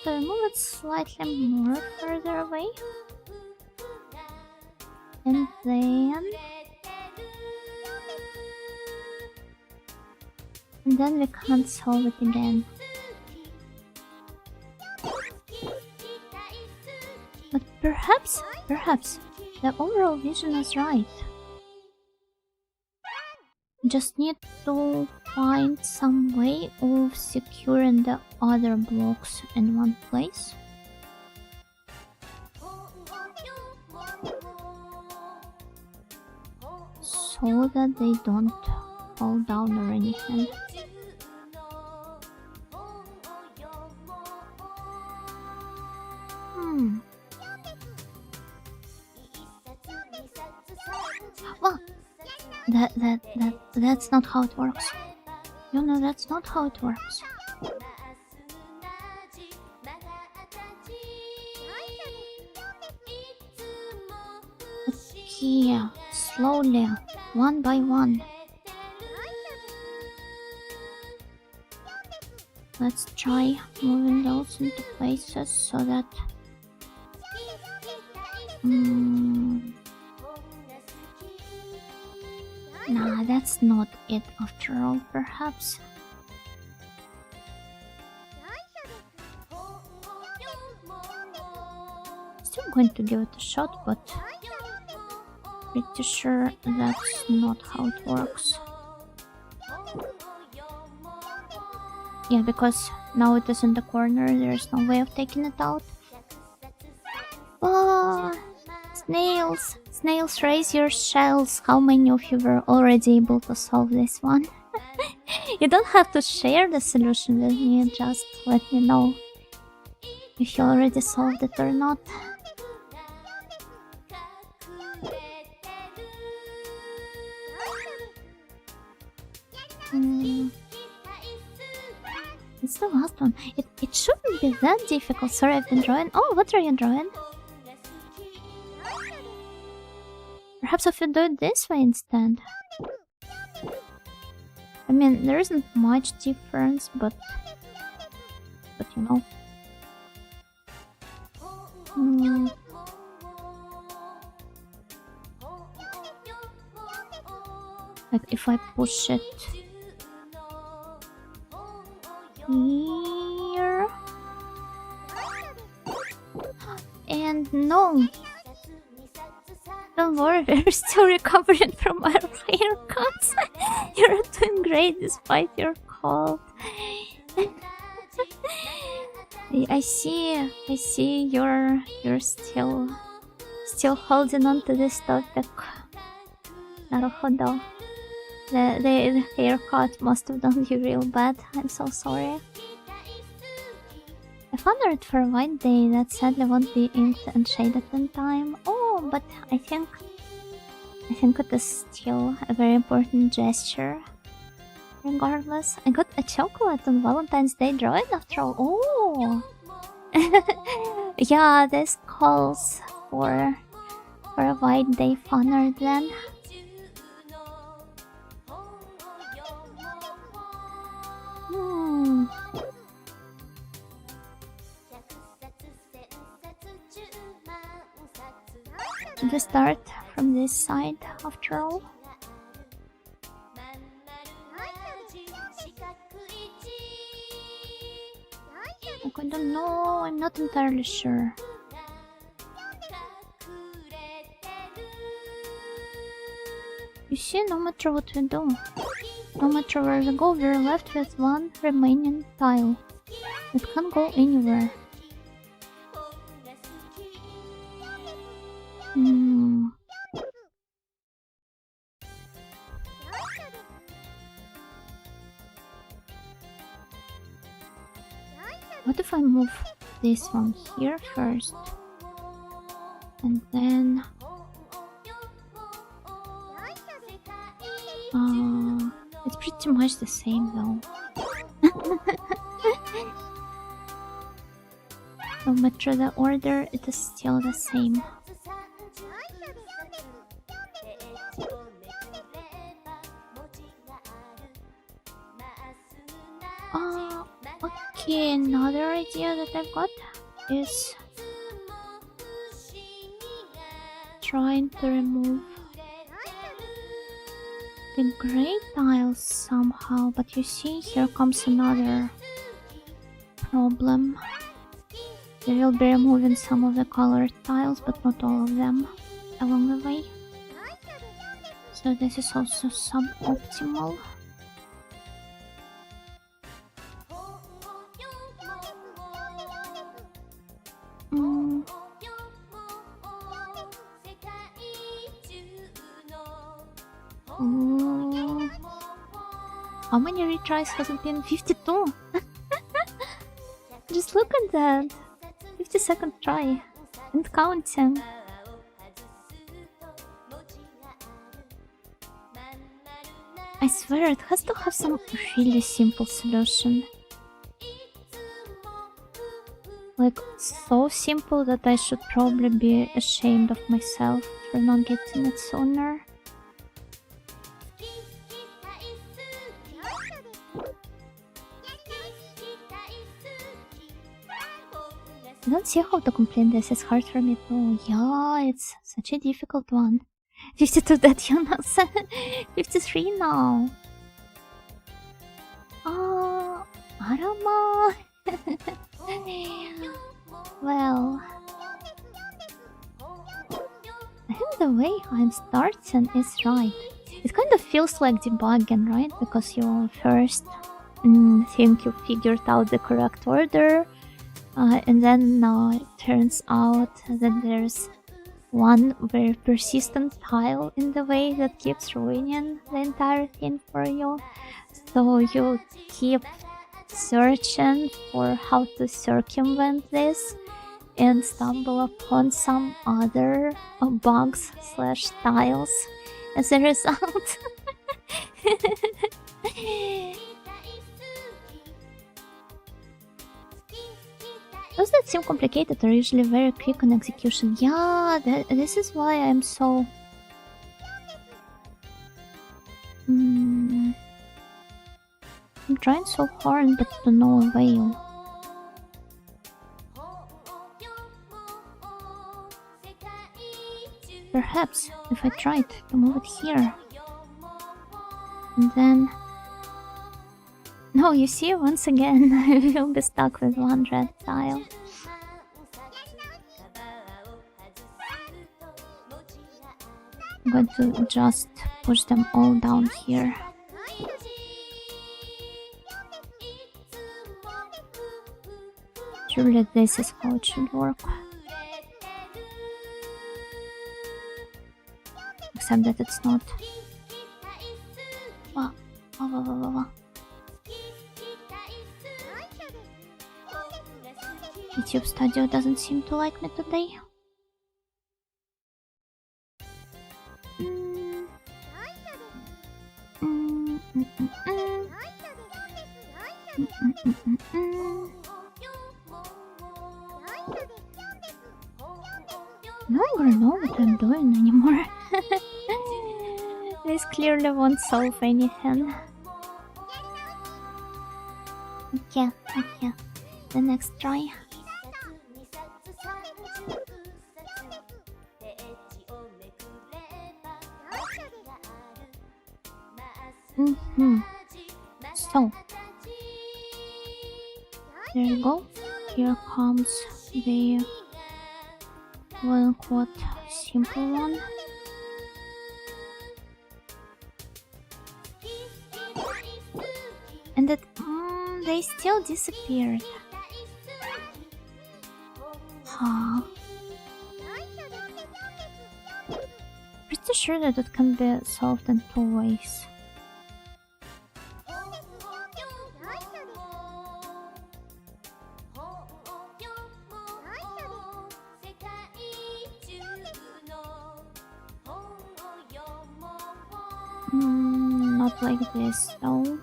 So we move it slightly more further away. And then we can't solve it again. But perhaps the overall vision is right. Just need to find some way of securing the other blocks in one place. So that they don't fall down or anything. Well, That's not how it works. You know, that's not how it works. Okay, slowly, one by one. Let's try moving those into places so that... Nah, that's not it after all, perhaps. Still going to give it a shot, but pretty sure that's not how it works. Yeah, because now it is in the corner, there's no way of taking it out. Oh, snails! Snails, raise your shells. How many of you were already able to solve this one? You don't have to share the solution with me, just let me know if you already solved it or not. It's the last one. It shouldn't be that difficult. Sorry, I've been drawing. Oh, what are you drawing? Perhaps if you do it this way instead. I mean, there isn't much difference, but you know. Like if I push it here, and no. Don't worry, we're still recovering from our haircuts. You're doing great despite your cold. I see you're still holding on to this topic. Naruhodo. The haircut must have done you real bad. I'm so sorry. I found art for a white day that sadly won't be inked and shaded in time. Oh, but I think it is still a very important gesture. Regardless, I got a chocolate on Valentine's Day drawing after all. Oh, yeah, this calls for a white day fan art then. Should we start from this side after all? Like, I don't know, I'm not entirely sure. You see, no matter what we do, no matter where we go, we're left with one remaining tile. It can't go anywhere. What if I move this one here first? And then... it's pretty much the same though. No matter the order, it is still the same. Okay, another idea that I've got is trying to remove the gray tiles somehow, but you see, here comes another problem. We will be removing some of the colored tiles, but not all of them along the way. So this is also suboptimal. How many retries has it been? 52! Just look at that! 52nd try. And counting. I swear it has to have some really simple solution. Like, so simple that I should probably be ashamed of myself for not getting it sooner. I don't see how to complain. This is hard for me too. Yeah, it's such a difficult one. 52 dead, Jonas. 53 now. Oh, Arama. Well, I think the way I'm starting is right. It kind of feels like debugging, right? Because you first think you figured out the correct order, and then it turns out that there's one very persistent tile in the way that keeps ruining the entire thing for you. So you keep searching for how to circumvent this and stumble upon some other bugs / tiles as a result. Those that seem complicated are usually very quick on execution. Yeah, this is why I'm so... I'm trying so hard but to no avail. Perhaps if I tried to move it here. And then... No, you see, once again, I will be stuck with one red tile. I'm going to just push them all down here. Surely this is how it should work. Except that it's not. Wow. Wow. YouTube Studio doesn't seem to like me today. No longer know what I'm doing anymore. This clearly won't solve anything. Okay. The next try. So, there you go. Here comes the quote-unquote simple one. And that they still disappeared. Huh. Pretty sure that it can be solved in 2 ways. Not like this though.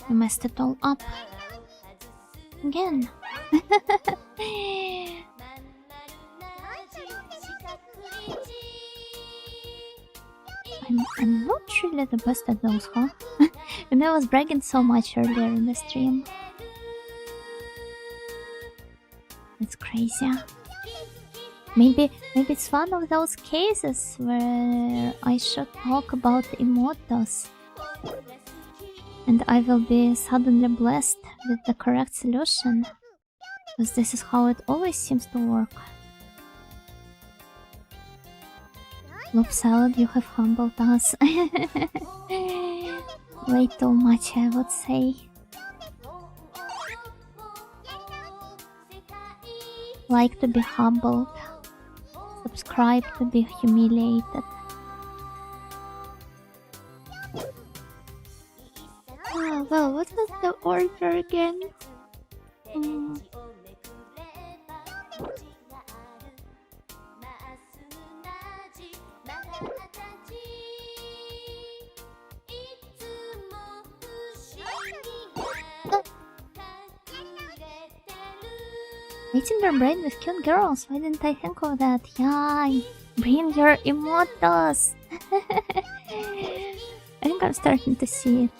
I messed it all up. Again. I'm not really the best at those, huh? And I was bragging so much earlier in the stream. That's crazy. Maybe it's one of those cases where I should talk about emotos. And I will be suddenly blessed with the correct solution. Because this is how it always seems to work. Lup Salad, you have humbled us. Way too much, I would say. Like to be humbled. Subscribe to be humiliated. Well, what was the order again? Mating your brain with cute girls. Why didn't I think of that? Yeah, bring your emotos. I think I'm starting to see it.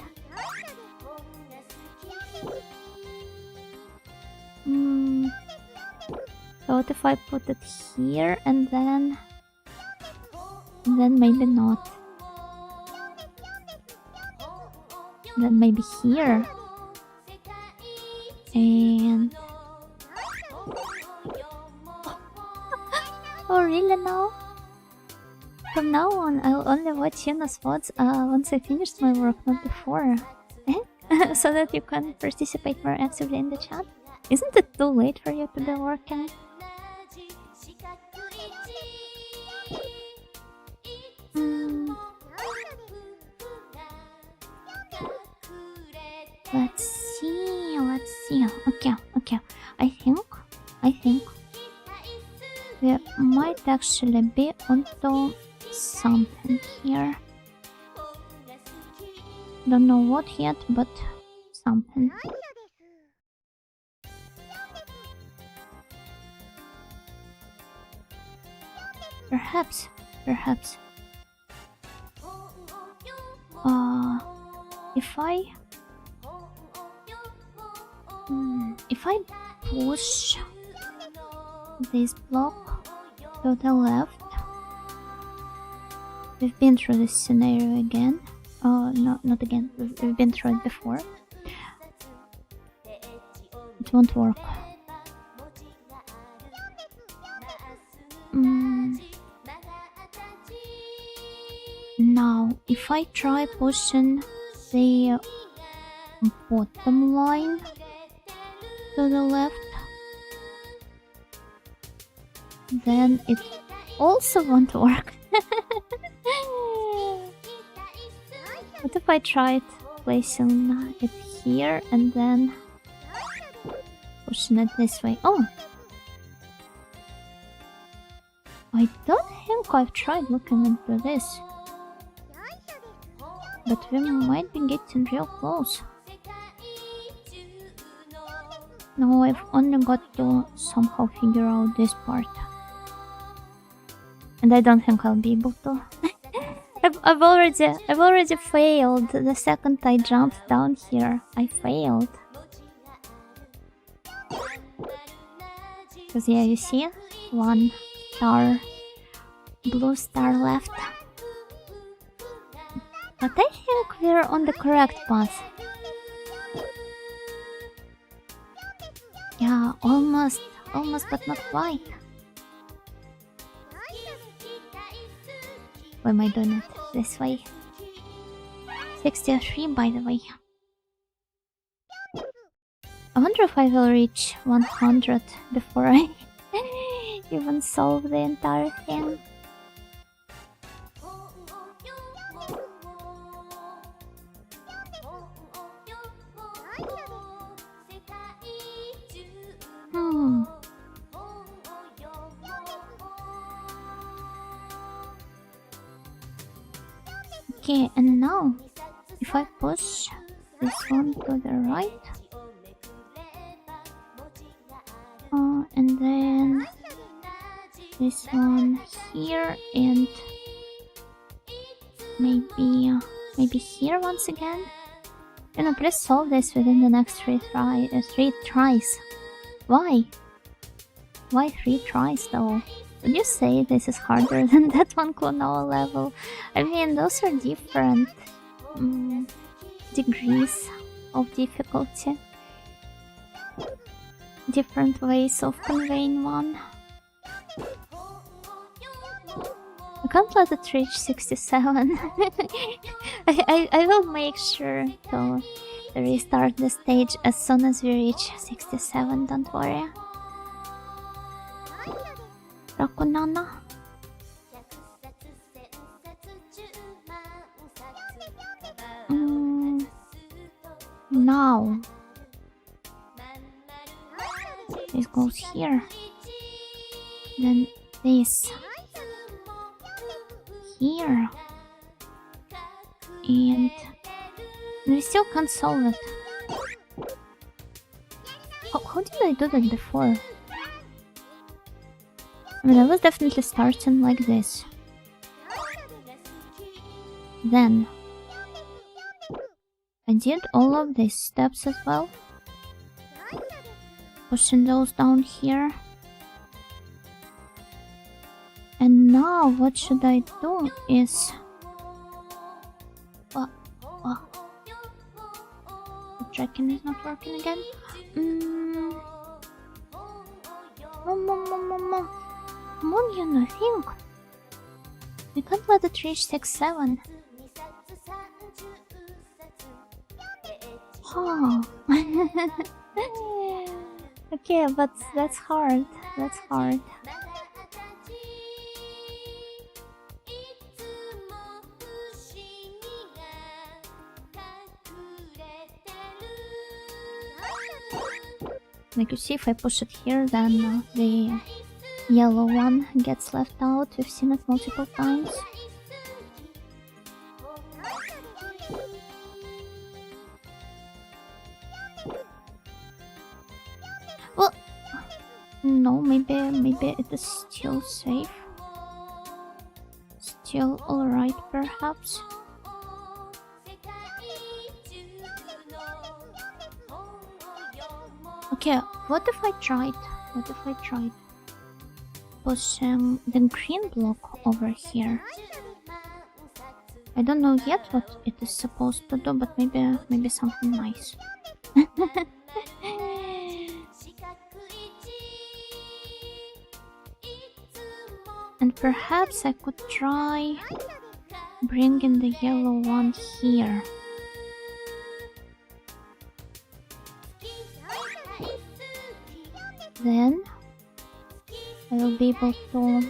So what if I put it here and then maybe not. Then maybe here. And oh really now? From now on I'll only watch Yuna's VODs once I finish my work, not before. So that you can participate more actively in the chat. Isn't it too late for you to be working? Let's see. Okay. I think we might actually be onto something here. Don't know what yet, but something. Perhaps. If I push this block to the left, we've been through this scenario again. No, not again. We've been through it before. It won't work. Now, if I try pushing the bottom line to the left, then it also won't work. What if I tried placing it here and then pushing it this way? Oh! I don't think I've tried looking into this. But we might be getting real close. Now I've only got to somehow figure out this part. And I don't think I'll be able to. I've already failed. The second I jumped down here, I failed. Cause yeah, you see? 1 star. Blue star left. But I think we're on the correct path. Yeah, almost, but not quite. Why am I doing it this way? 63, by the way. I wonder if I will reach 100 before I even solve the entire thing. Okay, and now, if I push this one to the right, and then this one here, and maybe here once again. Please solve this within the next 3 tries. Why? Why 3 tries though? Would you say this is harder than that one Klonoa level? I mean, those are different degrees of difficulty. Different ways of conveying one. I can't let it reach 67. I will make sure to restart the stage as soon as we reach 67, don't worry. Rakunana. Now this goes here, then this here, and we still can't solve it. How did I do that before? I mean, I was definitely starting like this. Then I did all of these steps as well. Pushing those down here. And now what should I do is... The tracking is not working again. Come on, you know, think. We can't let it reach 6-7. Oh. Okay, but that's hard. That's hard. Like you see, if I push it here, then the yellow one gets left out. We've seen it multiple times. Well, no, maybe it is still safe. Still alright, perhaps. Okay, what if I tried pushing the green block over here? I don't know yet what it is supposed to do, but maybe something nice. And perhaps I could try bringing the yellow one here. Then I will be able to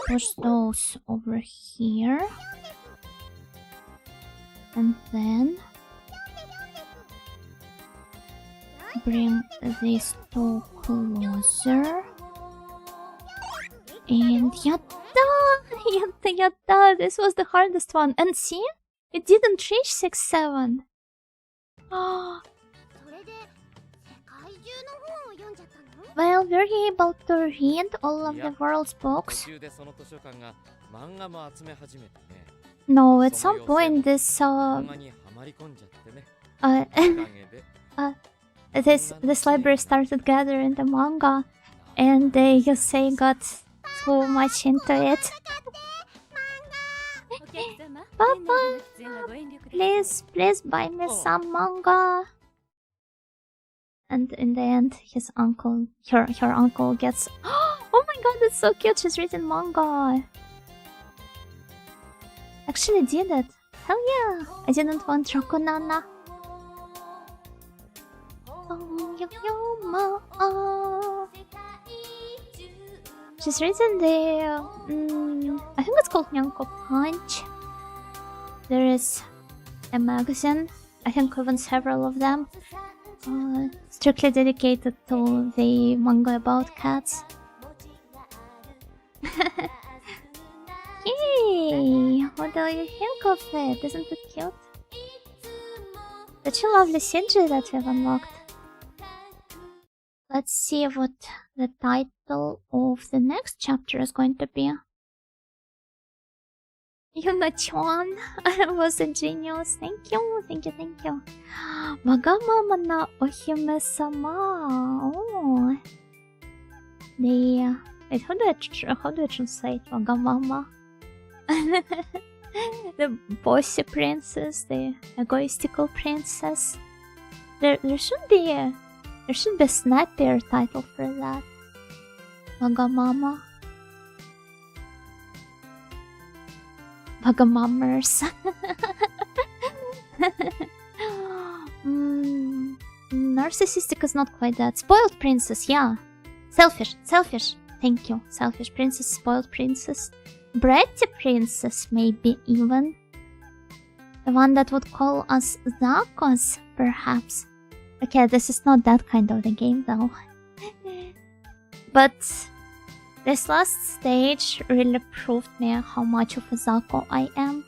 push those over here, and then bring these two closer. And yatta! This was the hardest one. And see? It didn't reach 6-7. Oh. Well, were you able to read all of the world's books? No, at some point this this library started gathering the manga, and they got too much into it. Papa, please buy me some manga. And in the end, her uncle gets. Oh my god, that's so cute! She's reading manga. Actually, did it? Hell yeah! I didn't want Rokunana. She's reading the I think it's called Nyanko Punch. There is a magazine, I think even several of them, strictly dedicated to the manga about cats. Yay! What do you think of it? Isn't it cute? Such a lovely CG that we've unlocked. Let's see what the title of the next chapter is going to be. Yuna-chan was a genius. Thank you. Wagamama na ohime-sama. Oh. Wait, how do I translate Wagamama? The bossy princess, the egoistical princess. There should be a snappier title for that. Wagamama. Wagamammers. Narcissistic is not quite that. Spoiled princess, yeah. Selfish. Thank you. Selfish princess, spoiled princess. Bratty princess, maybe even. The one that would call us Zakos, perhaps. Okay, this is not that kind of the game though. But this last stage really proved me how much of a Zako I am.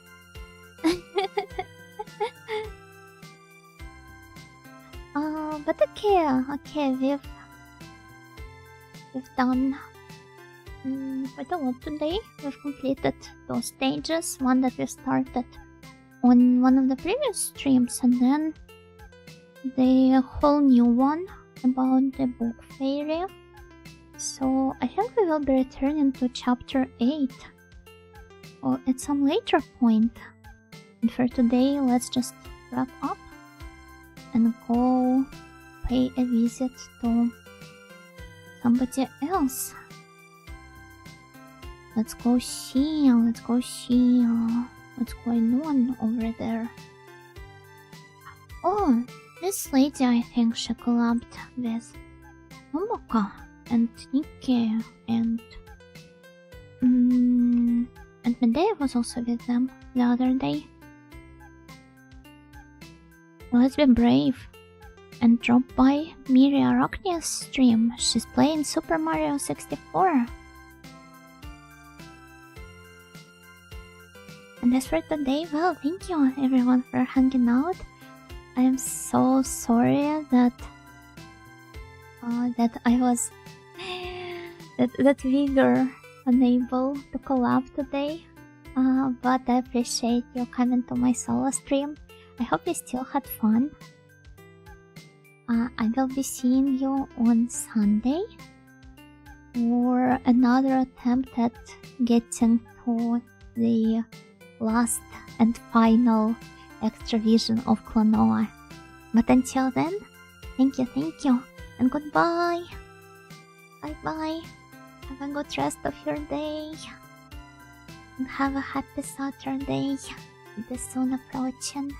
But But okay, we've done quite a lot today. We've completed those stages, one that we started on one of the previous streams, and then the whole new one about the book fairy. So I think we will be returning to chapter 8 or at some later point. And for today, let's just wrap up and go pay a visit to somebody else. Let's go see what's going on over there. Oh, this lady, I think she collabed with Momoka and Nikki and Medea was also with them the other day. Let's be brave and drop by Miri Arachnia's stream. She's playing Super Mario 64. And as for today, well, thank you everyone for hanging out. I am so sorry that I was that we were unable to collab today. But I appreciate you coming to my solo stream. I hope you still had fun. I will be seeing you on Sunday for another attempt at getting to the last and final extra vision of Klonoa. But until then, thank you, and goodbye. Bye. Have a good rest of your day. And have a happy Saturday. It is soon approaching.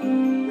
you.